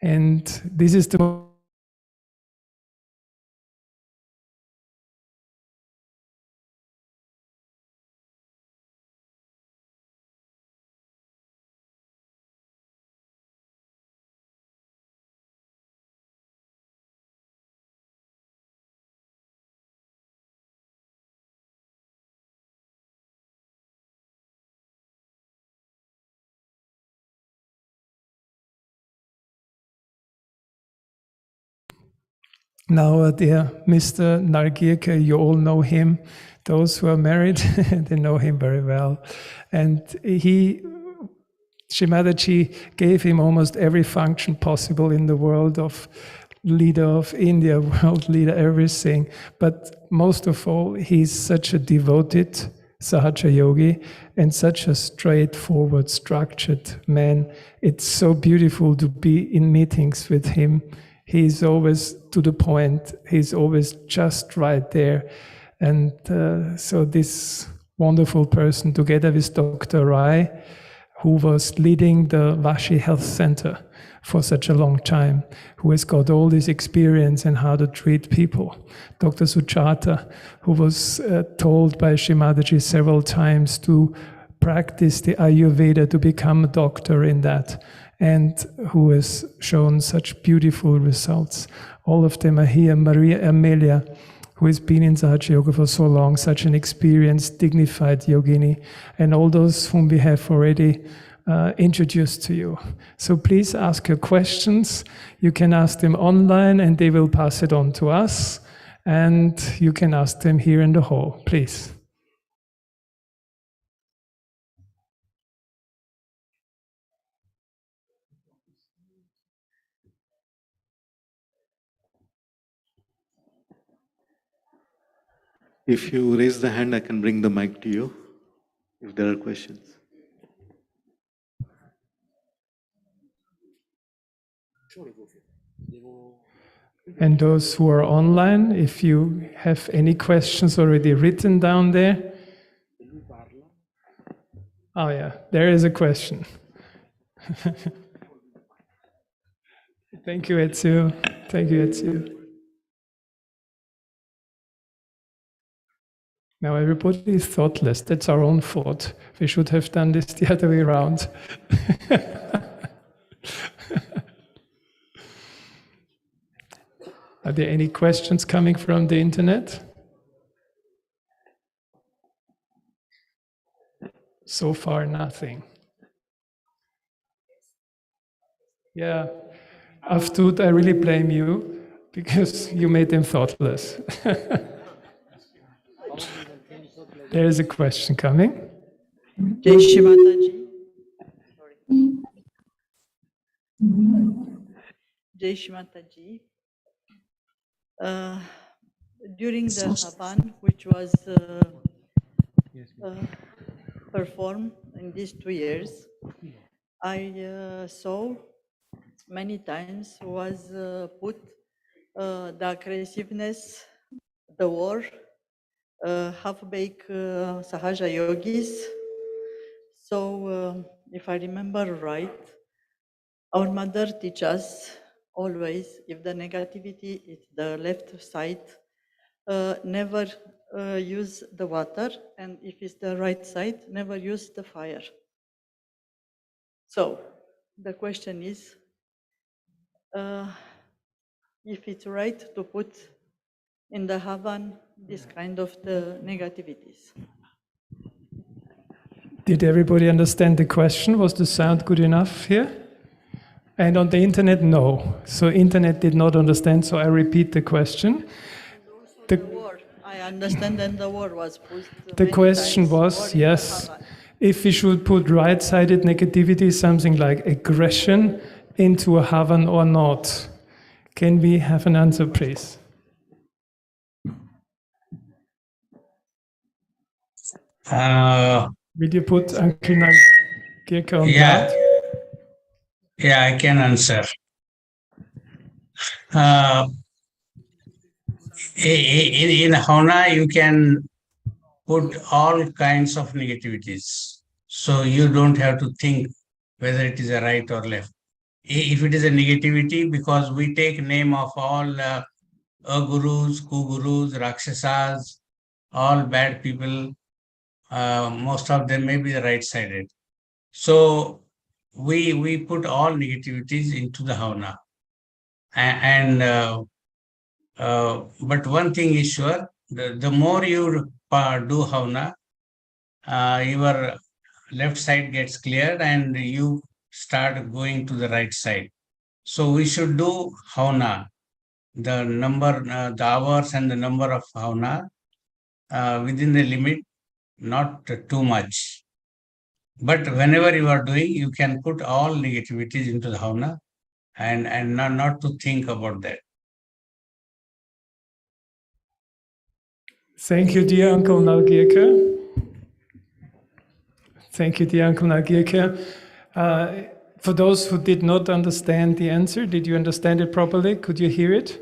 And this is the now, dear Mr. Nargirke, you all know him. Those who are married, they know him very well. And Shimadaji gave him almost every function possible in the world of leader of India, world leader, everything. But most of all, he's such a devoted Sahaja yogi and such a straightforward, structured man. It's so beautiful to be in meetings with him. He's always to the point. He's always just right there. And so this wonderful person, together with Dr. Rai, who was leading the Vashi Health Center for such a long time, who has got all this experience in how to treat people. Dr. Sujata, who was told by Shimadaji several times to practice the Ayurveda, to become a doctor in that, and who has shown such beautiful results. All of them are here. Maria Amelia, who has been in Sahaja Yoga for so long, such an experienced, dignified yogini, and all those whom we have already introduced to you. So please ask your questions. You can ask them online and they will pass it on to us. And you can ask them here in the hall, please. If you raise the hand, I can bring the mic to you if there are questions. And those who are online, if you have any questions already written down there. Oh yeah, there is a question. Thank you, Etsu. Thank you, Etsu. Now everybody is thoughtless. That's our own fault. We should have done this the other way around. Are there any questions coming from the internet? So far, nothing. Yeah, Avdut, I really blame you because you made them thoughtless. There is a question coming. Jai Shimataji. Jai Shimataji. During the Havan, which was performed in these 2 years, I saw many times was put the aggressiveness, the war, half-baked Sahaja yogis. So if I remember right, our mother teaches us always, if the negativity is the left side, never use the water, and if it's the right side, never use the fire. So the question is, if it's right to put in the Havan this kind of the negativities. Did everybody understand the question? Was the sound good enough here? And on the internet, no. So internet did not understand, so I repeat the question. I understand that the word was pushed. The question was, yes, if we should put right-sided negativity, something like aggression, into a Havan or not. Can we have an answer, please? Will you put Uncle Nagirka on guard? Yeah, I can answer. In Hauna, you can put all kinds of negativities. So you don't have to think whether it is a right or left. If it is a negativity, because we take name of all agurus, kugurus, rakshasas, all bad people, most of them may be right-sided. So we put all negativities into the Hauna. But one thing is sure, the more you do Hauna, your left side gets cleared and you start going to the right side. So we should do Hauna, the number, the hours and the number of Hauna within the limit, not too much. But whenever you are doing, you can put all negativities into the Hauna and not to think about that. Thank you, dear Uncle Nalgirka. Thank you, dear Uncle Nalgirka. For those who did not understand the answer, did you understand it properly? Could you hear it?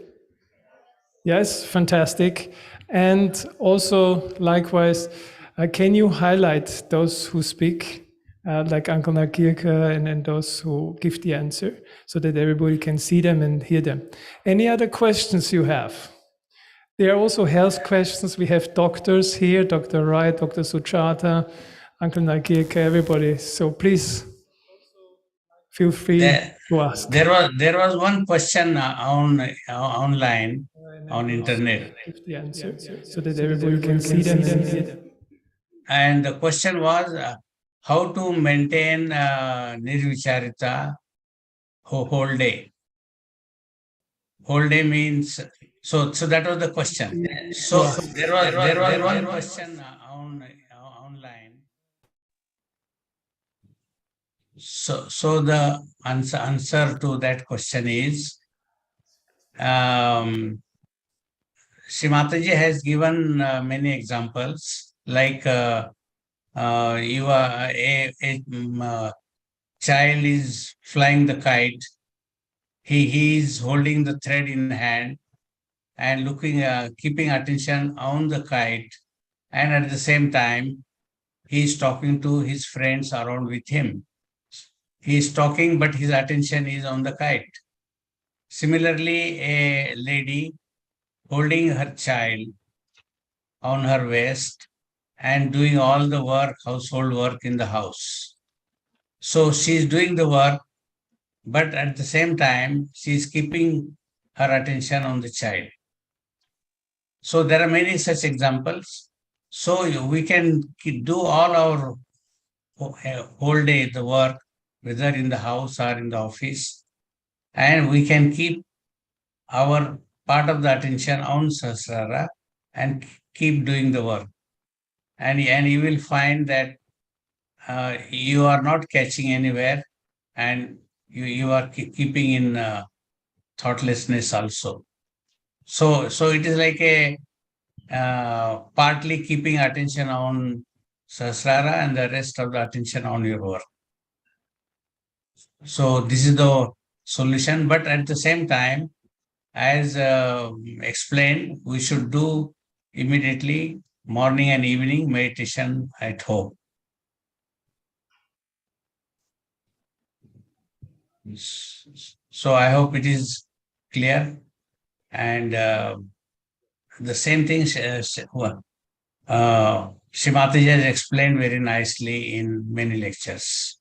Yes, fantastic. And also, likewise, can you highlight those who speak, like Uncle Nalgirka and those who give the answer, so that everybody can see them and hear them? Any other questions you have? There are also health questions. We have doctors here, Dr. Wright, Dr. Suchata, Uncle Nalgirka, everybody. So please feel free to ask. There was one question online, on internet. Give the answer so that everybody can see them and hear them. And the question was how to maintain nirvicharita whole day. Whole day means, so that was the question. So there was one question online. So the answer to that question is, Srimataji has given many examples, like you are a child is flying the kite. He is holding the thread in hand and looking, keeping attention on the kite, and at the same time, he is talking to his friends around with him. He is talking, but his attention is on the kite. Similarly, a lady holding her child on her waist and doing all the work, household work in the house. So she is doing the work, but at the same time, she is keeping her attention on the child. So there are many such examples. So we can do all our whole day, the work, whether in the house or in the office, and we can keep our part of the attention on Sahasrara and keep doing the work. And you will find that you are not catching anywhere, and you are keeping in thoughtlessness also. So it is like a partly keeping attention on Sahasrara and the rest of the attention on your work. So this is the solution, but at the same time, as explained, we should do immediately morning and evening meditation at home. So I hope it is clear. And the same thing Srimataji has explained very nicely in many lectures.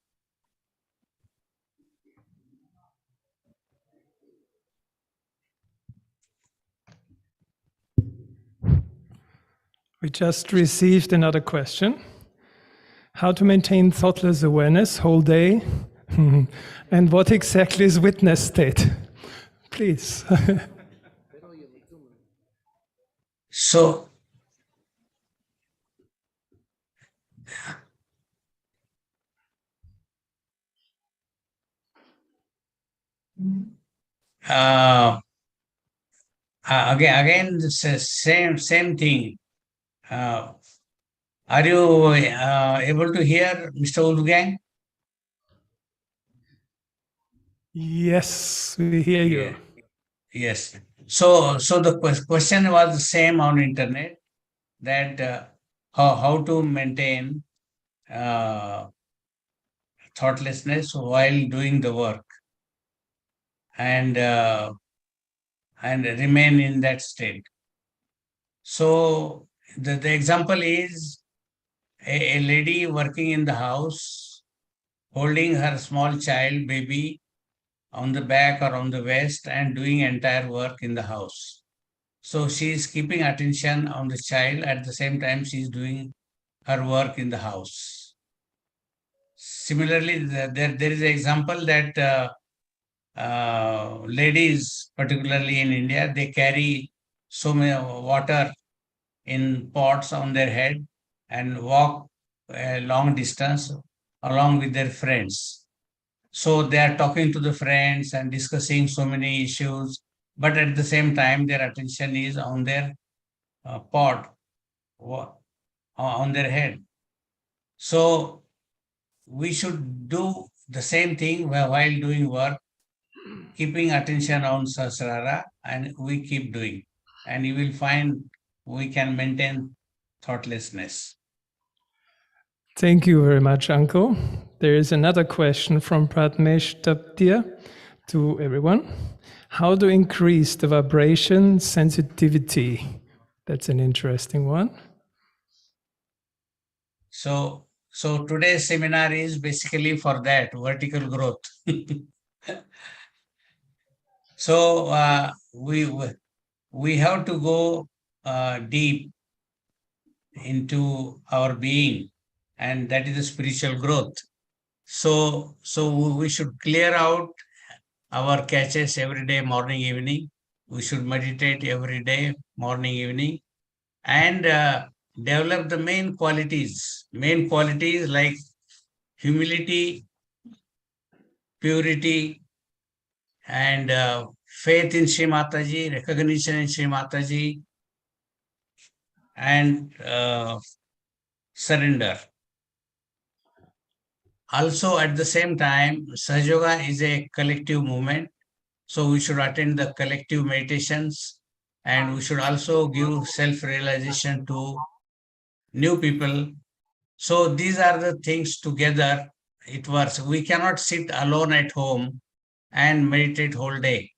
We just received another question. How to maintain thoughtless awareness whole day? And what exactly is witness state? Please. So, again, same thing. Are you able to hear Mr. Wolfgang? Yes, we hear you. Yeah. Yes. So the question was the same on internet, that how to maintain thoughtlessness while doing the work and remain in that state. So the example is a lady working in the house, holding her small child baby on the back or on the waist and doing entire work in the house. So she is keeping attention on the child, at the same time she is doing her work in the house. Similarly, there is an example that ladies, particularly in India, they carry so many water in pots on their head and walk a long distance along with their friends. So they are talking to the friends and discussing so many issues, but at the same time, their attention is on their pot on their head. So we should do the same thing while doing work, keeping attention on Sahasrara, and we keep doing. And you will find we can maintain thoughtlessness. Thank you very much, Uncle. There is another question from Pratmesh Taptia to everyone. How to increase the vibration sensitivity? That's an interesting one. So today's seminar is basically for that, vertical growth. So we have to go deep into our being, and that is the spiritual growth. So we should clear out our caches every day, morning, evening. We should meditate every day, morning, evening, and develop the main qualities like humility, purity, and faith in Sri Mataji, recognition in Sri Mataji, and surrender. Also, at the same time, Sahaja is a collective movement, so we should attend the collective meditations, and we should also give self-realization to new people. So these are the things together. It works. We cannot sit alone at home and meditate whole day.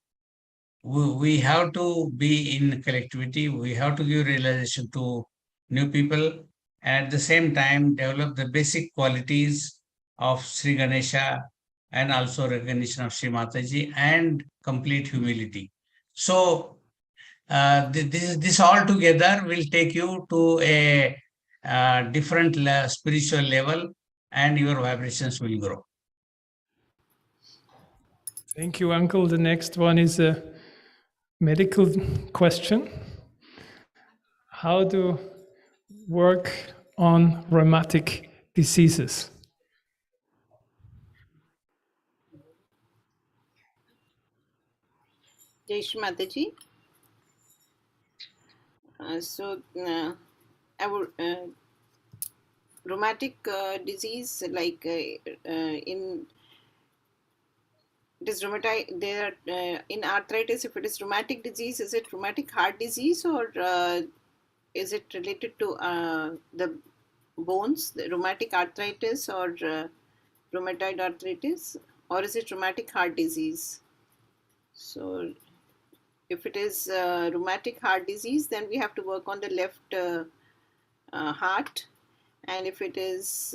We have to be in collectivity. We have to give realization to new people, and at the same time develop the basic qualities of Sri Ganesha and also recognition of Sri Mataji and complete humility. So this all together will take you to a different spiritual level, and your vibrations will grow. Thank you, Uncle. The next one is a medical question. How to work on rheumatic diseases? Jai Shri Mataji. Our rheumatic disease, like in it is rheumatoid. There in arthritis, if it is rheumatic disease, is it rheumatic heart disease, or is it related to the bones, the rheumatic arthritis, or rheumatoid arthritis, or is it rheumatic heart disease? So if it is rheumatic heart disease, then we have to work on the left heart. And if it is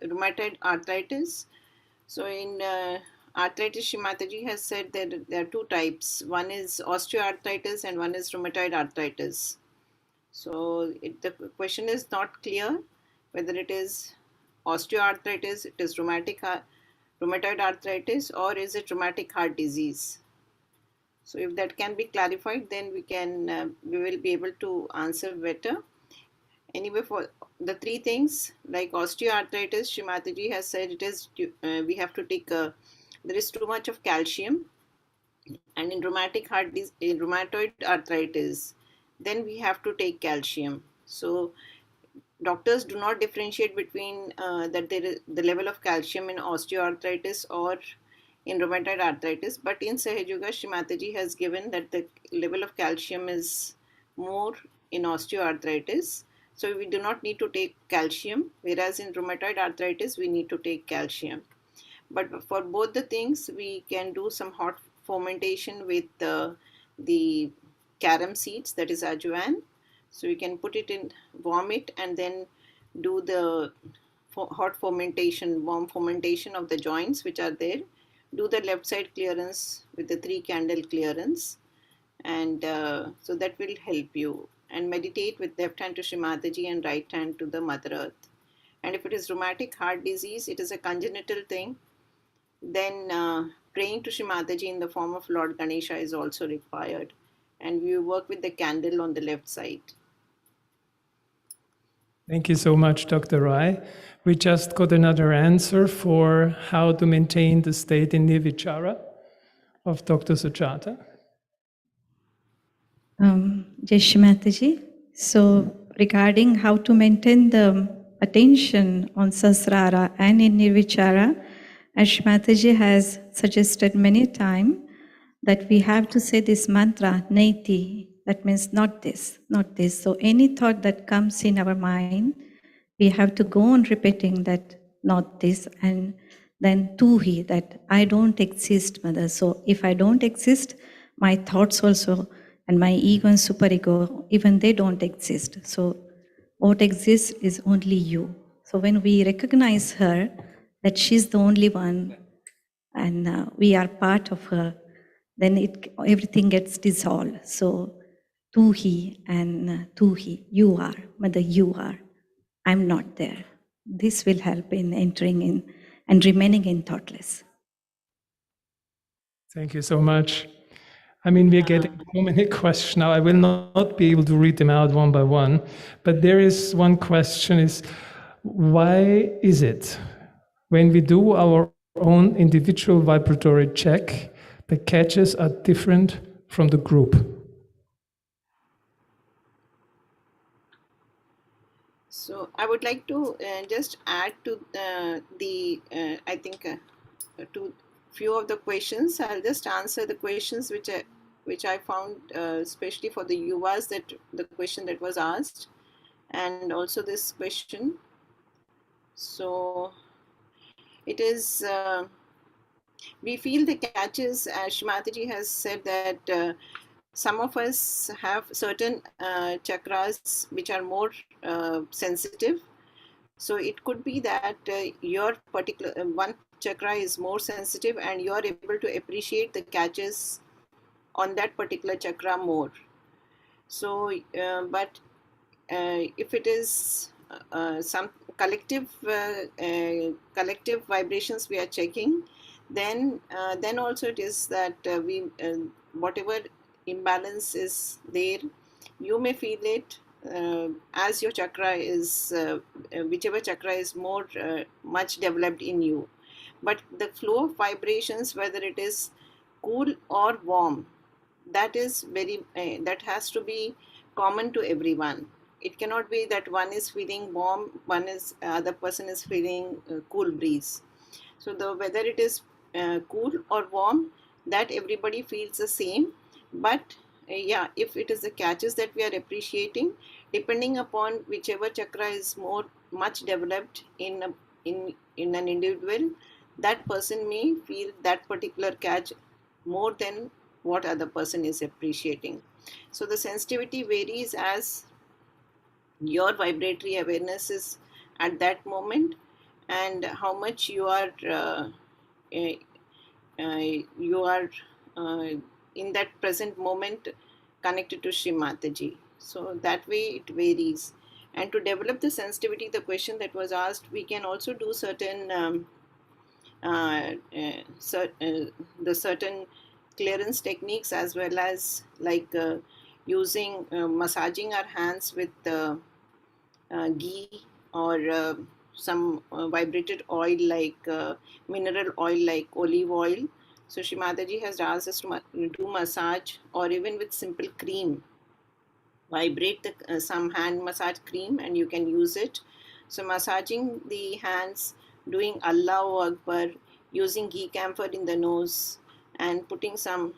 rheumatoid arthritis, so in arthritis, Shri Mataji has said that there are two types. One is osteoarthritis and one is rheumatoid arthritis. So the question is not clear whether it is osteoarthritis, it is rheumatoid arthritis, or is it rheumatic heart disease. So if that can be clarified, then we will be able to answer better. Anyway, for the three things like osteoarthritis, Srimataji has said it is we have to take there is too much of calcium, and in rheumatoid arthritis, then we have to take calcium. So doctors do not differentiate between that there is the level of calcium in osteoarthritis or in rheumatoid arthritis, but in Sahaja, Srimataji has given that the level of calcium is more in osteoarthritis. So we do not need to take calcium, whereas in rheumatoid arthritis, we need to take calcium. But for both the things, we can do some hot fermentation with the carom seeds, that is ajwain. So we can put it in, warm it, and then do the hot fermentation, warm fermentation of the joints which are there. Do the left side clearance with the 3 candle clearance, and so that will help you. And meditate with left hand to Srimataji and right hand to the Mother Earth. And if it is rheumatic heart disease, it is a congenital thing, then praying to Srimataji in the form of Lord Ganesha is also required. And we work with the candle on the left side. Thank you so much, Dr. Rai. We just got another answer for how to maintain the state in Nirvichara of Dr. Sujata. Jai Shri Mataji. So regarding how to maintain the attention on Sasrara and in Nirvichara, as Shri Mataji has suggested many times, that we have to say this mantra, Naiti, that means not this, not this. So any thought that comes in our mind, we have to go on repeating that, not this, and then tuhi, that I don't exist, Mother. So if I don't exist, my thoughts also, and my ego and superego, even they don't exist. So what exists is only you. So when we recognize her, that she's the only one, and we are part of her, then everything gets dissolved. So tu hi and tu hi, you are, Mother, you are. I'm not there. This will help in entering in and remaining in thoughtless. Thank you so much. I mean, we're getting so many questions now. I will not be able to read them out one by one, but there is one question is, why is it when we do our own individual vibratory check, the catches are different from the group? So I would like to just add to I think to few of the questions. I'll just answer the questions which I found especially for the Yuvas, that the question that was asked, and also this question. So it is we feel the catches, as Shrimataji has said, that some of us have certain chakras which are more sensitive. So it could be that your particular one chakra is more sensitive, and you are able to appreciate the catches on that particular chakra more. So, but if it is some collective vibrations we are checking, then also it is that we whatever imbalance is there, you may feel it as your chakra is whichever chakra is more much developed in you. But the flow of vibrations, whether it is cool or warm, that is very that has to be common to everyone. It cannot be that one is feeling warm, other person is feeling cool breeze. So the whether it is cool or warm, that everybody feels the same. But yeah, if it is the catches that we are appreciating, depending upon whichever chakra is much developed in an individual, that person may feel that particular catch more than what other person is appreciating. So the sensitivity varies as your vibratory awareness is at that moment, and how much you are in that present moment connected to Shri Mataji. So that way it varies. And to develop the sensitivity, the question that was asked, we can also do certain the certain clearance techniques, as well as like using massaging our hands with ghee or some vibrated oil like mineral oil like olive oil. So Shrimataji has asked us to do massage, or even with simple cream. Vibrate the some hand massage cream and you can use it. So massaging the hands, doing Allahu Akbar, using ghee camphor in the nose, and putting some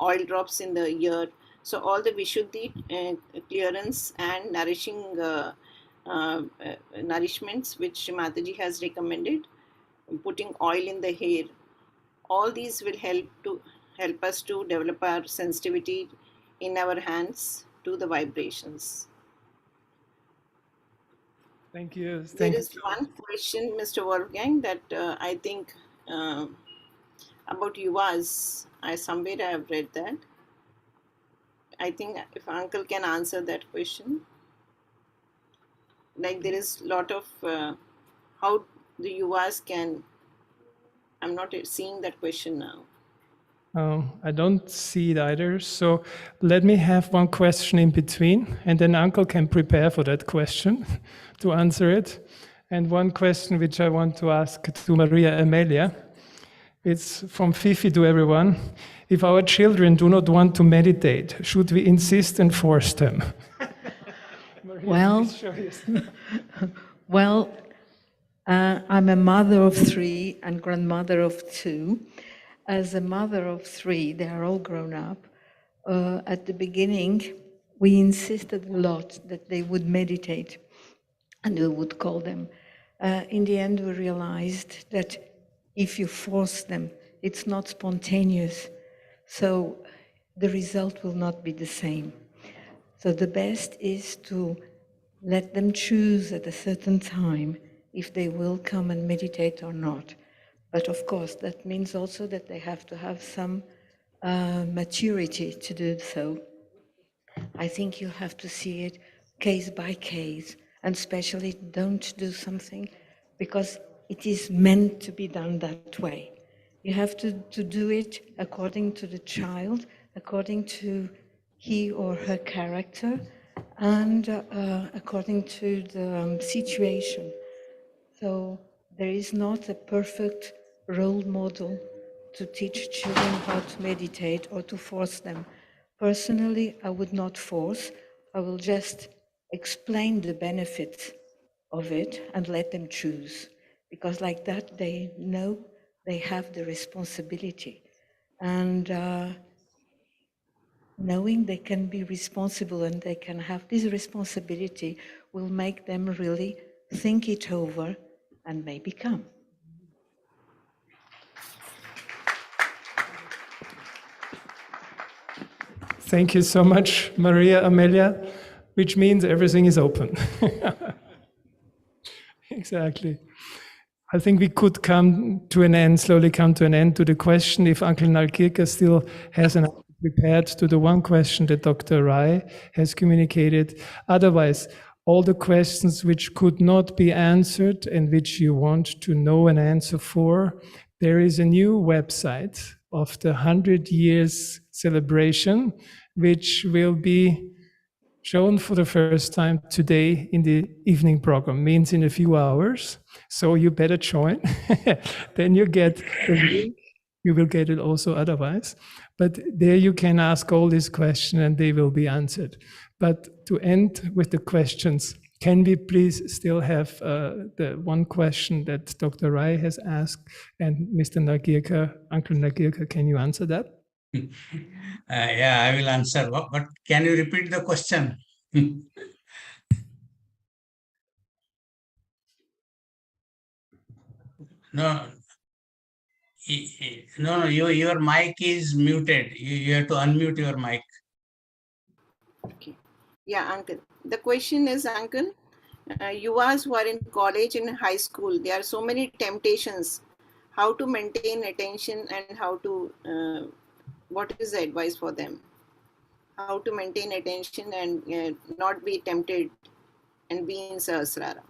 oil drops in the ear. So all the Vishuddhi clearance and nourishing nourishments which Mataji has recommended, putting oil in the hair, all these will help us to develop our sensitivity in our hands to the vibrations. Thank you. There is one question, Mr. Wolfgang, that I think about Yuvas. Somewhere I have read that. I think if Uncle can answer that question. Like there is a lot of how the Yuvas can. I'm not seeing that question now. I don't see it either. So let me have one question in between, and then Uncle can prepare for that question to answer it. And one question which I want to ask to Maria Amelia. It's from Fifi to everyone. If our children do not want to meditate, should we insist and force them? Well, I'm a mother of 3 and grandmother of 2. As a mother of 3, they are all grown up. At the beginning, we insisted a lot that they would meditate, and we would call them. In the end, we realized that if you force them, it's not spontaneous, so the result will not be the same. So the best is to let them choose at a certain time if they will come and meditate or not. But of course, that means also that they have to have some maturity to do so. I think you have to see it case by case, and especially don't do something because it is meant to be done that way. You have to do it according to the child, according to he or her character, and according to the situation. So there is not a perfect role model to teach children how to meditate or to force them. Personally, I would not force. I will just explain the benefits of it and let them choose. Because like that, they know they have the responsibility. And knowing they can be responsible and they can have this responsibility will make them really think it over and maybe come. Thank you so much, Maria Amelia, which means everything is open. Exactly. I think we could slowly come to an end to the question. If Uncle Nalkirka still has an answer prepared to the one question that Dr. Rai has communicated. Otherwise, all the questions which could not be answered and which you want to know an answer for, there is a new website of the 100 years celebration, which will be shown for the first time today in the evening program, means in a few hours. So you better join. Then you get the link. You will get it also otherwise. But there you can ask all these questions and they will be answered. But to end with the questions, can we please still have the one question that Dr. Rai has asked, and Mr. Nagirka, Uncle Nagirka, can you answer that? Yeah, I will answer. But can you repeat the question? No, no, your mic is muted. You have to unmute your mic. Okay. Yeah, Uncle. The question is, Uncle, Yuvas who are in college and high school, there are so many temptations. How to maintain attention and how to, what is the advice for them? how to maintain attention and not be tempted and be in Sahasrara?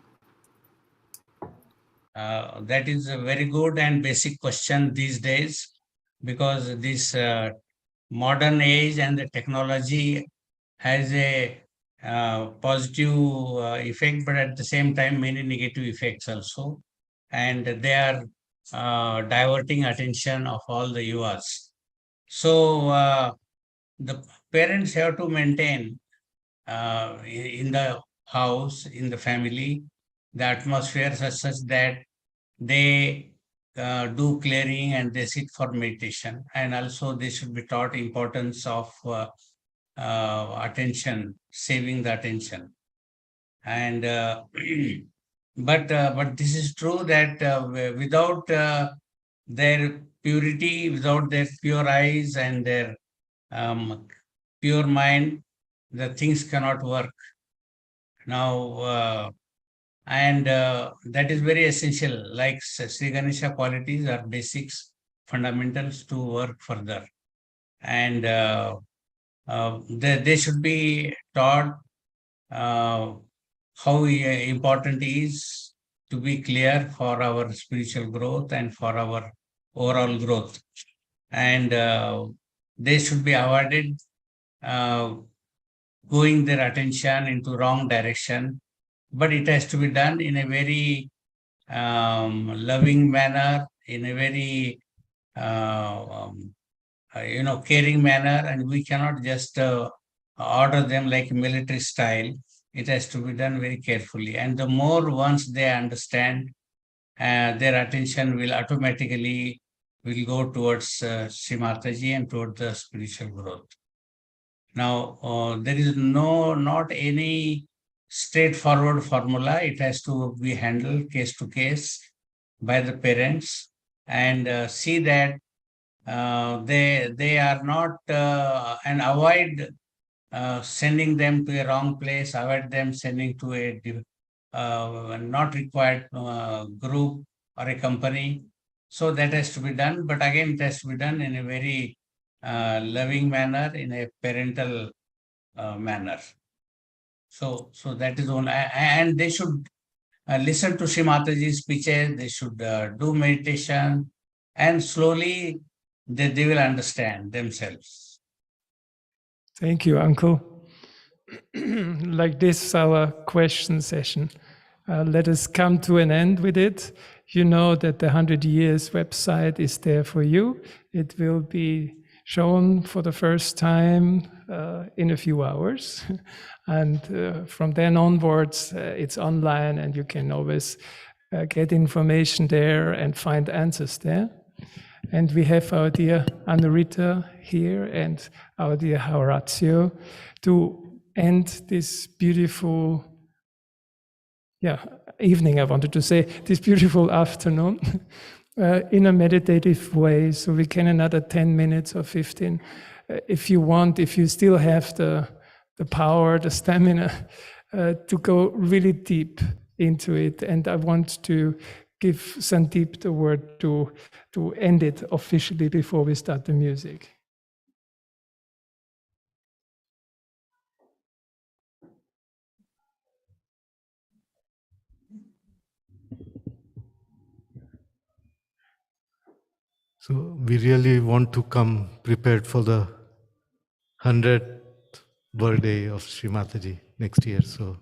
That is a very good and basic question these days, because this modern age and the technology has a positive effect, but at the same time many negative effects also, and they are diverting attention of all the yuvas. So the parents have to maintain in the house, in the family, the atmosphere such that they do clearing and they sit for meditation, and also they should be taught importance of attention, saving the attention. And but this is true that without their purity, without their pure eyes and their pure mind, the things cannot work. Now, and that is very essential. Like Sri Ganesha qualities are basics, fundamentals to work further. And they should be taught how important it is to be clear for our spiritual growth and for our overall growth. And they should be avoided going their attention into wrong direction, but it has to be done in a very loving manner, in a very caring manner, and we cannot just order them like military style. It has to be done very carefully, and the more once they understand, their attention will automatically will go towards Sri Mataji and towards the spiritual growth. Now, there is not any straightforward formula. It has to be handled case to case by the parents, and see that they are not and avoid sending them to a wrong place, avoid them sending to a not required group or a company. So that has to be done, but again it has to be done in a very loving manner, in a parental manner. So that is one, and they should listen to Sri Mataji's speeches. They should do meditation, and slowly they will understand themselves. Thank you, Uncle. Like this, our question session. Let us come to an end with it. You know that the 100 Years website is there for you. It will be shown for the first time in a few hours. And from then onwards, it's online and you can always get information there and find answers there. And we have our dear Anurita here and our dear Horatio to end this beautiful evening, I wanted to say, this beautiful afternoon in a meditative way. So we can another 10 minutes or 15. If you want, if you still have the power, the stamina to go really deep into it. And I want to give Sandeep the word to end it officially before we start the music. So we really want to come prepared for the 100th birthday of Sri Mataji next year. So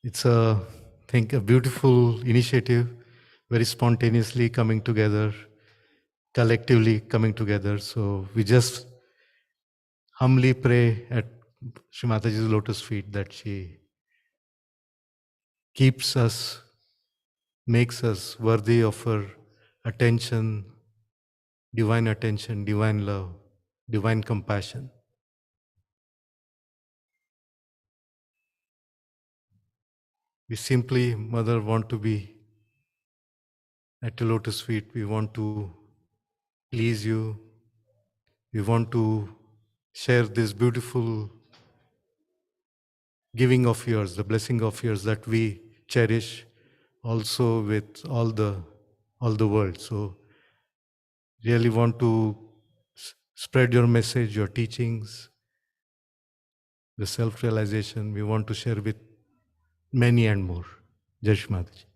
it's I think a beautiful initiative, very spontaneously coming together, collectively coming together. So we just humbly pray at Sri Mataji's lotus feet that she keeps us, makes us worthy of her attention, divine love, divine compassion. We simply, Mother, want to be at your lotus feet. We want to please you. We want to share this beautiful giving of yours, the blessing of yours that we cherish also with all the world. So really want to spread your message, your teachings, the self-realization we want to share with many and more. Jai Shri Mataji.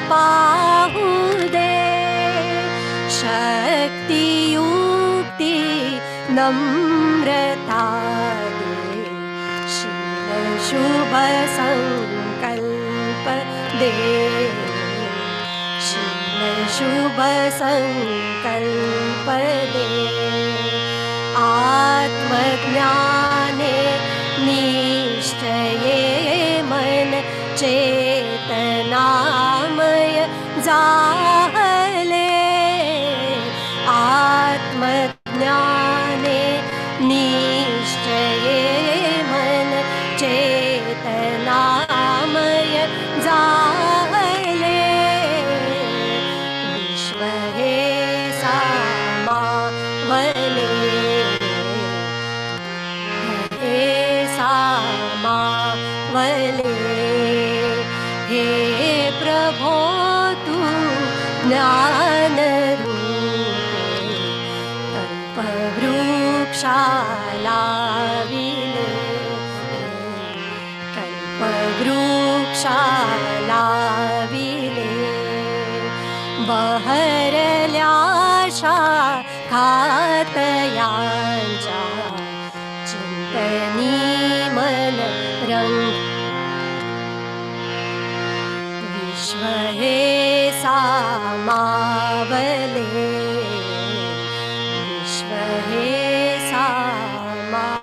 पाहू दे शक्तियुक्ती नम्रता दे शील शुभ संकल्प दे शील शुभ संकल्प दे आत्मज्ञाने निश्चये मन चेतनामय जाहले आत्मज्ञाने निश्चये मन चेतनामय जाहले विश्व हे सामावले हे सामावले हे प्रभो तू ज्ञान रूपे कल्पवृक्षाला विले कल्पवृक्षाला विले बहरल्या शाखातयांच्या चिंतनी मन रंग विश्व हे सामावले विश्व हे सामावले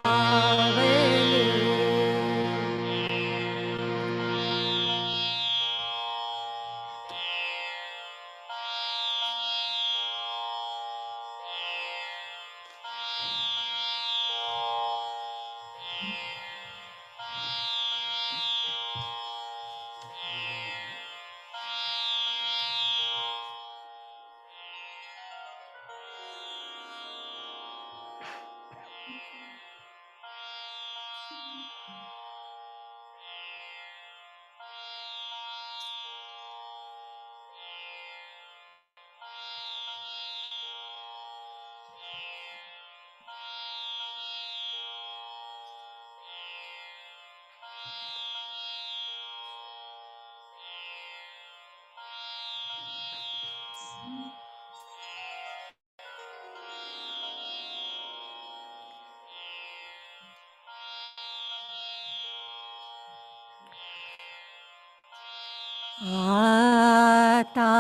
आता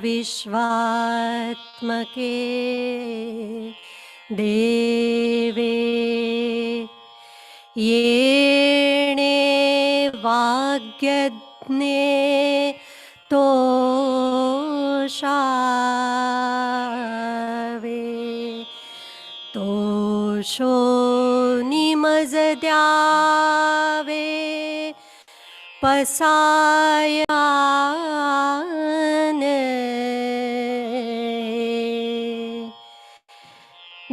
विश्वात्मके देवे येणे वाग्यज्ञे तोषावे तोषो निमज द्यावे पसायान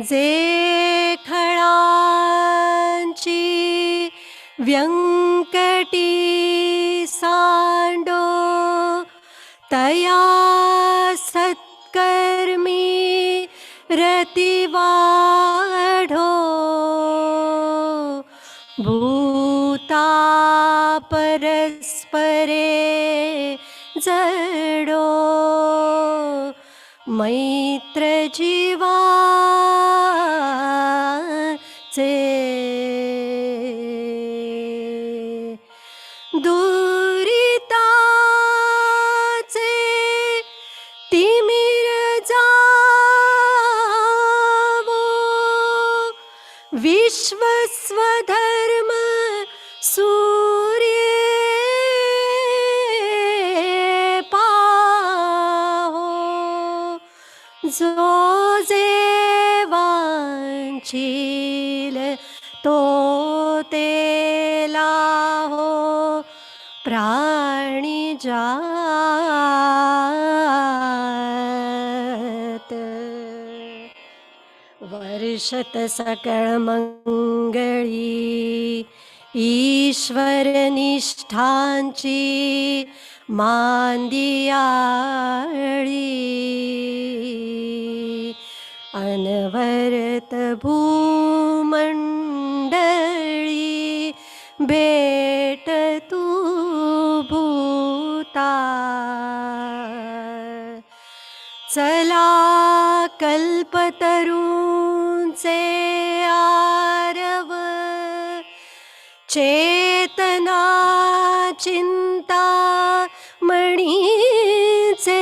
जे खळांची व्यंकटी सांडो तया सत्कर्मी रतिवाढो भूता परस्परे जडो मैत्र जीवाचे दुरिताचे तिमिर जावो विश्वस्वधर्म सूर्य पाहो जो जे वांछील तो तेला हो प्राणी जात वर्षत सकळ मंगळी ईश्वर निष्ठांची मांदियाळी अनवरत भूमंडळी भेट तू भूता कल्पतरूंचे आरव चेतना चिंता मणीचे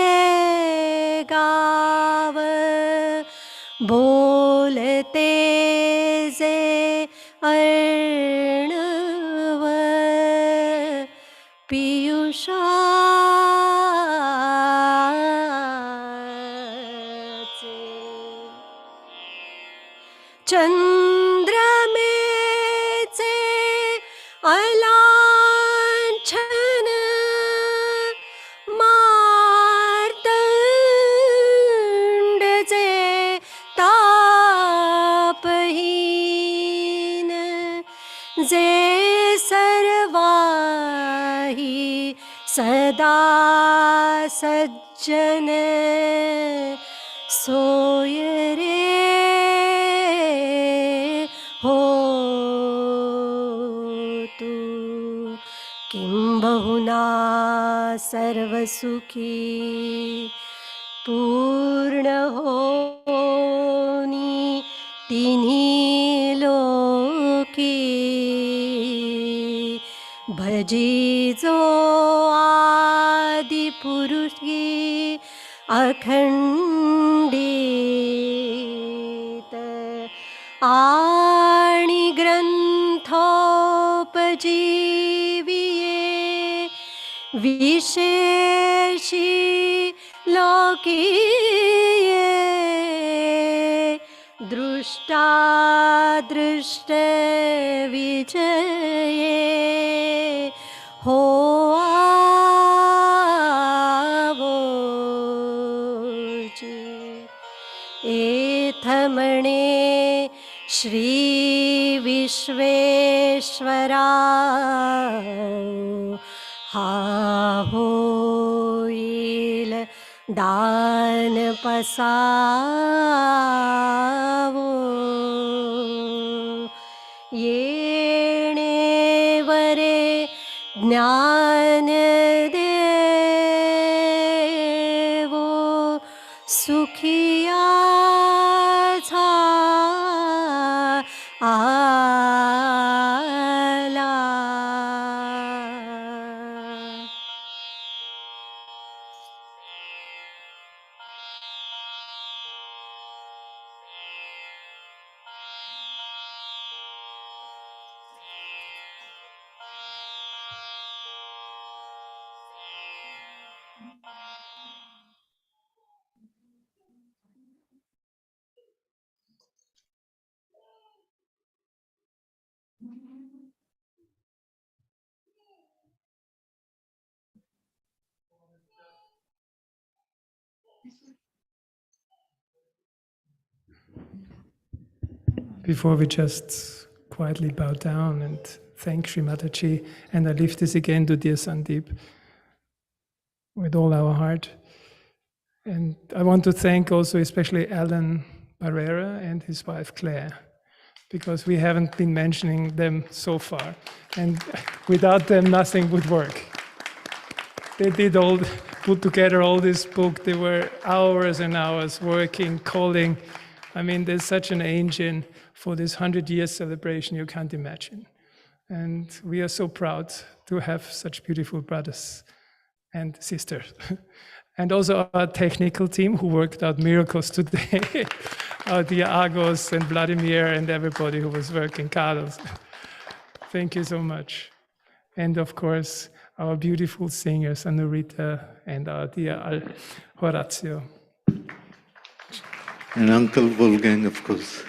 गाव बोलते जे अर्णव पियुषाचे चंद्रमेचे अलांछन मार्तंडचे तापहीन जे सर्वाही सदा सज्जन सोय रे हो तू किंबहुना सर्वसुखी पूर्ण होनी तिन्ही लोकी भजी जो आदि पुरुषी अखंडित आणि ग्रंथोपजीविये विशेषी लोकीये दृष्टा दृष्ट विजये हो आवोची एथमणे श्री विश्वेश्वरा हा होईल दान पसावो येणे वरे ज्ञान देवो सुखिया आला Before we just quietly bow down and thank Sri Mataji, and I leave this again to dear Sandeep with all our heart. And I want to thank also especially Alan Barrera and his wife Claire, because we haven't been mentioning them so far. And without them, nothing would work. They did put together all this book. They were hours and hours working, calling. I mean, there's such an engine for this 100-year celebration you can't imagine. And we are so proud to have such beautiful brothers and sisters. And also our technical team who worked out miracles today. Our dear Agos and Vladimir and everybody who was working, Carlos. Thank you so much. And of course, our beautiful singers, Anurita and our dear Horatio. And Uncle Wolfgang, of course.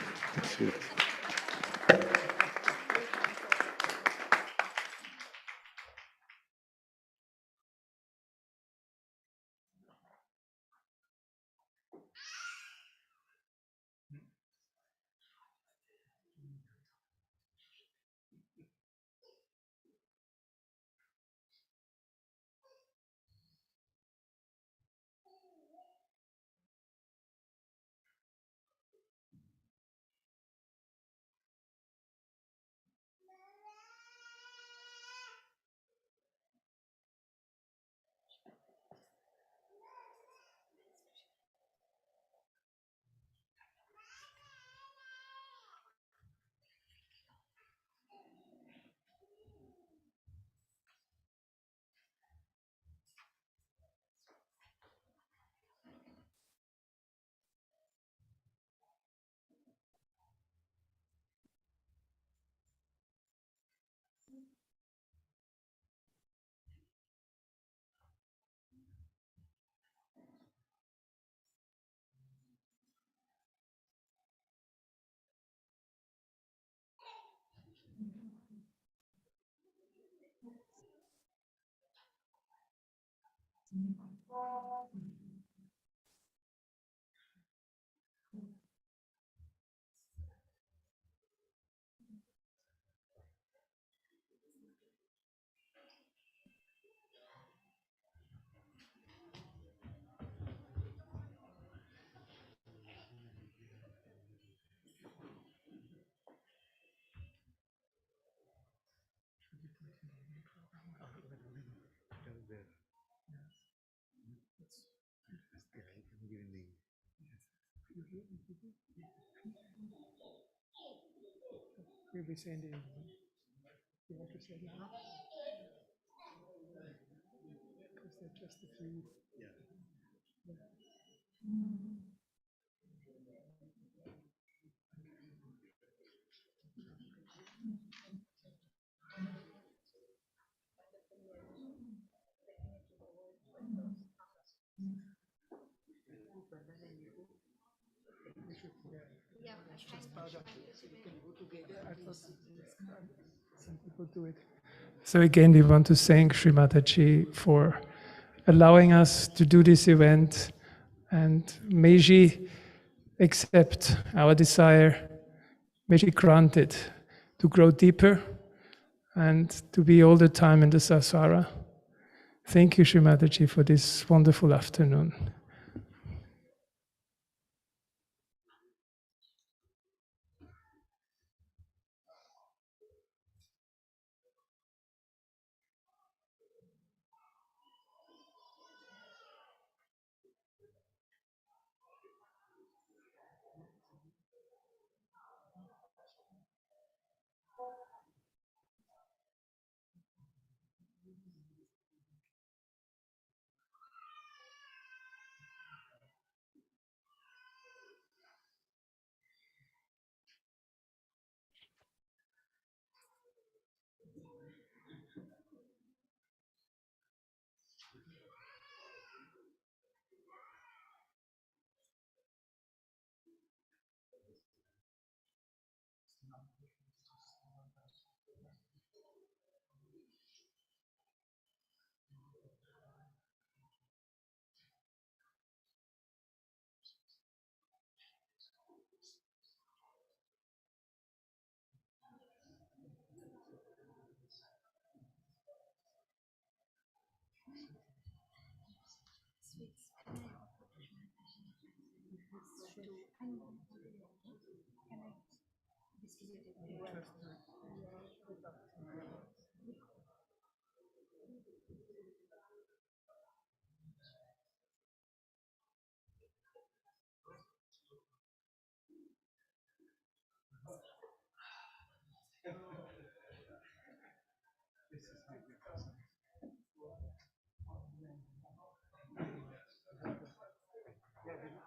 We'll be sending. You want to say now? Because they're just a few. Yeah. Some people do it. So again, we want to thank Sri Mataji for allowing us to do this event, and may she accept our desire, may she grant it to grow deeper and to be all the time in the Sahasrara. Thank you, Sri Mataji, for this wonderful afternoon.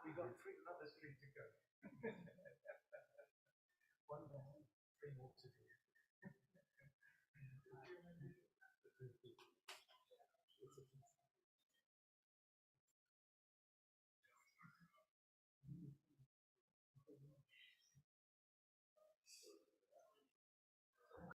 We got another 3 to go.